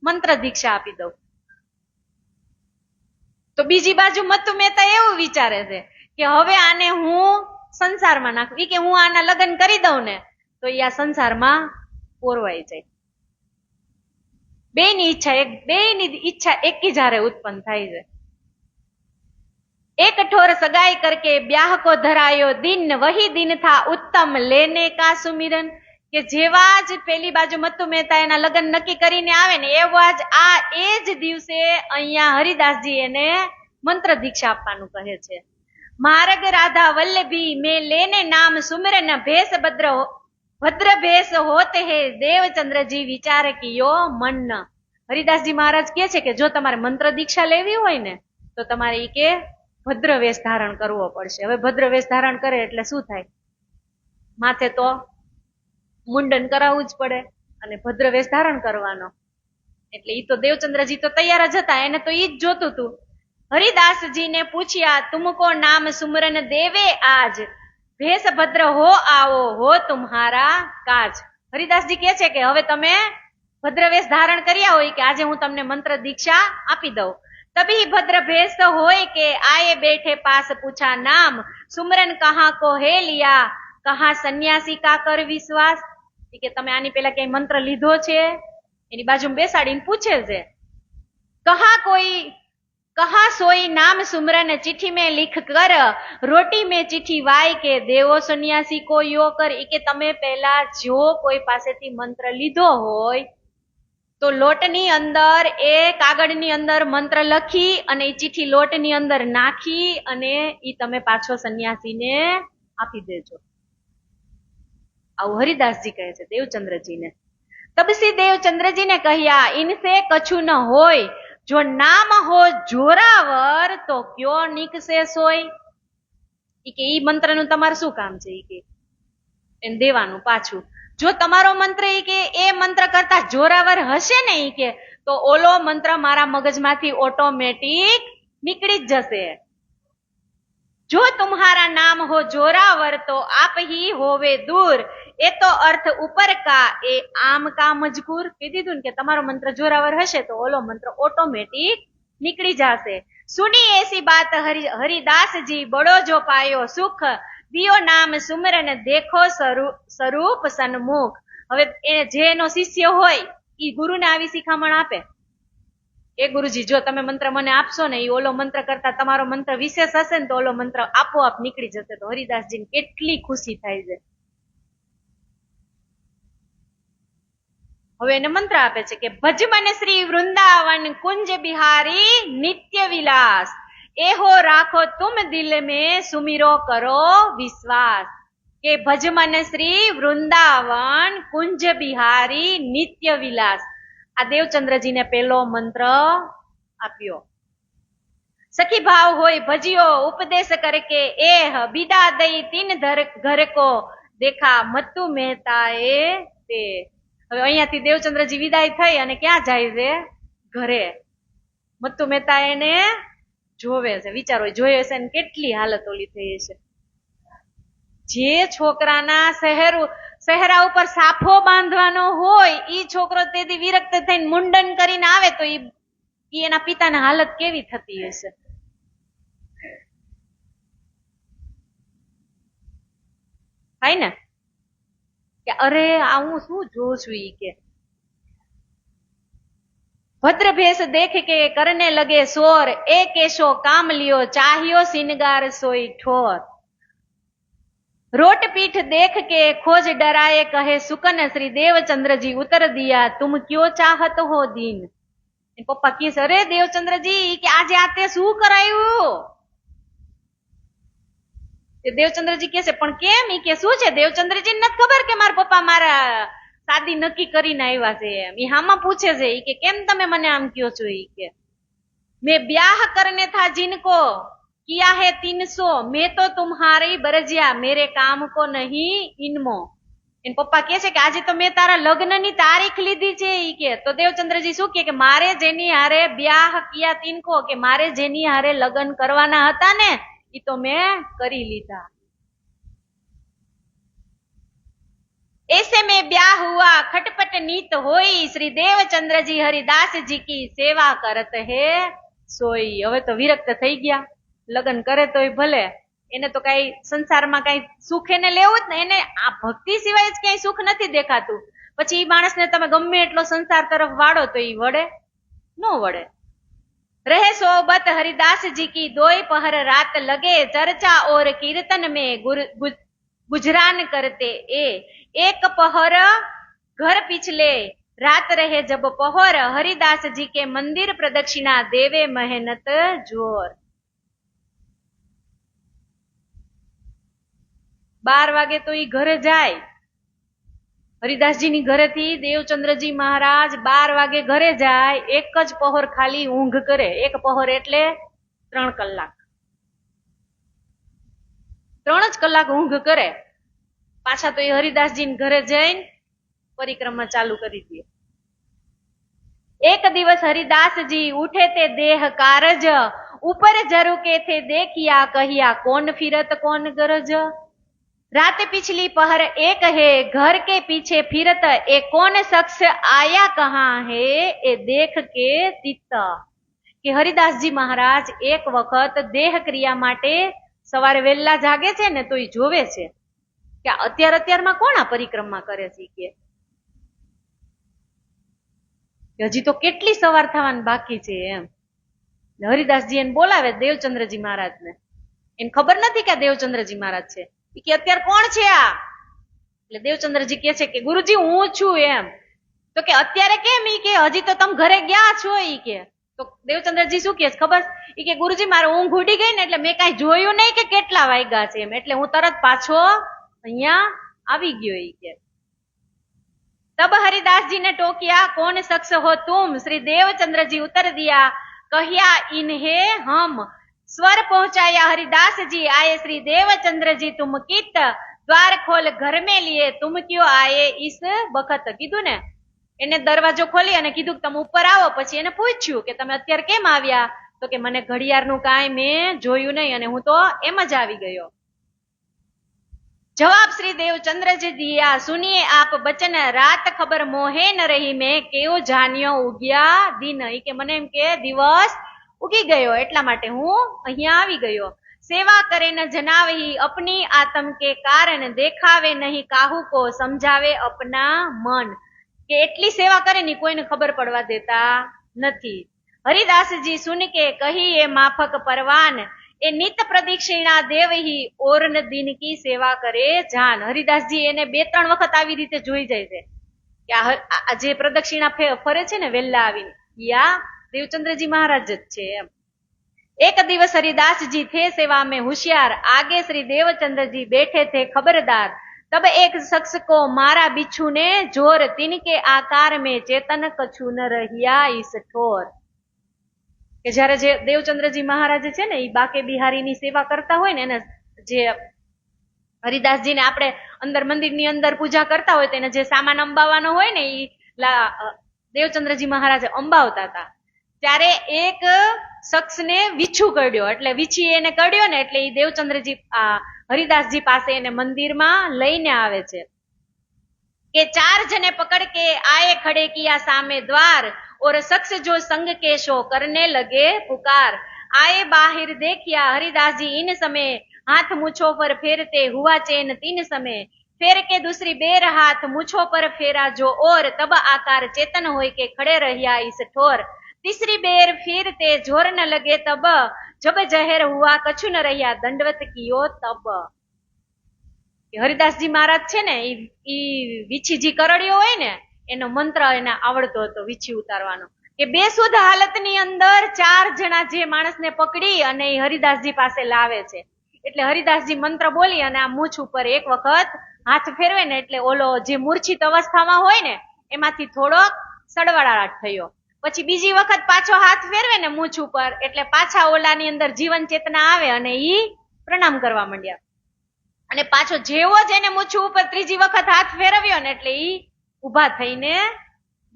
મંત્ર દીક્ષા આપી દઉં. તો બીજી બાજુ મત્તુ મહેતા એવું વિચારે છે કે હવે આને હું સંસારમાં નાખું, ઈ કે હું આના લગ્ન કરી દઉં ને તો ઈ આ સંસારમાં પોરવાઈ જાય. બેની ઈચ્છા એકી જારે ઉત્પન્ન થાય છે. एक ठोर सगाई करके ब्याह को धरायो दिन वही दिन था उत्तम लेने का सुमिरन, કે જેવા જ પેલી બાજુ મત્તુ મહેતા એના લગ્ન નક્કી કરીને આવે ને એવા જ આ એ જ દિવસે અહીંયા હરિદાસજી એને મંત્ર દીક્ષા આપવાનું કહે છે. માર્ગ રાધા વલ્લભી મેં લેને નામ સુમિરન ભેસ ભદ્ર ભેસ હોતે હે દેવચંદ્રજી વિચાર કિયો મન. હરિદાસજી મહારાજ કે છે કે જો તમારે મંત્ર દીક્ષા લેવી હોય ને તો તમારે ઈ કે ભદ્ર વેશ ધારણ કરવો પડશે. હવે ભદ્ર વેશ ધારણ કરે એટલે શું થાય? માથે તો મુંડન કરાવવું જ પડે અને ભદ્ર વેશ ધારણ કરવાનો. એટલે ઈ તો દેવચંદ્રજી તો તૈયાર જ હતા, એને તો ઈ જ જોતું હતું. હરિદાસજી ને પૂછ્યા તુમકો નામ સુમરન દેવે આજ ભેસ ભદ્ર હો આવો હો તુમ્હારા કાજ. હરિદાસજી કે છે કે હવે તમે ભદ્ર વેશ ધારણ કર્યા હોય કે આજે હું તમને મંત્ર દીક્ષા આપી દઉં. तभी भद्र भेष होय के आए बैठे पास पूछा नाम सुमरन कहाँ को हे लिया कहाँ सन्यासी का कर विश्वास. કે તમે આની પેલા ક્યાંય મંત્ર લીધો છે? એની બાજુમાં બેસાડીને પૂછે છે कहाँ सोई नाम सुमरन चिट्ठी में लिख कर रोटी में चिट्ठी वाय के देवो सन्यासी को यो कर. કે તમે પેલા જો કોઈ પાસેથી મંત્ર લીધો હોય તો લોટની અંદર એ કાગળની અંદર મંત્ર લખી અને એ ચિઠ્ઠી લોટની અંદર નાખી અને ઈ તમે પાછો સંન્યાસીને આપી દેજો. આવું હરિદાસજી કહે છે દેવચંદ્રજીને. તબસી દેવચંદ્રજીને કહ્યા ઇનસે કછું ન હોય જો નામ હો જોરાવર તો ક્યો નીકસે સોય. ઈ કે ઈ મંત્રનું તમારું શું કામ છે? ઈ કે એને દેવાનું પાછું. જો તમારો મંત્ર ઈ કે એ મંત્ર કરતા જોરાવર હશે ને ઈ કે તો ઓલો મંત્ર મારા મગજમાંથી ઓટોમેટિક નીકળી જ જશે. જો તુમ્હારા નામ હો જોરાવર તો આપ હી હોવે દૂર એ તો અર્થ ઉપર કા એ આમ કા મજકૂર. કહી દીધું ને કે તમારો મંત્ર જોરાવર હશે તો ઓલો મંત્ર ઓટોમેટિક નીકળી જશે. સુની એસી બાત હરિદાસજી બડો જો પાયો સુખ દિયો નામ સુમરન દેખો સ્વરૂપ સન્મુખ. હવે જે એનો શિષ્ય હોય ઈ ગુરુને આવી શિખામણ આપે, એ ગુરુજી જો તમે મંત્ર મને આપશો ને એ ઓલો મંત્ર કરતા તમારો મંત્ર વિશેષ હશે ને તો ઓલો મંત્ર આપોઆપ નીકળી જશે. તો હરિદાસજીને કેટલી ખુશી થાય છે. હવે એને મંત્ર આપે છે કે ભજ મન શ્રી વૃંદાવન કુંજ બિહારી નિત્ય વિલાસ એહો રાખો તુમ દિલ में સુમિરો કરો વિશ્વાસ. કે ભજ મન શ્રી વૃંદાવન કુંજ બિહારી નિત્ય વિલાસ. આ દેવચંદ્રજીને પેલો મંત્ર આપ્યો. સખી ભાવ હોય ભજ્યો ઉપદેશ કરકે એહ બીદા દઈ તીન ઘર કો દેખા મત્તુ મહેતા એ તે. હવે અહીંયાથી દેવચંદ્રજી વિદાય થઈ અને ક્યાં જાય છે? ઘરે. મત્તુ મહેતા એને જોવે છે. વિચારો જોયે છે ને કેટલી હાલત ઓલી થઈ છે. જે છોકરાના સહેરા ઉપર સાફો બાંધવાનો હોય ઈ છોકરો તેથી વિરક્ત થઈને મુંડન કરીને આવે તો ઈ એના પિતાની હાલત કેવી થતી હશે? થાય ને કે અરે આ હું શું જોઉં છું ઈ કે ભદ્ર ભેષ દેખ કે કરને લગે શોર એ કેશો કામ લિયો ચાહ્યો સિનગાર સોઈ ઠોર. रोट पीठ देख के खोज डराए कहे सुकन श्री देवचंद्र जी उतर दिया तुम क्यों चाहत हो दीन. पप्पा की अरे देवचंद्र जी કે આજે આતે શું કરાયું? દેવચંદ્રજી કે છે પણ કેમ? ઈ કે શું છે? દેવચંદ્રજી નથી ખબર કે મારા પપ્પા મારા શાદી નક્કી કરીને આવ્યા છે એમ. ઈ હામાં પૂછે છે ઈ કે કેમ તમે મને આમ કયો છો? ઈ કે મેં ब्याह करने था जिनको किया है 300 मैं तो तुम्हारी बरजिया मेरे काम को नहीं इनमो. એન પપ્પા કે છે કે આજે તો મેં તારા લગ્નની તારીખ લીધી છે ઈ કે. તો દેવચંદ્રજી શું કે મારે જેની હારે ब्याह किया तिनको કે મારે જેની હારે લગ્ન કરવાના હતા ને ઈ તો મેં કરી લીધા. ऐसे में ब्याह हुआ खटपट नीत होई, श्री देवचंद्र जी हरिदास जी की सेवा करत હે સોઈ. હવે તો વિરક્ત થઈ ગયા, લગ્ન કરે તોય ભલે, એને તો કઈ સંસારમાં કઈ સુખ એને લેવું જ ને, એને આ ભક્તિ સિવાય જ ક્યાંય સુખ નથી દેખાતું. પછી ઈ માણસને તમે ગમે એટલો સંસાર તરફ વાળો તો ઈ વળે નો વળે. रहे सोबत हरिदास जी की दोई पहर रात लगे, चर्चा और कीर्तन में गुजरान करते ए. एक पहर घर पिछले रात रहे जब पहर, हरिदास जी के मंदिर प्रदक्षिणा देवे मेहनत जोर. 12 વાગે તો ઈ ઘરે જાય, હરિદાસજીની ઘરેથી દેવચંદ્રજી મહારાજ 12 વાગે ઘરે જાય, એક જ પહોર ખાલી ઊંઘ કરે. એક પહોર એટલે 3 કલાક, 3 જ કલાક ઊંઘ કરે. પાછા તો એ હરિદાસજી ઘરે જઈને પરિક્રમા ચાલુ કરી દે. एक दिवस हरिदास जी उठे थे देह कारज, ऊपर झरुके थे देखिया, कहिया कौन फिरत कौन गरज. रात पिछली पहर एक है घर के पीछे फिरत, ए कौन शख्स आया कहाँ है ए देख के तित. કે હરિદાસજી મહારાજ એક વખત દેહ ક્રિયા માટે સવારે વહેલા જાગે છે ને તો એ જોવે છે કે અત્યારમાં કોણ આ પરિક્રમા કરે છે, કે હજી તો કેટલી સવાર થવાની બાકી છે એમ. હરિદાસજી એને બોલાવે દેવચંદ્રજી મહારાજને, એને ખબર નથી કે આ દેવચંદ્રજી મહારાજ છે. કે અત્યારે કોણ છે આ? એટલે દેવચંદ્રજી કે છે કે ગુરુજી હું છું એમ. તો કે અત્યારે કેમ? ઈ કે હજી તો તમે ઘરે ગયા છો. ઈ કે તો દેવચંદ્રજી શું કે ખબર? ઈ કે ગુરુજી મારે ઊંઘ ઉડી ગઈ ને એટલે મેં કઈ જોયું નહીં કે કેટલા વાગ્યા છે એમ, એટલે હું તરત પાછો અહીંયા આવી ગયો. ઈ કે तब हरिदास जी ने टोकिया कौन शख्स हो तुम? श्री देवचंद्र जी उत्तर दिया, कहिया इन्हें हम. स्वर पहुंचाया हरिदास जी आए, श्री देवचंद्र जी तुम कित द्वार खोल घर में लिए, तुम क्यों आए इस वक्त. કીધું ને એને દરવાજો ખોલી અને કીધું કે તમે ઉપર આવો. પછી એને પૂછ્યું કે તમે અત્યારે કેમ આવ્યા? તો કે મને ઘડિયાળનું કાંઈ મેં જોયું નહીં અને હું તો એમ જ આવી ગયો. जवाब श्री देवचंद्र जी दिया, सुनिए आप बचन, रात खबर मोहे न रही मैं केव जानियो उग्या दिन. કે મને એમ કે દિવસ ઉગી ગયો એટલા માટે હું અહીંયા આવી ગયો. सेवा करे न जनावही अपनी आत्म के कारण, देखावे नहीं काहू को समझावे अपना मन. કે એટલી સેવા કરે ની કોઈને ખબર પડવા દેતા નથી. હરિદાસજી સુન કે કહી એ માફક પરવાન, એ નિત પ્રદક્ષિણા દેવહી ઓરન દિન કી સેવા કરે જાન. હરિદાસજી એને 2-3 વખત આવી રીતે જોઈ જાય છે કે આ જે પ્રદક્ષિણા ફરે છે ને વહેલા આવીને, યા દેવચંદ્રજી મહારાજ જ છે એમ. एक दिवस हरिदास जी थे सेवा में होशियार, आगे श्री देवचंद्र जी बैठे थे खबरदार. तब एक शख्स को मारा बिच्छू ने जोर, तिनके आकार में चेतन कछु न रहिया इस ठोर. કે જયારે જે દેવચંદ્રજી મહારાજ છે ને એ બાકે બિહારીની સેવા કરતા હોય ને, એને જે હરિદાસજીને આપણે અંદર મંદિરની અંદર પૂજા કરતા હોય તો એને જે સામાન અંબાવાનો હોય ને એ દેવચંદ્રજી મહારાજે અંબાવતા હતા. ત્યારે એક શખ્સને વીછું કરડ્યો, એટલે વીછી એને કરડ્યો ને એટલે એ દેવચંદ્રજી હરિદાસજી પાસે એને મંદિરમાં લઈને આવે છે કે 4 જने पकड़ के आए खड़े किया सामे द्वार, और शख्स जो संग के शो करने लगे पुकार. आए बाहर देखिया हरिदास जी इन समय, हाथ मूछों पर फेरते हुआ चैन 3 समय. फेर के दूसरी बेर हाथ मूछों पर फेरा जो और, तब आकार चेतन होय के खड़े रहिया इस ठोर. तीसरी बेर फिरते जोर न लगे तब, जब जहर हुआ कछु न रहिया दंडवत कियो तब. હરિદાસજી મહારાજ છે ને ઈ વીછીજી કરડ્યો હોય ને એનો મંત્ર એને આવડતો હતો વીછી ઉતારવાનો, કે બેસુધ હાલતની અંદર 4 જણા જે માણસને પકડી અને એ હરિદાસજી પાસે લાવે છે. એટલે હરિદાસજી મંત્ર બોલી અને આ મૂછ ઉપર એક વખત હાથ ફેરવે ને એટલે ઓલો જે મૂર્છિત અવસ્થામાં હોય ને એમાંથી થોડોક સડવડાટ થયો. પછી બીજી વખત પાછો હાથ ફેરવે ને મૂછ ઉપર એટલે પાછા ઓલાની અંદર જીવન ચેતના આવે અને ઈ પ્રણામ કરવા માંડ્યા. અને પાછો જેવો જ એને મૂછ ઉપર ત્રીજી વખત હાથ ફેરવ્યો ને એટલે ઈ ઉભા થઈને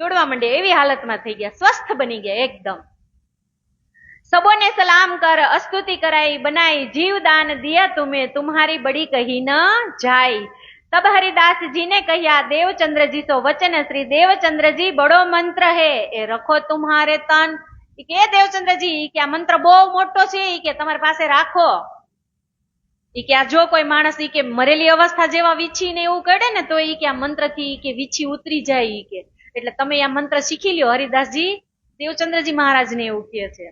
દોડવા માંડ્યા. એવી હાલતમાં થઈ ગયા, સ્વસ્થ બની ગયા એકદમ. सबोने सलाम कर स्तुति कराई बनाई, जीव दान दिया तुम्हें तुम्हारी बड़ी कही न जाई. तब हरिदास जी ने कहा देवचंद्र जी तो वचन श्री देवचंद्र जी बड़ो मंत्र है ए रखो तुम्हारे तन के देवचंद्र जी के आ मंत्र बहु मोटो छे के તમારી પાસે રાખો ઈ કે આ જો કોઈ માણસ ઈ કે મરેલી અવસ્થા જેવા વીછીને એવું કરે ને તો ઈ કે આ મંત્રથી કે વીછી ઉતરી જાય ઈ કે એટલે તમે આ મંત્ર શીખી લ્યો હરિદાસજી દેવચંદ્રજી મહારાજને એવું કહે છે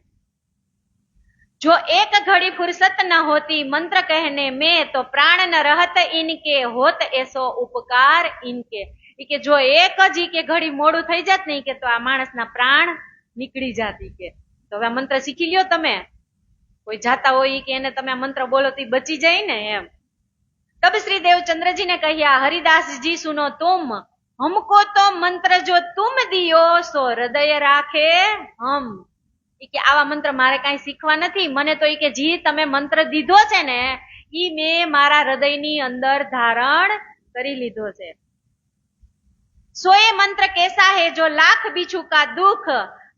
जो एक घड़ी फुर्सत न होती मंत्र कहने में तो प्राण न रहत इनके होत ऐसो उपकार इनके कि जो एक जी के घड़ी मोड़ू थई जात नहीं के तो आ माणस ना प्राण निकली जाती के तो હવે મંત્ર શીખી લ્યો તમે કોઈ જાતા હોય કે એને તમે આ મંત્ર બોલો તો બચી જાય ને એમ तब श्री देवचंद्र जी ने कहा हरिदास जी सुनो तुम हमको तो मंत्र जो तुम दियो सो हृदय राखे हम કે આવા મંત્ર મારે કઈ શીખવા નથી મને તો કે જી તમે મંત્ર દીધો છે ને ઈ મેં મારા હૃદયની અંદર ધારણ કરી લીધો છે सो ये मंत्र कैसा है जो लाख बिच्छू का दुख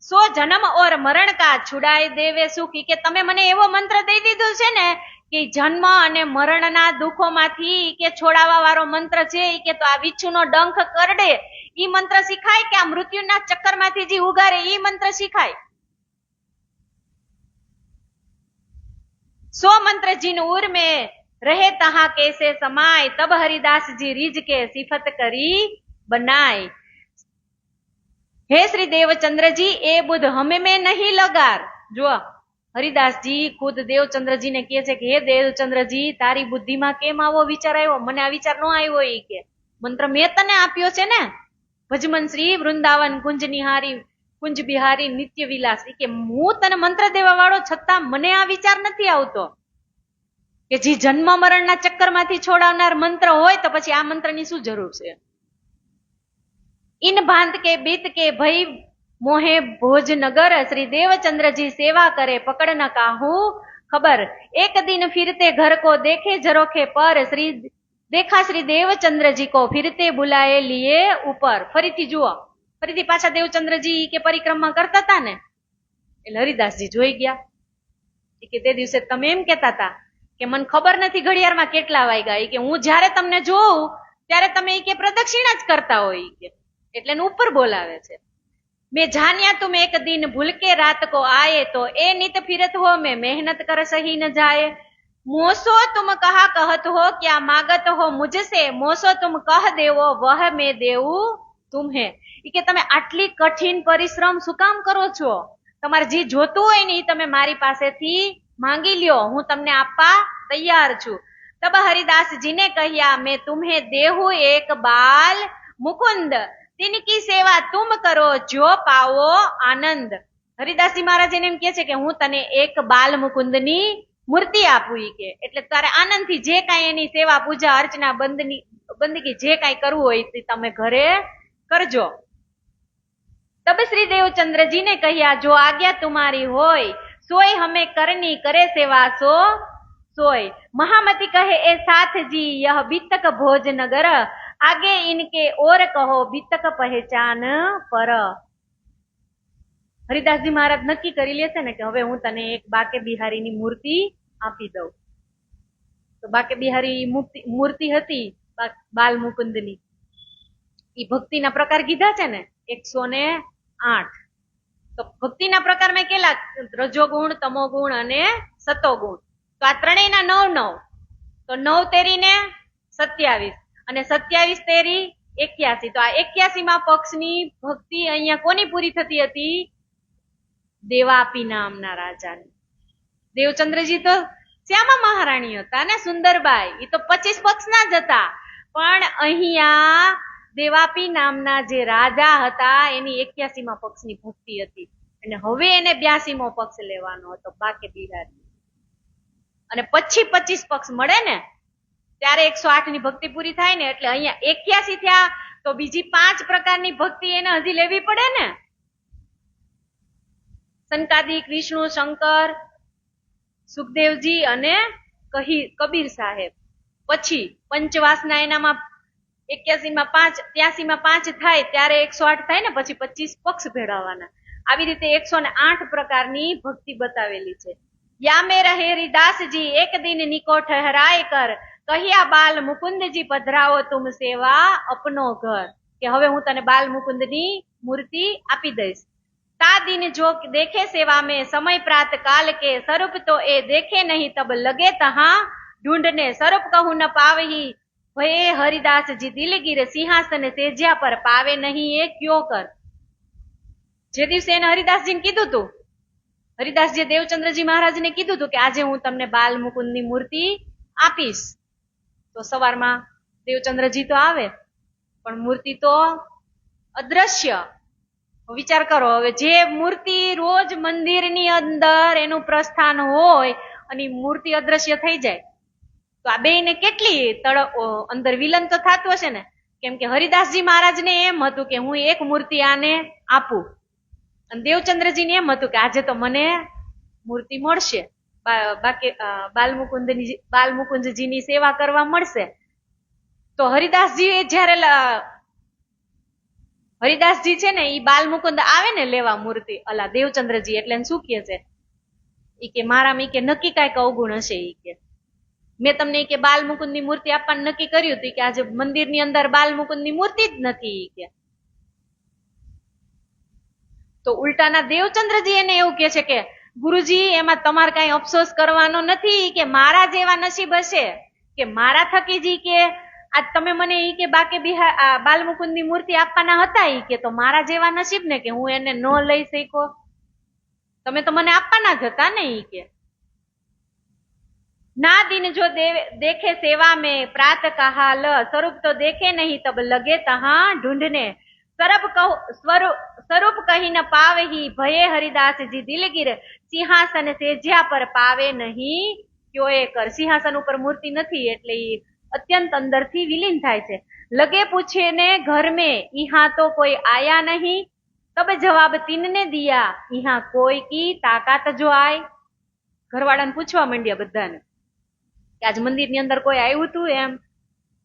सो जन्म और मरण का छुड़ाई देवे सुख के तमे मने एवो मंत्र दई दीधो छे ने कि जन्म अने मरणना दुखोमांथी के छोड़ावा वाळो मंत्र छे के तो आ बिच्छूनो डंख करडे ई मंत्र शिखाय के आ मृत्युना चक्करमांथी जी उगारे ई मंत्र शिखाय सो मंत्र जिन उर में रहे तहा कैसे समाय तब हरिदास जी रिज के सिफत करी बनाए हे श्री देवचंद्र जी ए बुध हमें में नहीं लगार जो हरिदास जी खुद देवचंद्र जी ने कहे कि हे देवचंद्र जी तारी बुद्धि में केम आवो विचार आव्यो मने आ विचार न आव्यो ई के मंत्र में तने आप्यो छे ने भजमन श्री वृंदावन कुंज निहारी कुंज बिहारी नित्य विलास के हूँ तने मंत्र देवा वाळो छतां मने आ विचार नथी आवतो के जी जन्म मरणना चक्करमांथी छोडावनार मंत्र होय तो पछी आ मंत्रनी शुं जरूर छे इन भांत के बीत के भई मोहे भोजनगर श्री देवचंद्र जी सेवा करे पकड़ न काहू खबर एक दिन फिरते घर को देखे झरोखे पर श्री देखा श्री देवचंद्र जी को फिरते बुलाए लिए ऊपर फरीथी जुओ फरीथी पाछा देवचंद्र जी के परिक्रमा करता था ने એટલે હરિદાસજી જોઈ ગયા કે તે દિવસે તમે એમ કહેતા હતા કે મને ખબર નથી ઘડિયાળમાં કેટલા વાગ્યા કે હું જ્યારે તમને જોઉં ત્યારે તમે કે પ્રદક્ષિણા જ કરતા હોય કે એટલે ઉપર બોલાવે છે मैं जानिया तुम एक दिन भूल के रात को आए तो ए नित फिरत हो मैं मेहनत कर सही न जाए मोसो तुम कहा कहत हो क्या मागत हो मुझसे मोसो तुम कह देवो वह मैं देऊ तुम्हें કે તમે આટલી કઠિન પરિશ્રમ શું કામ કરો છો તમારે જે જોતું હોય ને તમે મારી પાસેથી માંગી લ્યો હું તમને આપવા તૈયાર છું तब हरिदास जी ने कहा मैं तुम्हें देहू एक बाल मुकुंद तिनकी सेवा तुम करो जो पावो आनंद हरिदास जी महाराज एम कहे छे के हूँ तने एक बाल मुकुंदनी मूर्ति आपू के એટલે તારે આનંદથી જે કાંઈ એની સેવા પૂજા અર્ચના બંદગી જે કાંઈ કરવું હોય તે તમે ઘરે કરજો तब श्री देवचंद्र जी ने कहा जो आज्ञा तुम्हारी होय सोय हमें करनी करे सेवा सो सोय महामती कहे ए साथ जी यह बीतक भोज नगर आगे इनके और कहो बीतक पहचान पर हरिदास जी महाराज नक्की करी लेशे ने के हवे हूँ तने एक बाके बिहारी नी मूर्ति आपी दઉં तो बाके बिहारी मूर्ति हती बाल मुकुंदनी ई भक्ति ना प्रकार कीधा छे ने 108 तो भक्ति ना प्रकार में केला रजोगुण तमोगुण अने सतोगुण तो आ त्रणेयना 9 तो 9 तेरी ने 27 અને 27 તેરી 81 તો આ 81 માં પક્ષની ભક્તિ અહીંયા કોની પૂરી થતી હતી દેવાપી નામના રાજાની દેવચંદ્રજી તો શ્યામા મહારાણી હતા ને સુંદરબાઈ એ તો 25 પક્ષના જ હતા પણ અહીંયા દેવાપી નામના જે રાજા હતા એની 81 માં પક્ષની ભક્તિ હતી અને હવે એને 82 મો પક્ષ લેવાનો હતો બાકે બિહારી અને પછી 25 પક્ષ મળે ને ત્યારે 108 ની ભક્તિ પૂરી થાય ને એટલે અહીંયા 81 થયા તો બીજી 5 પ્રકારની ભક્તિ એને હજી લેવી પડે ને સંકાદિક વિષ્ણુ શંકર સુખદેવજી અને કબીર સાહેબ પછી પંચવાસના એનામાં 81 માં 5 83 માં 5 થાય ત્યારે 108 થાય ને પછી 25 પક્ષ ભેળવવાના આવી રીતે 108 પ્રકારની ભક્તિ બતાવેલી છે या मेरा हरिदास जी एक दिन निको ठहराए कर કહ્યા બાલ મુકુંદજી પધરાવો તુમ સેવા અપનો ઘર, કે હવે હું તને બાલ મુકુંદની મૂર્તિ આપી દઈશ. તા દિન જો દેખે સેવા में समय प्रात काल के स्वरूप तो ए देखे नहीं तब लगे तहा ढूंढने स्वरूप कहूं न पावही भये हरिदास जी दिलगीर सिंहासन सेज्या पर पावे नहीं એ ક્યો કર. જે દિવસે એને હરિદાસજીને કીધું હતું, હરિદાસજી દેવચંદ્રજી મહારાજને કીધું હતું કે આજે હું તમને બાલ મુકુંદની મૂર્તિ આપીશ, તો સવારમાં દેવચંદ્રજી તો આવે પણ મૂર્તિ તો અદ્રશ્ય. વિચાર કરો, હવે જે મૂર્તિ રોજ મંદિરની અંદર એનું પ્રસ્થાન હોય અને મૂર્તિ અદ્રશ્ય થઈ જાય તો આ બેયને કેટલી અંદર વિલન તો થતું હશે ને. કેમ કે હરિદાસજી મહારાજને એમ હતું કે હું એક મૂર્તિ આને આપું, અને દેવચંદ્રજીને એમ હતું કે આજે તો મને મૂર્તિ મળશે, બાકી બાલમુકુંદજીની સેવા કરવા મળશે. તો હરિદાસજી જયારે હરિદાસજી છે ને ઈ બાલમુકુંદ આવે ને લેવા મૂર્તિ, અલા દેવચંદ્રજી એટલે શું કે છે ઈ કે મારામાં ઈ કે નક્કી કાંઈક અવગુણ હશે. ઈ કે મેં તમને ઈ કે બાલમુકુંદની મૂર્તિ આપવાનું નક્કી કર્યું હતું કે આજે મંદિરની અંદર બાલમુકુંદની મૂર્તિ જ નથી. ઈ કે તો ઉલટાના દેવચંદ્રજી એને એવું કે છે કે ગુરુજી એમાં તમારે કઈ અફસોસ કરવાનો નથી, કે મારા જેવા નસીબ હશે કે મારા થકી જી કે આજ તમે મને ઈ કે બાકે બાલમુકુંદની મૂર્તિ આપવાના હતા, ઈ કે તો મારા જેવા નસીબ ને કે હું એને ન લઈ શક્યો, તમે તો મને આપવાના જ હતા ને. ઈ કે ના દિન જો દેખે સેવા में प्रात कहाल स्वरूप तो देखे नहीं तब लगे तहा ढूंढने स्वरूप कही न पावही भये हरिदास जी दिलगीर સિંહાસન સેજ્યા પર પાવે નહીં ક્યો એ કર. સિંહાસન ઉપર મૂર્તિ નથી એટલે અત્યંત અંદરથી વિલીન થાય છે. લગે પૂછે ને ઘર में ઈહા તો કોઈ આયા નહીં તબ જવાબ તીનને દિયા ઈહા કોઈ કી તાકાત જો આય. ઘરવાળાને પૂછવા માંડ્યા બધાને કે આજ મંદિરની અંદર કોઈ આવ્યું હતું એમ,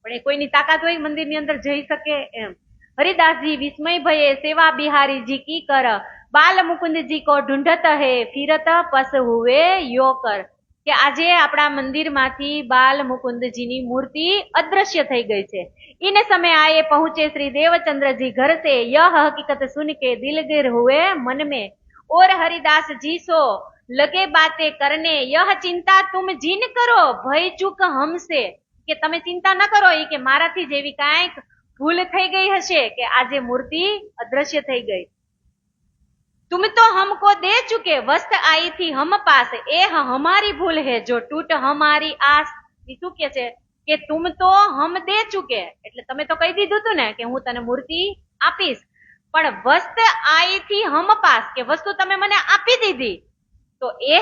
પણ એ કોઈની તાકાત હોય મંદિરની અંદર જઈ શકે એમ. હરિદાસજી વિસ્મય ભયે સેવા બિહારી જી કી કર બાલ મુકુંદજી કો ઢૂંઢત હે ફિરત પસ હુએ યો કર, કે આજે આપણા મંદિરમાંથી બાલ મુકુંદજીની મૂર્તિ અદ્રશ્ય થઈ ગઈ છે. इन समय आए पहुंचे श्री देवचंद्र जी घर से यह हकीकत सुन के दिल गिर हुए मन में और हरिदास जी सो लगे बातें करने यह चिंता तुम जिन करो भय चूक हमसे, કે તમે ચિંતા ન કરો એ કે મારાથી જેવી કાંઈક ભૂલ થઈ ગઈ હશે કે આજે મૂર્તિ અદ્રશ્ય થઈ ગઈ. तुम तो हमको दे चुके वस्त आई थी हम पास ए हमारी भूल है जो टूट हमारी आस. એ શું કે છે કે તુમ તો હમ દે ચુકે, એટલે તમે તો કહી દીધું હતું ને કે હું તને મૂર્તિ આપીશ, પણ વસ્ત આઈ થી હમ પાસ, કે વસ્તુ તમે મને આપી દીધી તો એ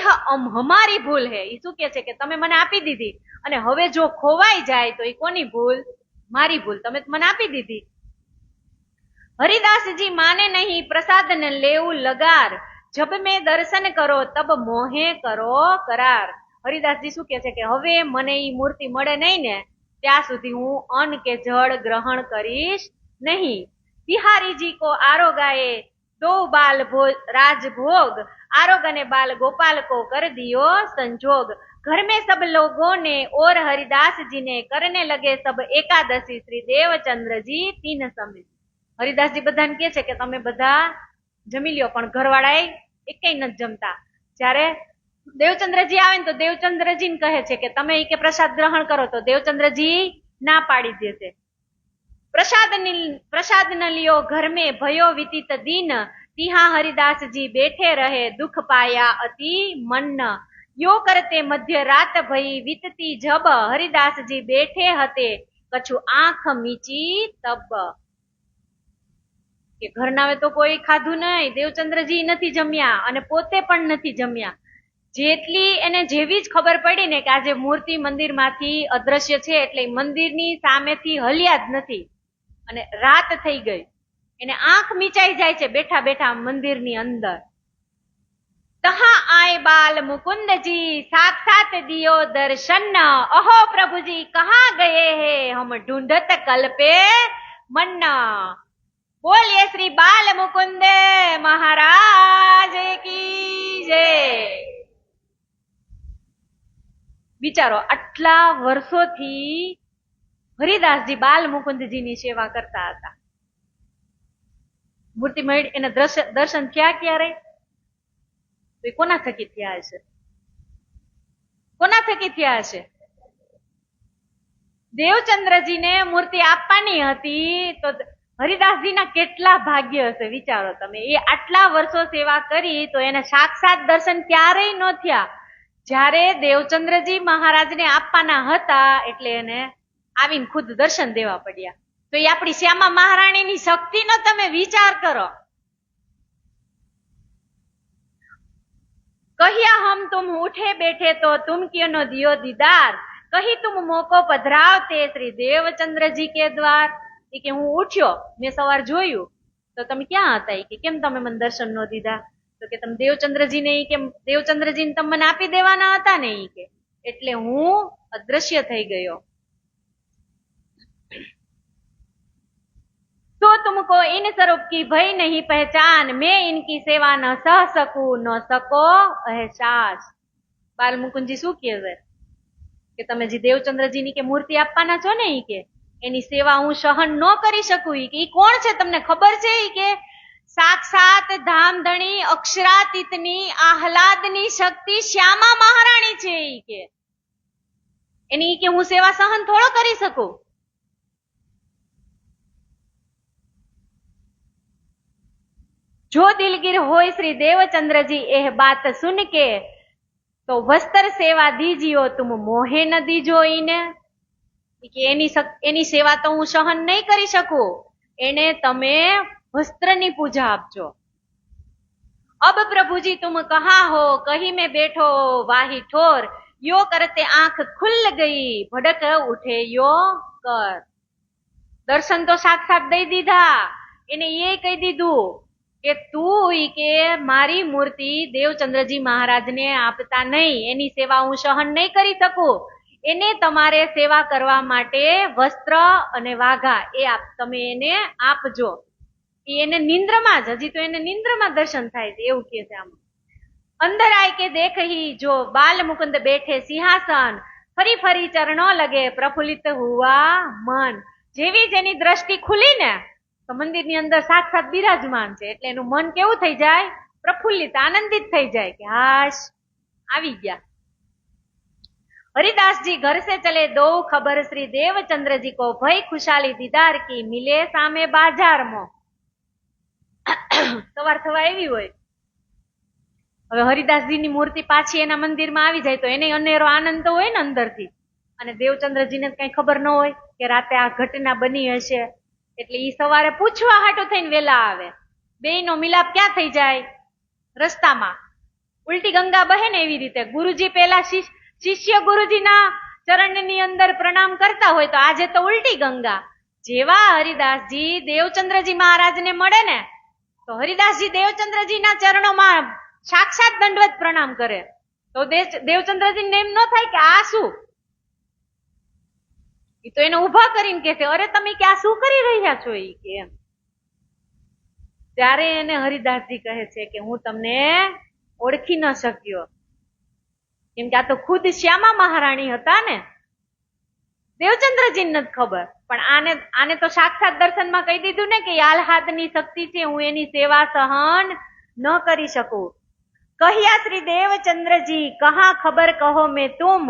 હમારી ભૂલ હે. એ શું કે છે કે તમે મને આપી દીધી અને હવે જો ખોવાઈ જાય તો એ કોની ભૂલ? મારી ભૂલ. તમે મને આપી દીધી. हरिदासजी माने नहीं प्रसाद न लेऊ लगार जब मैं दर्शन करो तब मोहे करो करार. હરિદાસજી શું કે છે કે હવે મને ઈ મૂર્તિ મળે નહીં ને ત્યાં સુધી હું અન્ન કે જળ ગ્રહણ કરીશ નહીં. બિહારીજી કો આરોગાએ દો બાલ राजभोग आरोग ने बाल गोपाल को कर दियो संजोग. घर में सब लोगों ने और हरिदास जी ने करने लगे सब एकादशी श्री देवचंद्र जी 3 समय. હરિદાસજી બધાને કે છે કે તમે બધા જમી લ્યો, પણ ઘરવાળા એકેય નથી જમતા. જ્યારે દેવચંદ્રજી આવે ને તો દેવચંદ્રજી ને કહે છે કે તમે કે પ્રસાદ ગ્રહણ કરો, તો દેવચંદ્રજી ના પાડી દે છે. प्रसाद न लियो घर में भयो विदित दीन तिहा हरिदास जी बैठे रहे दुख पाया अति मन. यो करते मध्य रात भई वितती जब हरिदास जी बैठे हते कछु आंख मीची तब. કે ઘરનાવે તો કોઈ ખાધું નહીં, દેવચંદ્રજી નથી જમ્યા અને પોતે પણ નથી જમ્યા. જેટલી એને જેવી જ ખબર પડી ને કે આજે મૂર્તિ મંદિરમાંથી અદ્રશ્ય છે એટલે મંદિરની સામેથી હલ્યા જ નથી અને રાત થઈ ગઈ, એને આંખ મીચાઈ જાય છે બેઠા બેઠા મંદિરની અંદર. તહા આય બાલ મુકુંદજી સાથ સાથ દિયો દર્શન અહો પ્રભુજી કહા ગયે હે હમ ઢૂંઢત કલ્પે મન. બોલીએ શ્રી બાલ મુકુંદ મહારાજ કી જય. વિચારો, આટલા વર્ષોથી હરિદાસજી બાલ મુકુંદજીની સેવા કરતા હતા. મૂર્તિ મળી એને દર્શન થયા ક્યારે? તો એ કોના થકી થયા હશે? કોના થકી થયા હશે? દેવચંદ્રજીને મૂર્તિ આપવાની હતી તો હરિદાસજીના કેટલા ભાગ્ય હશે વિચારો તમે. એ આટલા વર્ષો સેવા કરી તો એને સાક્ષાત દર્શન ક્યારેય ન થયા. જ્યારે દેવચંદ્રજી મહારાજને આપવાના હતા એટલે એને આવીને ખુદ દર્શન દેવા પડ્યા. તો એ આપણી શ્યામા મહારાણીની શક્તિનો તમે વિચાર કરો. કહ્યા હમ તુમ ઉઠે બેઠે તો તુમ ક્યો નો દિયો દીદાર, કહી તુમ મોકો પધરાવતે શ્રી દેવચંદ્રજી કે દ્વાર. એ કે હું ઉઠ્યો, મેં સવાર જોયું તો તમે ક્યાં હતા? કે કેમ તમે મને દર્શન ન દીધા? તો કે તમે દેવચંદ્રજીને કે દેવચંદ્રજીને તમે મને આપી દેવાના હતા ને, એ કે એટલે હું અદ્રશ્ય થઈ ગયો. तो तुमको इन स्वरूप की भय नहीं पहचान, मैं इनकी सेवा न सह सकूं, न सको अहसास. બાલ મુકુંદજી શું કહે છે કે તમે જે દેવચંદ્રજીની કે મૂર્તિ આપવાના છો ને, કે એની સેવા હું સહન ન કરી શકું. એ કોણ છે તમને ખબર છે? કે સાક્ષાત ધામધણી અક્ષરાતીતની આહલાદની શક્તિ શ્યામા મહારાણી છે. કે એની કે હું સેવા સહન થોડો કરી શકું. જો દિલગીર હોય શ્રી દેવચંદ્રજી એહ બાત સુન કે, તો વસ્ત્ર સેવા દીजियो तुम मोहे न दीजो ઈને. કે એની સેવા તો હું સહન નહીં કરી શકું, એને તમે વસ્ત્રની પૂજા આપજો. અબ પ્રભુજી તુમ કહા હો, કહી મેં બેઠો વાહી ઠોર, યો કરતે આંખ ખુલ ગઈ, ભડક ઉઠે યો કર. દર્શન તો સાક્ષાત દઈ દીધા. એને એ કહી દીધું કે તું કે મારી મૂર્તિ દેવચંદ્રજી મહારાજને આપતા નહીં, એની સેવા હું સહન નહીં કરી શકું. એને તમારે સેવા કરવા માટે વસ્ત્ર અને વાઘા એ તમે એને આપજો. એને નિંદ્રમાં જ, હજી તો એને નિંદ્રમાં દર્શન થાય છે એવું કે છે. આમ અંદર આય કે દેખહી જો બાલ મુકુંદ બેઠે સિંહાસન, ફરી ફરી ચરણો લગે પ્રફુલ્લિત હુઆ મન. જેવી જ એની દ્રષ્ટિ ખુલી ને તો મંદિરની અંદર સાક્ષાત બિરાજમાન છે એટલે એનું મન કેવું થઈ જાય? પ્રફુલ્લિત, આનંદિત થઈ જાય કે હાશ આવી ગયા. हरिदास जी घर से चले दो खबर श्री देवचंद्र जी को, भय खुशाली दीदार की मिले सामे बाजार में. સવાર થવા એવી હોય, હવે હરિદાસજીની મૂર્તિ પાછી એના મંદિરમાં આવી જાય તો એને અનેરો આનંદ તો હોય ને અંદરથી. અને દેવચંદ્રજીને કઈ ખબર ન હોય કે રાતે આ ઘટના બની હશે એટલે ઈ સવારે પૂછવા હાટો થઈને વેલા આવે. બેયનો મિલાપ ક્યાં થઈ જાય? રસ્તામાં. ઉલટી ગંગા બહે ને એવી રીતે ગુરુજી પેલા શિષ્ય ગુરુજીના ચરણની અંદર પ્રણામ કરતા હોય તો આજે તો ઉલટી ગંગા. જેવા હરિદાસજી દેવચંદ્રજી મહારાજને મળે ને તો હરિદાસજી દેવચંદ્રજીના ચરણોમાં સાક્ષાત દંડવત પ્રણામ કરે તો દેવચંદ્રજીને એમ ન થાય કે આ શું? એ તો એને ઉભા કરીને કે છે, અરે તમે કે આ શું કરી રહ્યા છો? એ કે એમ. ત્યારે એને હરિદાસજી કહે છે કે હું તમને ઓળખી ન શક્યો, કેમ કે આ તો ખુદ શ્યામા મહારાણી હતા ને. દેવચંદ્રજીને નથી ખબર, પણ આને તો સાક્ષાત દર્શનમાં કહી દીધું ને કે આહલાદની શક્તિ છે, હું એની સેવા સહન ન કરી શકું. કહ્યા શ્રી દેવચંદ્રજી કહા ખબર કહો મેં તુમ,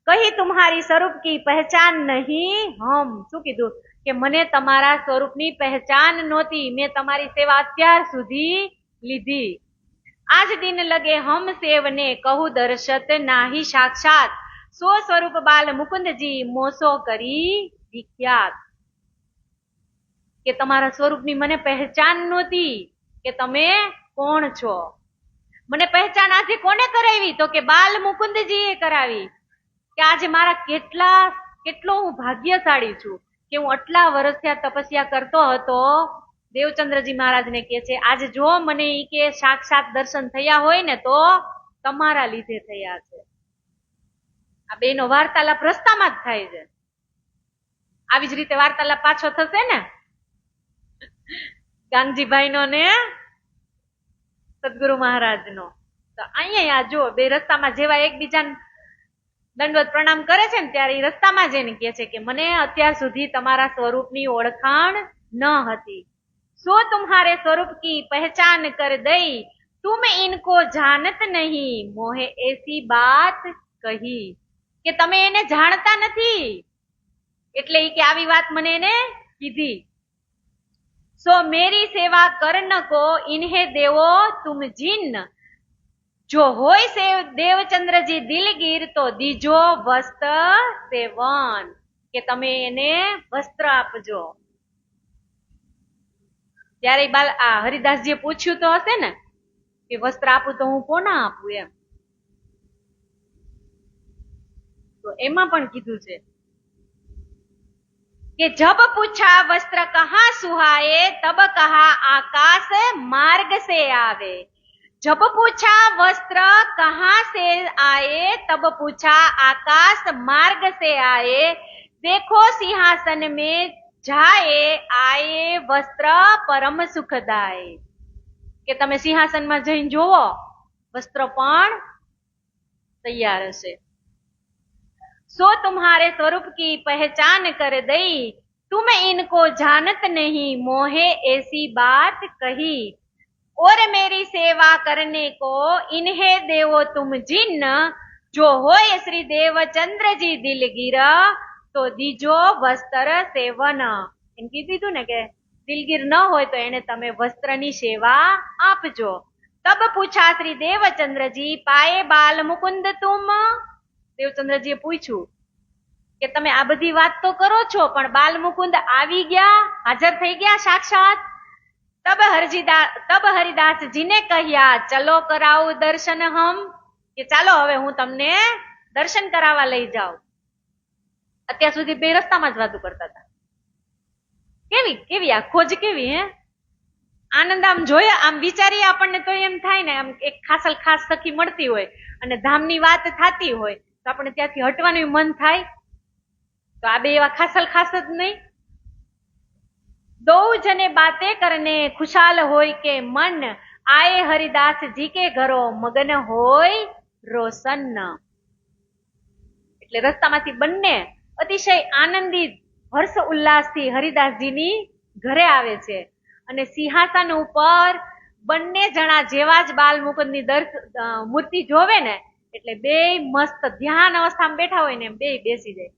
કહી તુમ્હારી સ્વરૂપ કી પહેચાન નહીં હમ. શું કીધું? કે મને તમારા સ્વરૂપની પહેચાન નહોતી, મેં તમારી સેવા અત્યાર સુધી લીધી. આજ દિન લગે હમ સેવને કહું દર્શત નાહી સાક્ષાત, સો સ્વરૂપ બાલ મુકુંદજી મોસો કરી વિખ્યાત. કે તમારા સ્વરૂપની મને પહેચાન નહોતી કે તમે કોણ છો. મને પહેચાન આજે કોને કરાવી? તો કે બાલ મુકુંદજી એ કરાવી. કે આજે મારા કેટલો હું ભાગ્યશાળી છું કે હું આટલા વર્ષથી તપસ્યા કરતો હતો. દેવચંદ્રજી મહારાજને કે છે આજે જો મને ઈ કે સાક્ષાત દર્શન થયા હોય ને તો તમારા લીધે થયા છે. આ બેનો વાર્તાલાપ રસ્તામાં જ થાય છે. આવી જ રીતે વાર્તાલાપ પાછો થશે ને ગાંગજીભાઈનો ને સદગુરુ મહારાજનો. તો અહીંયા જો બે રસ્તામાં જેવા એકબીજા દંડવત પ્રણામ કરે છે ને ત્યારે એ રસ્તામાં જઈને કહે છે કે મને અત્યાર સુધી તમારા સ્વરૂપની ઓળખાણ ન હતી. સો તુમ્હારે સ્વરૂપ કી પહેચાન કર દઈ, तुम इनको जानत नहीं, मोहे ऐसी बात કહી. કે તમે એને જાણતા નથી એટલે કે આવી વાત મને એને કીધી. સો મેરી સેવા કરન કો ઇન્હે દેવો તુમ જીન, જો હોય સે દેવચંદ્રજી દિલગીર તો દીજો વસ્ત્ર સેવન, કે તમે એને વસ્ત્ર આપજો. ત્યારે આ હરિદાસજીએ પૂછ્યું તો હશે ને કે વસ્ત્ર આપું તો હું કોના આપું એમ. તો એમાં પણ કીધું છે કે જબ પૂછા વસ્ત્ર કહા સુહાએ, તબ કહા આકાશ માર્ગ से आवे. जब पूछा वस्त्र कहाँ से आए, तब पूछा आकाश मार्ग से आए. देखो सिंहासन में जाए आए वस्त्र परम सुखदाय. કે તમે સિંહાસનમાં જઈને જોવો વસ્ત્ર પણ તૈયાર હશે. सो तुम्हारे स्वरूप की पहचान कर दई, तुम इनको जानत नहीं, मोहे ऐसी बात कही. और मेरी सेवा करने को इन्हें देवो तुम जिन, जो होय श्री देवचंद्र जी दिलगीर तो दीजो वस्त्र सेवन. એમ કીધું ને કે દિલગીર ન હોય તો એને તમે વસ્ત્રની સેવા આપજો. તબ પૂછા શ્રી દેવચંદ્રજી પાએ બાલ મુકુંદ તુમ. દેવચંદ્રજીએ પૂછ્યું કે તમે આ બધી વાત તો કરો છો પણ બાલ મુકુંદ આવી ગયા, હાજર થઈ ગયા સાક્ષાત. તબ હરિદાસજીને કહ્યા ચલો કરાવું દર્શન હમ, કે ચાલો હવે હું તમને દર્શન કરાવવા લઈ જાઉં. અત્યાર સુધી બે રસ્તામાં જ વાતો કરતા હતા. કેવી કેવી આ ખોજ કેવી હે આનંદ. આમ જોઈએ આમ વિચારીએ આપણને તો એમ થાય ને આમ એક ખાસલ ખાસ સખી મળતી હોય અને ધામની વાત થતી હોય તો આપણે ત્યાંથી હટવાનું મન થાય. તો આ બે એવા ખાસલ ખાસ જ નહીં. दो जने बातें करने खुशाल होय के मन, आए हरिदास जी के घरो मगन होय रोशन. એટલે રસ્તામાંથી બંને અતિશય આનંદિત હર્ષ ઉલ્લાસથી હરિદાસજીની ઘરે આવે છે અને સિંહાસન ઉપર બંને જણા જેવા જ બાલ મુકુંદની મૂર્તિ જોવે ને એટલે બે મસ્ત ધ્યાન અવસ્થામાં બેઠા હોય ને એમ બે બેસી જાય.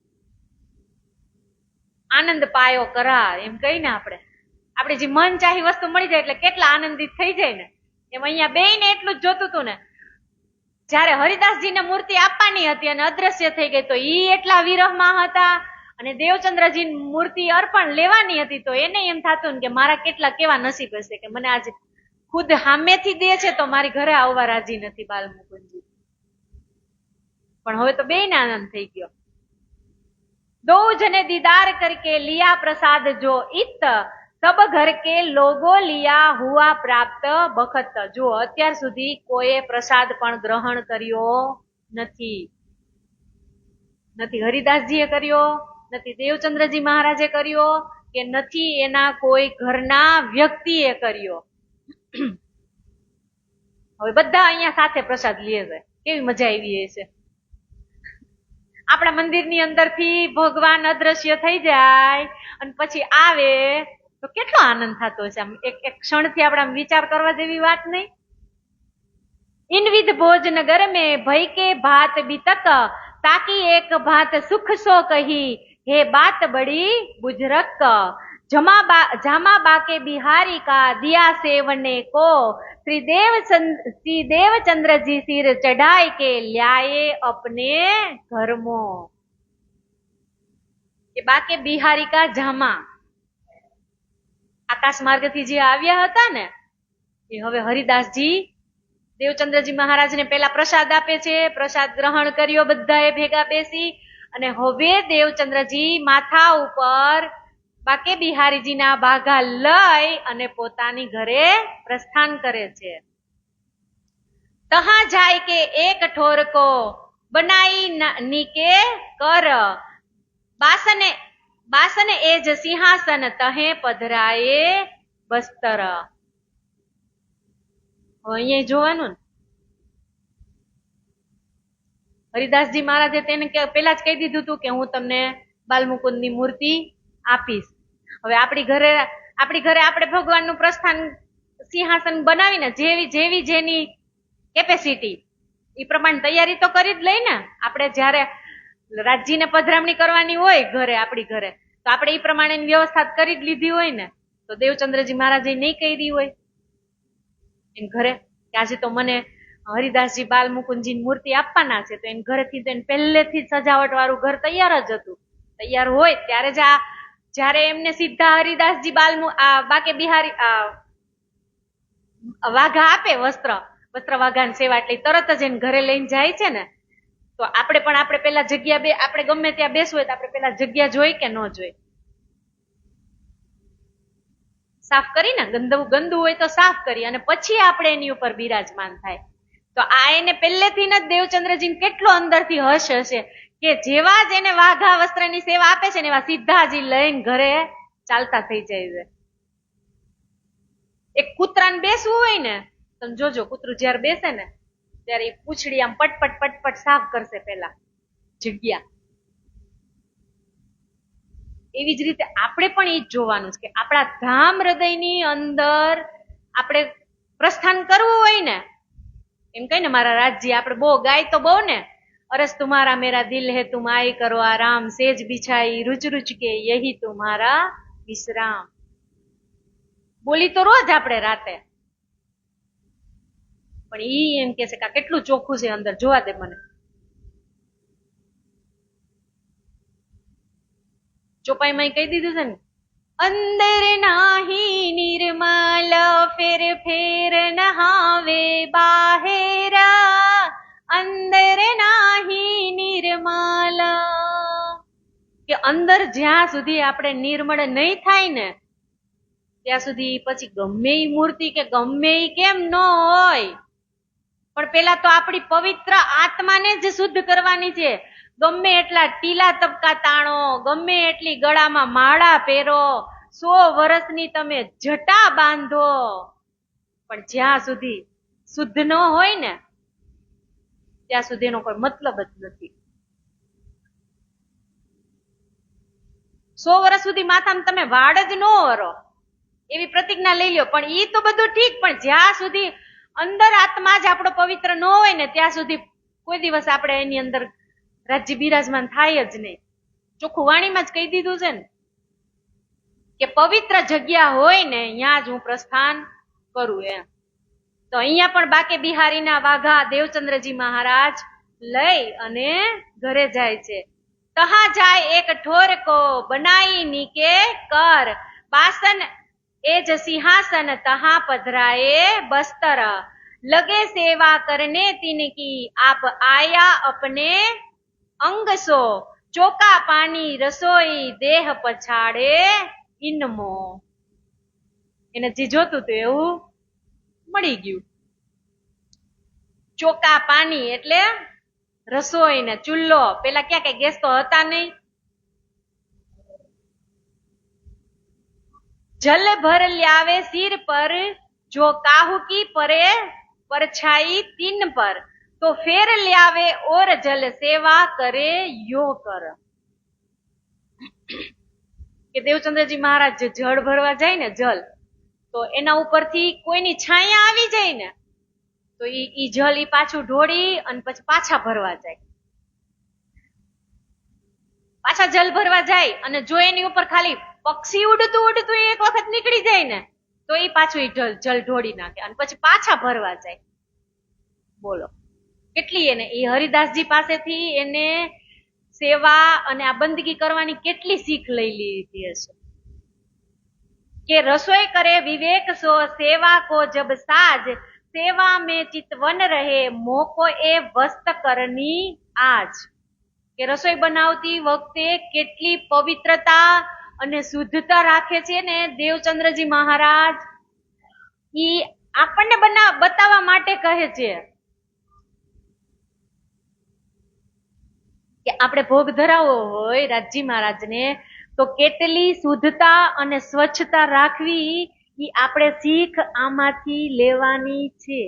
આનંદ પાયો કરા એમ કહીને આપણે જે મન ચાહી વસ્તુ મળી જાય એટલે કેટલા આનંદિત થઈ જાય ને એમ અહીંયા બે ને એટલું જ જોતું હતું ને. જયારે હરિદાસજીને મૂર્તિ આપવાની હતી અને અદ્રશ્ય થઈ ગઈ તો ઈ એટલા વિરહમાં હતા અને દેવચંદ્રજી મૂર્તિ અર્પણ લેવાની હતી તો એને એમ થતું ને કે મારા કેટલા કેવા નસીબ હશે કે મને આજે ખુદ સામેથી દે છે તો મારી ઘરે આવવા રાજી નથી બાલ મુકુંદજી. પણ હવે તો બે ને આનંદ થઈ ગયો. दो जने दीदार करके लिया प्रसाद जो इत, सब घर के लोगो लिया हुआ प्राप्त बखत. जो અત્યાર સુધી કોઈ પ્રસાદ પણ ગ્રહણ કર્યો નથી. નથી હરિદાસજીએ કર્યો, નથી દેવચંદ્રજી મહારાજે કર્યો કે નથી એના કોઈ ઘરના વ્યક્તિએ કર્યો. હવે બધા અહીંયા સાથે પ્રસાદ લે છે. કેવી મજા આવી હશે. આપણા મંદિરની અંદરથી ભગવાન અદ્રશ્ય થઈ જાય અને પછી આવે તો કેટલો આનંદ થતો હશે. આમ એક ક્ષણથી આપણે વિચાર કરવા જેવી વાત નહીં. ઇનવિધ ભોજનગર મેં ભય કે ભાત બીતક, તાકી એક ભાત સુખ સો કહી, હે બાત બડી બુજરક. જામા બાકે બિહારી કા દિયા સેવને को, श्री देवचंद्र जी सिर चढ़ाए के ल्याए अपने घर में. કે બાકે બિહારી કા જામા આકાશ માર્ગ થી જે આવ્યા હતા ને એ હવે હરિદાસજી દેવચંદ્રજી મહારાજને પેલા પ્રસાદ આપે છે. પ્રસાદ ગ્રહણ કર્યો બધાએ ભેગા બેસી અને હવે દેવચંદ્રજી માથા ઉપર બાકે બિહારીજીના ભાગા લઈ અને પોતાની ઘરે પ્રસ્થાન કરે છે. તહા જાય કે એક ઠોર કો બનાઈ નીકે કર, બાસન એજ સિંહાસન તહે પધરાએ બસ્તર. અહીંયા જોવાનું હરિદાસજી મહારાજે તેને પેલા જ કહી દીધું હતું કે હું તમને બાલમુકુંદની મૂર્તિ આપીશ. હવે આપણી ઘરે આપણે ભગવાનનું પ્રસ્થાન સિંહાસન બનાવીને જેવી જેની કેપેસિટી એ પ્રમાણે તૈયારી તો કરી જ લઈ ને. આપણે જયારે રાજજીને પધરામણી કરવાની હોય ઘરે, આપણી ઘરે, તો આપણે એ પ્રમાણેની વ્યવસ્થા કરી જ લીધી હોય ને. તો દેવચંદ્રજી મહારાજે નહીં કરી હોય એમ ઘરે કે આજે તો મને હરિદાસજી બાલમુકુંદજીની મૂર્તિ આપવાના છે, તો એને ઘરેથી તો એને પહેલેથી જ સજાવટ વાળું ઘર તૈયાર જ હતું. તૈયાર હોય ત્યારે જ જયારે એમને સીધા હરિદાસજી બાકે બિહારી વાઘા આપે, વસ્ત્ર વાઘાની સેવા, એટલે તરત જ એને ઘરે લઈને જાય છે ને. તો આપણે પેલા જગ્યા આપણે ગમે ત્યાં બેસવું હોય તો આપણે પેલા જગ્યા જોઈ કે ન જોઈ? સાફ કરીને ગંદુ હોય તો સાફ કરી અને પછી આપણે એની ઉપર બિરાજમાન થાય. તો આ એને પહેલેથી જ દેવચંદ્રજી કેટલો અંદરથી હર્ષ હશે કે જેવા જ એને વાઘા વસ્ત્રની સેવા આપે છે ને એવા સીધા જ લઈને ઘરે ચાલતા થઈ જાય છે. એક કૂતરાને બેસવું હોય ને, તમે જોજો કૂતરું જયારે બેસે ને ત્યારે પૂંછડી આમ પટપટ સાફ કરશે પેલા જગ્યા. એવી જ રીતે આપણે પણ એ જ જોવાનું છે કે આપણા ધામ હૃદયની અંદર આપણે પ્રસ્થાન કરવું હોય ને, એમ કઈ ને મારા રાજજી આપણે બહુ ગાય તો બહુ ને, અરસ તુમારા મેરા દિલ હે તુમ આય કરો આરામ, સેજ બિછાઈ રૂચ રૂચ કે યહી તુમારા વિશ્રામ. બોલી તો રોજ આપણે રાતે, પણ ઈ એમ કે છે કે કેટલું ચોખ્ખું છે અંદર, જોવા દે મને. ચોપાઈમાં કહી દીધું છે ને, અંદર નાહી નિર્મલ ફેર ફેર નહાવે બાહેરા, અંદર નાહી નિર્મલ, કે અંદર જ્યાં સુધી આપણે નિર્મળ નહીં થાય ને ત્યાં સુધી પછી ગમે એ મૂર્તિ કે ગમે એ કેમ ન હોય, પણ પેલા તો આપણી પવિત્ર આત્માને જ શુદ્ધ કરવાની છે. ગમે એટલા ટીલા તબકા તાણો, ગમે એટલી ગળામાં માળા પહેરો, 100 વર્ષની તમે જટા બાંધો, પણ જ્યાં સુધી શુદ્ધ ન હોય ને ત્યાં સુધી એનો કોઈ મતલબ જ નથી. 100 વર્ષ સુધી માથામાં તમે વાળ જ ન ઓરો એવી પ્રતિજ્ઞા લઈ લ્યો, પણ ઈ તો બધું ઠીક, પણ જ્યાં સુધી અંદર આત્મા જ આપણો પવિત્ર ન હોય ને ત્યાં સુધી કોઈ દિવસ આપણે એની અંદર રાજ્ય બિરાજમાન થાય જ નહીં. ચોખ્ખું વાણીમાં જ કહી દીધું છે ને કે પવિત્ર જગ્યા હોય ને ત્યાં જ હું પ્રસ્થાન કરું એમ. તો અહીંયા પણ બાકે બિહારીના વાઘા દેવચંદ્રજી મહારાજ લઈ અને ઘરે જાય છે. તહા જાય એક ઠોર કો બનાઈ નીકે કર, બાસન એ જ સિંહાસન તહા પધરાए बस्तर, लगे सेवा करने तिनकी आप आया अपने अंग सो, ચોકા પાણી રસોઈ દેહ પછાડે ઇનમો. એને જે જોતું હતું એવું મળી ગયું. ચોકા પાણી એટલે રસોઈ ને ચૂલ્લો, પેલા ક્યાં કઈ ગેસ તો હતા નહીં. જલ ભર લ્યાવે સિર પર, જો કાહુ કી પરે પરછાઈ તીન પર, તો ફેર લ્યાવે ઓર જલ સેવા કરે યો કર. કે દેવચંદ્રજી મહારાજ જે જળ ભરવા જાય ને, જલ, તો એના ઉપરથી કોઈની છાયા આવી જાય ને તો ઈ જલ ઈ પાછું ઢોળી અને પછી પાછા ભરવા જાય. પાછા જલ ભરવા જાય અને જો એની ઉપર ખાલી પક્ષી ઉડતું એક વખત નીકળી જાય ને તો એ પાછું જલ ઢોળી નાખે અને પછી પાછા ભરવા જાય. બોલો કેટલી એને એ હરિદાસજી પાસેથી એને સેવા અને આ બંદગી કરવાની કેટલી શીખ લઈ લીધી હશે. કે રસોઈ કરે વિવેક સો, સેવા કો જબ સાજ, સેવા में चितवन रहे मोको ए वस्त करनी आज. કે રસોઈ બનાવતી વખતે કેટલી પવિત્રતા અને શુદ્ધતા રાખે છે ને દેવચંદ્રજી મહારાજ, ઈ આપણને બતાવવા માટે કહે છે કે આપણે ભોગ ધરાવવો હોય રાજજી મહારાજને તો કેટલી શુદ્ધતા અને સ્વચ્છતા રાખવી ઈ આપણે શીખ આમાંથી લેવાની છે.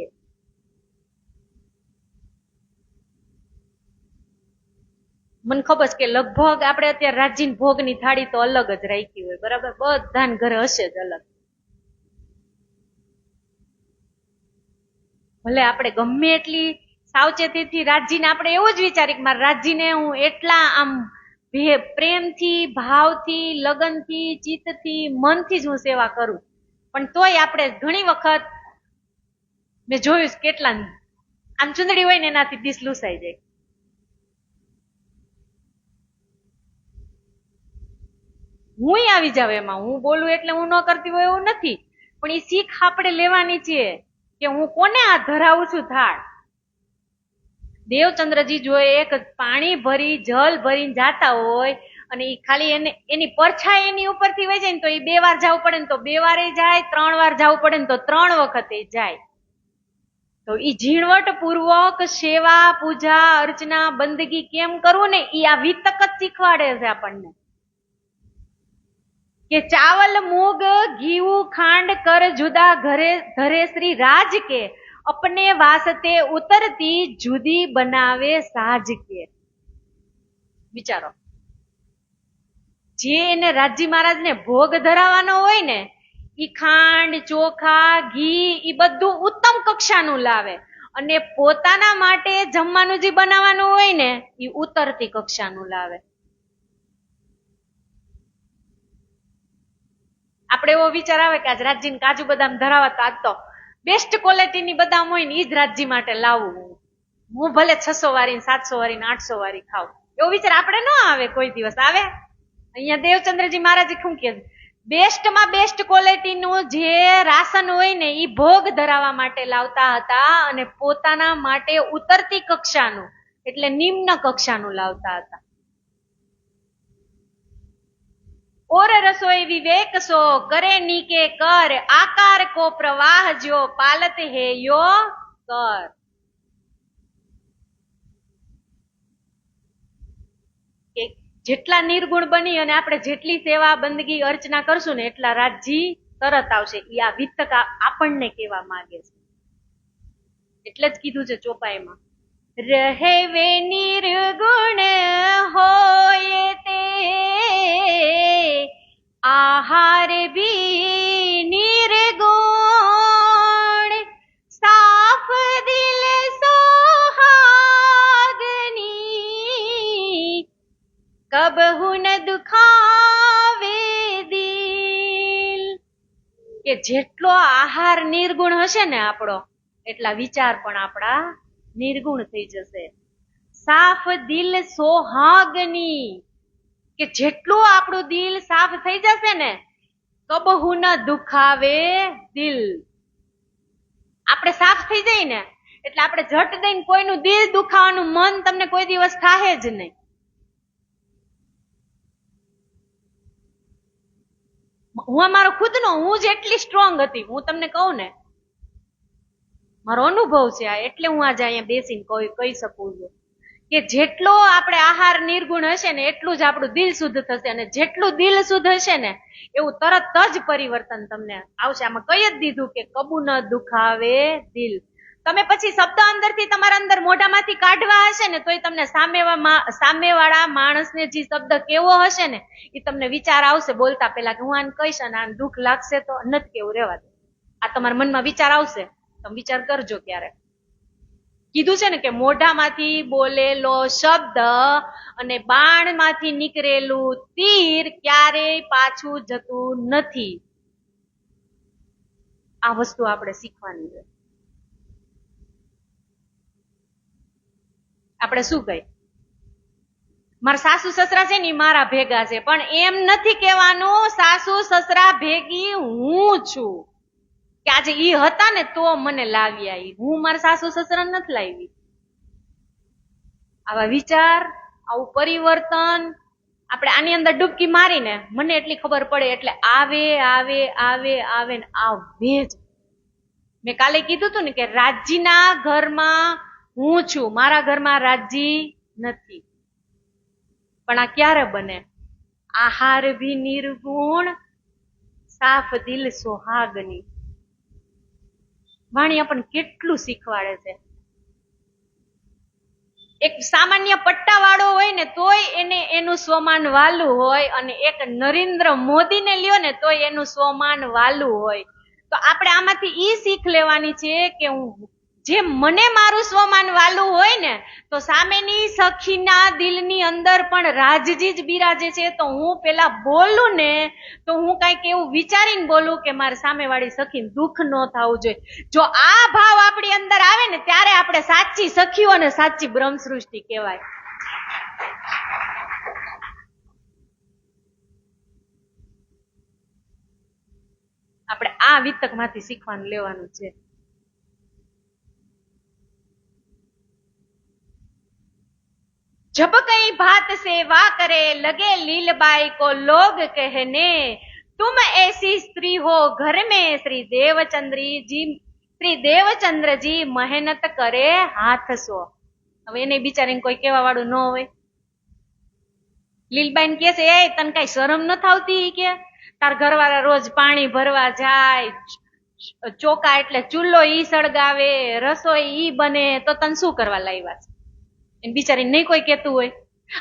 મને ખબર છે કે લગભગ આપણે અત્યારે રાજ્યની ભોગની થાળી તો અલગ જ રાખી હોય, બરાબર, બધાને ઘરે હશે જ અલગ. ભલે આપણે ગમે એટલી સાવચેતીથી રાજ્યને આપણે એવું જ વિચારી કે મારા રાજ્યને હું એટલા આમ પ્રેમથી, ભાવથી, લગનથી, ચિત્તથી, મનથી જ હું સેવા કરું, પણ તોય આપણે ઘણી વખત મેં જોયું કેટલા આમ ચુંદડી હોય ને એનાથી દિસ લૂસાઈ જાય. હું આવી જાવ એમાં, હું બોલું એટલે હું ન કરતી હોય એવું નથી, પણ એ શીખ આપણે લેવાની છે કે હું કોને આ ધરાવું છું થાળ. દેવચંદ્રજી જો એક પાણી ભરી જલ ભરીને જાતા હોય અને એ ખાલી એની પરછાઈ એની ઉપરથી વહી જાય ને તો એ 2 વાર જવું પડે ને તો 2 વારે જાય, 3 વાર જવું પડે ને તો 3 વખતે જાય. તો ઈ ઝીણવટ પૂર્વક સેવા, પૂજા, અર્ચના, બંદગી કેમ કરવું ને ઈ આ વિતક જ શીખવાડે છે આપણને. કે ચાવલ મૂગ ઘીવું ખાંડ કર જુદા ઘરે ધરે શ્રી રાજ કે अपने वास्ते उतरती जुदी बनावे साज के. વિચારો, જે એને રાજી મહારાજ ને ભોગ ધરાવવાનો હોય ને ઈ ખાંડ, ચોખા, ઘી ઈ બધું ઉત્તમ કક્ષાનું લાવે અને પોતાના માટે જમવાનું જે બનાવવાનું હોય ને ઈ ઉતરતી કક્ષાનું લાવે. આપણે એવો વિચાર આવે કે આજ રાજ્યને કાજુ બદામ ધરાવતા આજ તો બેસ્ટ ક્વોલિટીની બદામ હોય ને ઈ જ રાજ્ય માટે લાવવું, હું ભલે 600 વાળી, 700 વાળી, 800 વાળી ખાવ, એવો વિચાર આપણે ન આવે. કોઈ દિવસ આવે? અહીંયા દેવચંદ્રજી મહારાજ શું કે બેસ્ટમાં બેસ્ટ ક્વોલિટીનું જે રાશન હોય ને ઈ ભોગ ધરાવવા માટે લાવતા હતા અને પોતાના માટે ઉતરતી કક્ષાનું એટલે નિમ્ન કક્ષાનું લાવતા હતા. और रसोई विवेक सो करे नीके कर आकार को प्रवाह जो पालत है यो कर. કે જેટલા નિર્ગુણ બની અને આપણે જેટલી સેવા, બંદગી, અર્ચના કરશું ને એટલા રાજજી તરત આવશે. ઈ આ વિતક આપણને કેવા માંગે છે એટલે જ કીધું છે ચોપાઈમાં, રહે વે નિર્ગુણ હોય તે आहार भी निर्गुण साफ दिल सोहागनी कबहु न दुखावे दिल. કે જેટલો આહાર નિર્ગુણ હશે ને આપણો એટલા વિચાર પણ આપણા નિર્ગુણ થઈ જશે. સાફ દિલ સોહાગની, કે જેટલું આપણું દિલ સાફ થઈ જશે ને કબહુ ન દુખાવે દિલ. આપણે સાફ થઈ જાય ને એટલે આપણે ઝટ દઈને કોઈનું દિલ દુખાવાનું મન તમને કોઈ દિવસ થાય જ નહીં. હું અમારો ખુદનો હું જેટલી સ્ટ્રોંગ હતી, હું તમને કહું ને મારો અનુભવ છે આ, એટલે હું આજે અહીંયા બેસીને કહી શકું છું કે જેટલો આપણે આહાર નિર્ગુણ હશે ને એટલું જ આપણું દિલ શુદ્ધ થશે અને જેટલું દિલ શુદ્ધ હશે ને એવું તરત જ પરિવર્તન તમને આવશે. આમાં કહી જ દીધું કે કબુ ન દુખાવે દિલ. તમે પછી શબ્દ અંદરથી તમારા અંદર મોઢામાંથી કાઢવા હશે ને તોય તમને સામેવાળા માણસને જે શબ્દ કેવો હશે ને એ તમને વિચાર આવશે બોલતા પેલા કે હું આને કહીશ અને આને દુઃખ લાગશે તો નથી કેવું, રહેવા દે. આ તમારા મનમાં વિચાર આવશે, તમે વિચાર કરજો. ક્યારે કીધું છે ને કે મોઢામાંથી બોલેલો શબ્દ અને બાણમાંથી નીકળેલું તીર ક્યારેય પાછું જતું નથી. આ વસ્તુ આપણે શીખવાની છે. આપણે શું કહી મારા સાસુ સસરા છે ને મારા ભેગા છે, પણ એમ નથી કહેવાનું સાસુ સસરા ભેગી હું છું કે આજે ઈ હતા ને તો મને લાવી આવી, હું મારા સાસુ સસરા નથી લાવી. આવા વિચાર, આવું પરિવર્તન આપણે આની અંદર ડૂબકી મારીને મને એટલી ખબર પડે એટલે આવે આવે આવે આવે ને આવે જ. મેં કાલે કીધું હતું ને કે રાજ્યના ઘરમાં હું છું, મારા ઘરમાં રાજ્ય નથી. પણ આ ક્યારે બને? આહાર ભી નિર્ગુણ સાફ દિલ સોહાગની. વાણી આપણને કેટલું શીખવાડે છે. એક સામાન્ય પટ્ટાવાળો હોય ને તોય એને એનું સ્વમાન વાલું હોય, અને એક નરેન્દ્ર મોદીને લ્યો ને તોય એનું સ્વમાન વાલું હોય. તો આપણે આમાંથી ઈ શીખ લેવાની છે કે હું જે મને મારું સ્વમાન વાલું હોય ને, તો સામેની સખીના દિલની અંદર પણ રાજજી જ બિરાજે છે. તો હું પેલા બોલું ને તો હું કઈક એવું વિચારીને બોલું કે મારે સામેવાળી સખીને દુઃખ ન થવું જોઈએ. જો આ ભાવ આપણી અંદર આવે ને ત્યારે આપણે સાચી સખીઓ અને સાચી બ્રહ્મ સૃષ્ટિ કહેવાય. આપણે આ વિતક માંથી શીખવાનું લેવાનું છે. जब कई भात सेवा करे लगे लीलबाई को लोग कहने, तुम ऐसी स्त्री हो घर में श्री देवचंद्र जी मेहनत करे हाथ सो. હવે એને બિચારીને કોઈ કેવા વાળું ન હોય. લીલબાઈ કે છે, એ તને કઈ શરમ ન થાવતી કે તાર ઘરવાળા રોજ પાણી ભરવા જાય, ચોકા એટલે ચૂલો ઈ સળગાવે, રસોઈ ઈ બને, તો તને શું કરવા લાવ્યા છે? એને બિચારી નહીં કોઈ કેતું હોય.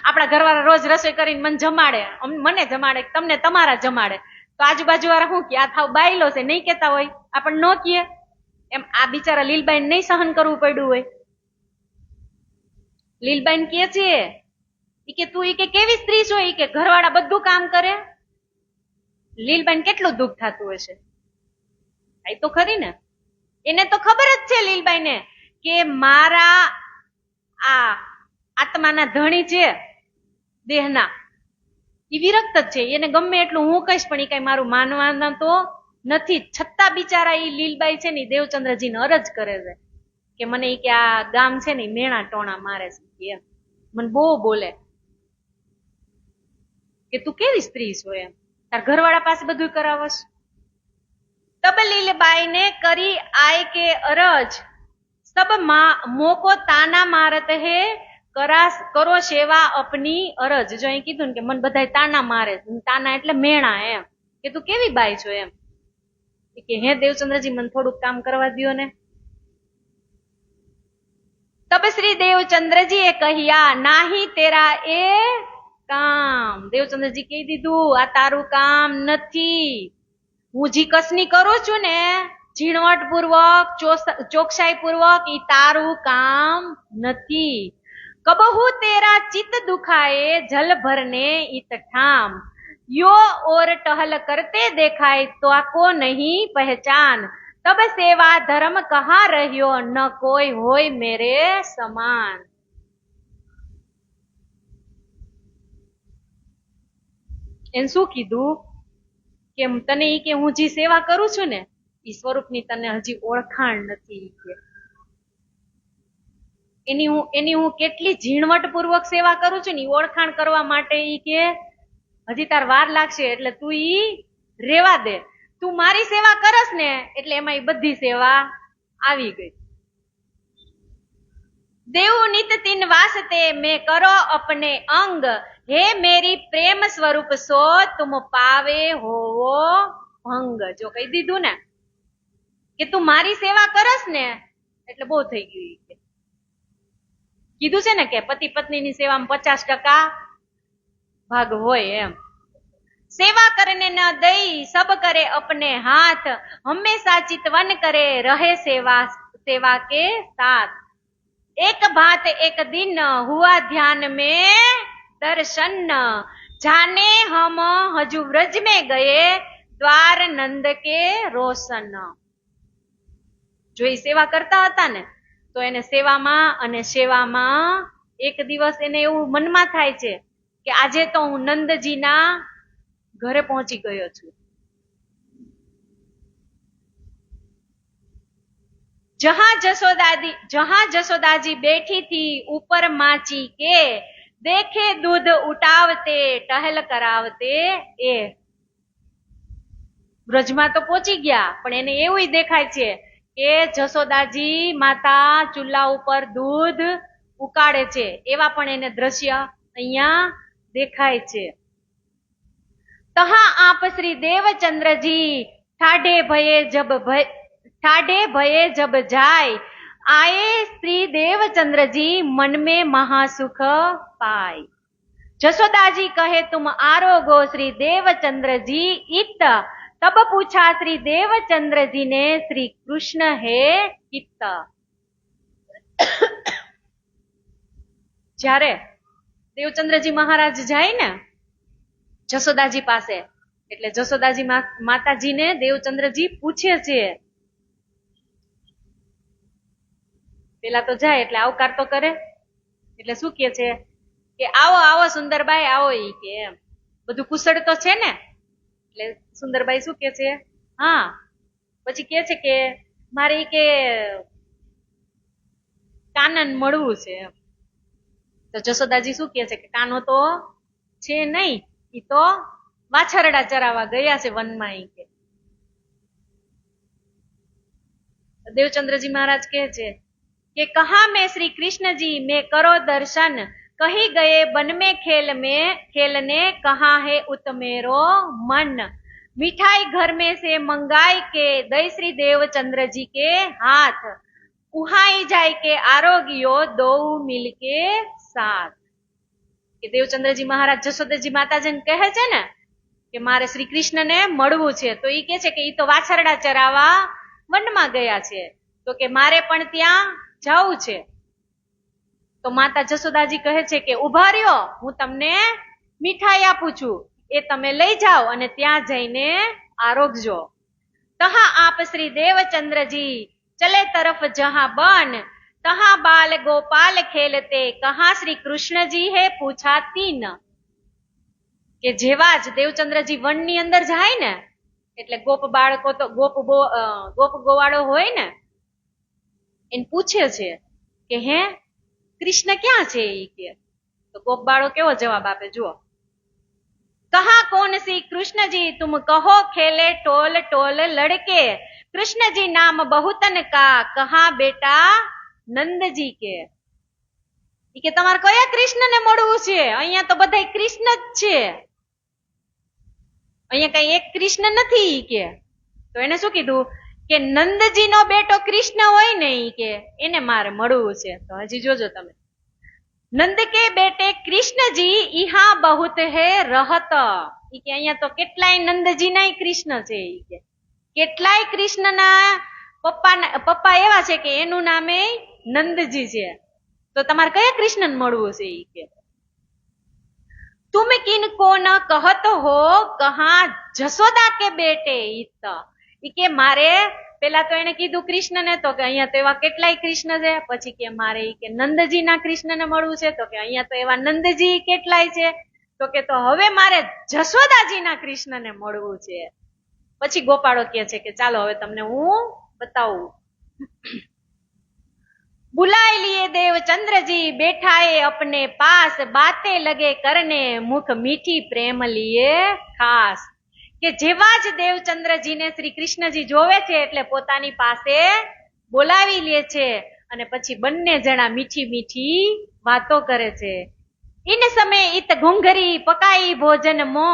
આપણા ઘરવાળા રોજ રસોઈ કરીને મને જમાડે, મને જમાડે, તમને તમારા જમાડે, તો આજુબાજુ વાળા શું કે આ થાવ બાયલો છે, નહીં કેતા હોય, આપણને ન કહે. એમ આ બિચારા લીલબાઈ નહીં સહન કરવું પડ્યું હોય. લીલબાઈ કે છે કે તું ઈ કે કેવી સ્ત્રી છો, ઈ કે ઘરવાળા બધું કામ કરે. લીલબાઈ કેટલું દુઃખ થતું હશે. એ તો ખરી ને, એને તો ખબર જ છે લીલબાઈ ને કે મારા આ આત્માના ધણી છે દેહના, એ વિરક્ત જ છે. એને ગમે એટલું હું કહીશ પણ એ કઈ મારું માનવાના તો નથી. છતાં બિચારા એ લીલબાઈ છે ને દેવચંદ્રજીને અરજ કરે છે કે મને ઈ કે આ ગામ છે ને મેણા ટોણા મારે છે, એમ મને બહુ બોલે કે તું કેવી સ્ત્રી છો, એમ તાર ઘરવાળા પાસે બધું કરાવશ. તબ લીલબાઈ ને કરી આય કે અરજ, सब मोको ताना मारत है, करो सेवा अपनी अरज. जो અહીં કીધું કે મને બધા તાના મારે, તાના એટલે મેણા, એમ કે તું કેવી બાઈ છો, એમ કે હે દેવચંદ્રજી મને થોડુંક કામ કરવા દ્યો ને. તબ શ્રી દેવચંદ્રજી એ કહ્યા, નાહી તેરા એ કામ. દેવચંદ્રજી કહી દીધું આ તારું કામ નથી. હું જી કસની કરું છું ને ઝીણવટ પૂર્વક, ચોકસાઈ પૂર્વક, ઈ તારું કામ નથી. કબહુ તેરા ચિત્ત દુખાએ જલ ભરને इत ठाम, यो और टहल करते देखाय तो आको नहीं पहचान, तब सेवा धर्म कहाँ रह्यो न कोई होय मेरे समान. એને શું કીધું કે તને ઈ કે હું જે સેવા કરું છું ને ઈ સ્વરૂપની તને હજી ઓળખાણ નથી. એની હું કેટલી ઝીણવટ પૂર્વક સેવા કરું છું ને ઓળખાણ કરવા માટે ઈ કે હજી તાર વાર લાગશે, એટલે તું ઈ રેવા દે. તું મારી સેવા કરસ ને એટલે એમાં ઈ બધી સેવા આવી ગઈ. देव नित तीन वास्ते मैं करो अपने अंग, हे मेरी प्रेम स्वरूप सो तुम पावे होवो भंग. जो कही दीधुं ने કે તું મારી સેવા કરસ ને એટલે બહુ થઈ ગયું. કીધું છે ને કે પતિ પત્નીની સેવામાં 50% ભાગ હોય એમ. सेवा करने न दई सब करे अपने हाथ, हमेशा चितवन करे रहे सेवा के साथ. एक बात एक दिन हुआ ध्यान में दर्शन, जाने हम हजू व्रज में गए द्वार नंद के रोशन. जो એ સેવા કરતા હતા ને તો એને સેવામાં અને સેવામાં એક દિવસ એને એવું મનમાં થાય છે કે આજે તો હું નંદજીના ઘરે પહોંચી ગયો છું. जहां जसोदाजी बैठी थी ऊपर माची के, देखे दूध उठावते टहल करावते ए. ब्रजમાં તો પહોંચી ગયા પણ એને એવું દેખાય છે કે જસોદાજી માતા ચૂલા ઉપર દૂધ ઉકાળે છે, એવા પણ એને દ્રશ્ય અહીંયા દેખાય છે. तहाँ आप श्री देवचंद्र जी ठाडे भये जब जाय, आए श्री देवचंद्र जी मन में महासुख पाई। जसोदा जी कहे तुम आरोगो श्री देवचंद्र जी इत। तब पूछा श्री देवचंद्र जी ने श्री कृष्ण है कित। જ્યારે દેવચંદ્રજી મહારાજ જાય ને જસોદાજી પાસે, એટલે જસોદાજી માતાજીને દેવચંદ્રજી પૂછે છે. પેલા તો જાય એટલે આવકાર તો કરે, એટલે શું કે છે કે આવો આવો સુંદરબાઈ આવો, ઈ કે એમ બધું કુશળ તો છે ને. એટલે સુંદરબાઈ શું કે છે, હા. પછી કે છે કે મારે ઈ કે કાનન મળવું છે એમ. તો જસોદાજી શું કે છે કે કાનો તો છે નહીં, ઈ તો વાછરડા ચરાવવા ગયા છે વનમાં. ઈ કે દેવચંદ્રજી મહારાજ કહે છે कि कहा मैं श्री कृष्ण जी मैं करो दर्शन, कही गए वन में खेलने कहा है उतमेरो मन। मिठाई घर में से मंगाई के दई श्री देवचंद्र जी के हाथ, उहाई जाय के आरोग्यो दो मिल के साथ. કે દેવચંદ્રજી મહારાજ જશોદાજી માતાજીને કહે છે ને કે મારે શ્રી કૃષ્ણને મળવું છે, તો ઈ કે છે કે ઈ તો વાછરડા ચરાવવા વનમાં ગયા છે, તો કે મારે પણ ત્યાં જવું છે. તો માતા જશોદાજી કહે છે કે ઉભા રહ્યો, હું તમને મીઠાઈ આપું છું, એ તમે લઈ જાઓ અને ત્યાં જઈને આરોગજો. તહા આપ શ્રી દેવચંદ્રજી ચલે તરફ જહાં બન, તહા બાલ ગોપાલ ખેલતે કહા શ્રી કૃષ્ણજી હે પૂછા તીન. કે જેવા જ દેવચંદ્રજી વનની અંદર જાય ને એટલે ગોપ બાળકો તો ગોપ ગોવાળો હોય ને એને પૂછે છે કે હે કૃષ્ણ ક્યાં છે ઈ કે. તો ગોપ બાળો કેવો જવાબ આપે જુઓ. કહા કોણ સી કૃષ્ણજી તુમ કહો ખેલે ટોલ ટોલ લડકે, કૃષ્ણજી નામ બહુતન કા કહા બેટા નંદજી કે. ઈ કે તમારે કયા કૃષ્ણને મળવું છે, અહીંયા તો બધા કૃષ્ણ જ છે, અહીંયા કઈ એક કૃષ્ણ નથી ઈ કે. તો એને શું કીધું કે નંદજી નો બેટો કૃષ્ણ હોય ને ઈ કે એને મારે મળવું છે. તો હજી જોજો તમે, નંદ કે બેટે કૃષ્ણજી ઈહા બહુત હે રહત. ઈ કે અહીંયા તો કેટલાય નંદજી ના કૃષ્ણ છે, ઈ કે કેટલાય કૃષ્ણ ના પપ્પા એવા છે કે એનું નામે નંદજી છે. તો તમારે કયા કૃષ્ણ મળવું છે ઈ કે. तुम किनको न कहत हो कहा जसोदा के बेटे इत. ઈ કે મારે પેલા તો એને કીધું કૃષ્ણ ને, તો કે અહીંયા તો એવા કેટલાય કૃષ્ણ છે. પછી કે મારે ઈ કે નંદજી ના કૃષ્ણ ને મળવું છે, તો કે અહીંયા તો એવા નંદજી કેટલાય છે. તો કે તો હવે મારે જશોદાજી ના કૃષ્ણ ને મળવું છે. પછી ગોપાળો કે છે કે ચાલો હવે તમને હું બતાવું. बुलाए लिए देवचंद्र जी बैठाए अपने पास, बातें लगे करने मुख मीठी प्रेम लिए खास. કે જેવા જ દેવચંદ્રજીને શ્રી કૃષ્ણજી જોવે છે એટલે પોતાની પાસે બોલાવી લે છે અને પછી બંને જણા મીઠી મીઠી વાતો કરે છે. ઇન સમય ઇત ઘુંઘરી પકાઈ ભોજન મો,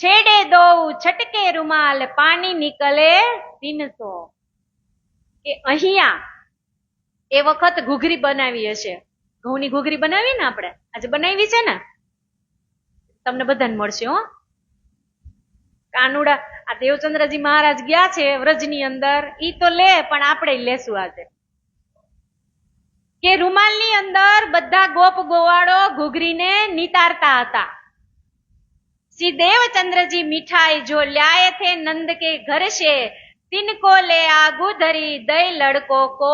છેડે દો છટકે રૂમાલ પાણી નીકળે 300. કે અહીંયા એ વખત ઘૂઘરી બનાવી હશે, ઘઉંની ઘૂઘરી બનાવી ને આપણે આજે બનાવી છે ને, તમને બધાને મળશે હો. કાનુડા આ દેવચંદ્રજી મહારાજ ગયા છે વ્રજની અંદર, ઈ તો લે પણ આપણે લેશું આજે. કે રૂમાલની અંદર બધા ગોપ ગોવાળો ઘૂઘરીને નિતારતા હતા. શ્રી દેવચંદ્રજી મીઠાઈ જો લ્યાએ થે નંદ કે ઘર છે, तिनको ले आगू धरी दई लड़को को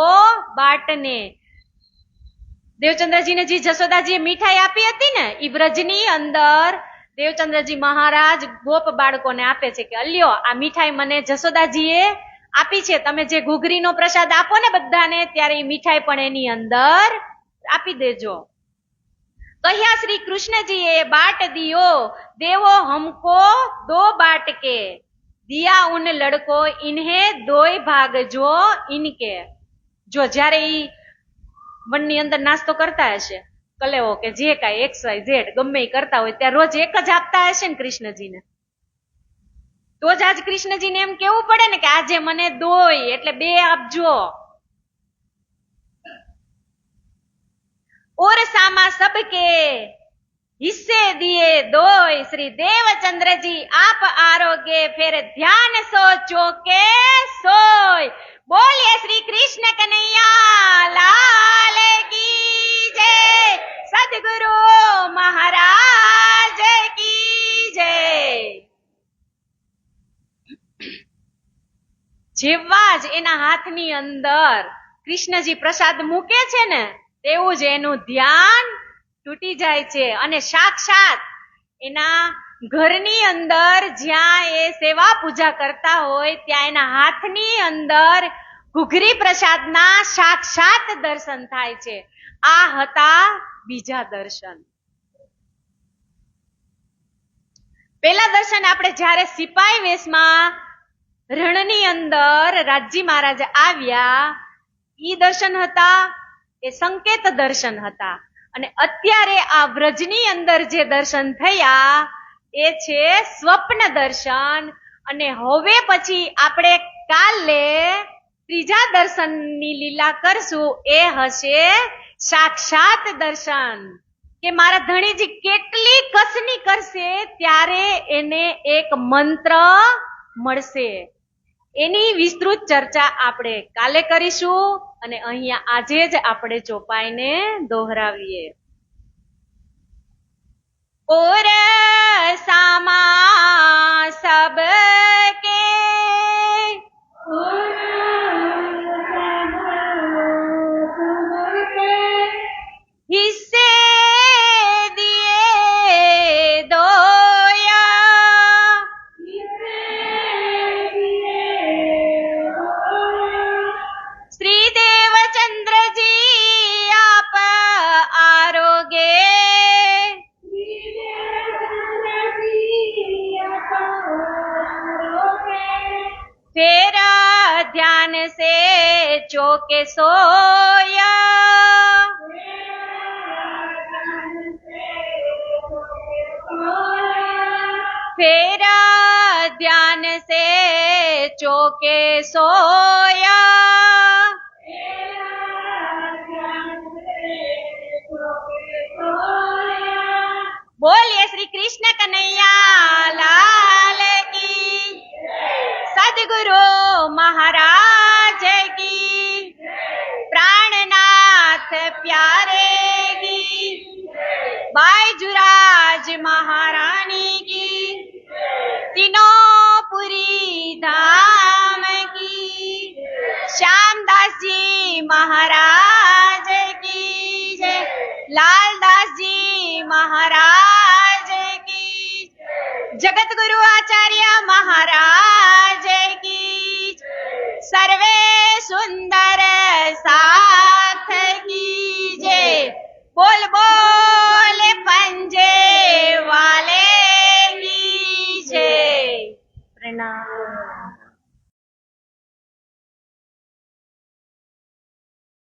बाटने. દેવચંદ્રજીને જે જશોદાજીએ મીઠાઈ આપી હતી ને ઈ વ્રજની અંદર દેવચંદ્રજી મહારાજ ગોપ બાળકોને આપે છે કે અલ્યો આ મીઠાઈ મને જશોદાજીએ આપી છે, તમે જે ઘૂઘરીનો પ્રસાદ આપો ને બધાને ત્યારે ઈ મીઠાઈ પણ એની અંદર આપી દેજો. કહ્યા શ્રી કૃષ્ણજીએ બાટ દિયો દેવો હમકો દો બાટ કે, દિયા ઉન લડકો ઇન્હે દોય ભાગ જો ઇનકે. જો જયારે ઈ વનની અંદર નાસ્તો કરતા હશે કલેવો કે જે કાંઈ XYZ ગમે એ કરતા હોય ત્યાં રોજ એક જ આપતા હશે ને કૃષ્ણજીને, તો જ આજ કૃષ્ણજીને એમ કેવું પડે ને કે આજે મને દોય એટલે 2 આપજો. ओरसामा सबके हिस्से दिए दोय श्री देवचंद्र जी आप आरोग्य फिर ध्यान सोचो के सोय बोलिए श्री कृष्ण कन्हैया लाल की जय सदगुरु महाराज की जय। જેવા જ એના હાથની અંદર કૃષ્ણજી પ્રસાદ મૂકે છે ને તેવું જ એનું ધ્યાન તૂટી જાય છે અને સાક્ષાત એના ઘરની અંદર જ્યાં એ સેવા પૂજા કરતા હોય ત્યાં એના હાથની અંદર ઘૂઘરી પ્રસાદના સાક્ષાત દર્શન થાય છે। આ હતા બીજા દર્શન। પેલા દર્શન આપણે જ્યારે સિપાઈ વેશમાં રણની અંદર રાજી મહારાજ આવ્યા ઈ દર્શન હતા, એ સંકેત દર્શન હતા। અને અત્યારે આ વ્રજની અંદર જે દર્શન થયા એ છે સ્વપ્ન દર્શન। અને હવે પછી આપણે કાલે ત્રીજા દર્શનની લીલા કરશું, એ હશે સાક્ષાત દર્શન। કે મારા ધણીજી કેટલી કસની કરશે ત્યારે એને એક મંત્ર મળશે। એની વિસ્તૃત ચર્ચા આપણે કાલે કરીશું અને અહીંયા આજે જ આપણે ચોપાઈને દોહરાવીએ। ઓર સામા સબકે हिस्से दिए दोया श्री देवचंद्र जी आप आरोगे फिर ध्यान से चौके सोया फिर ध्यान से चौके सोया बोलिए श्री कृष्ण कन्हैया लाल की सदगुरु महाराज की प्राणनाथ प्यारे की बाईजुराज महारानी की तीनों पुरी धाम की श्यामदास जी महाराज की जय लालदास जी महाराज की जगत गुरु आचार्य महाराज की सर्वे सुंदर साथ की जय। बोल बोल पंजे वाले की जय। प्रणाम।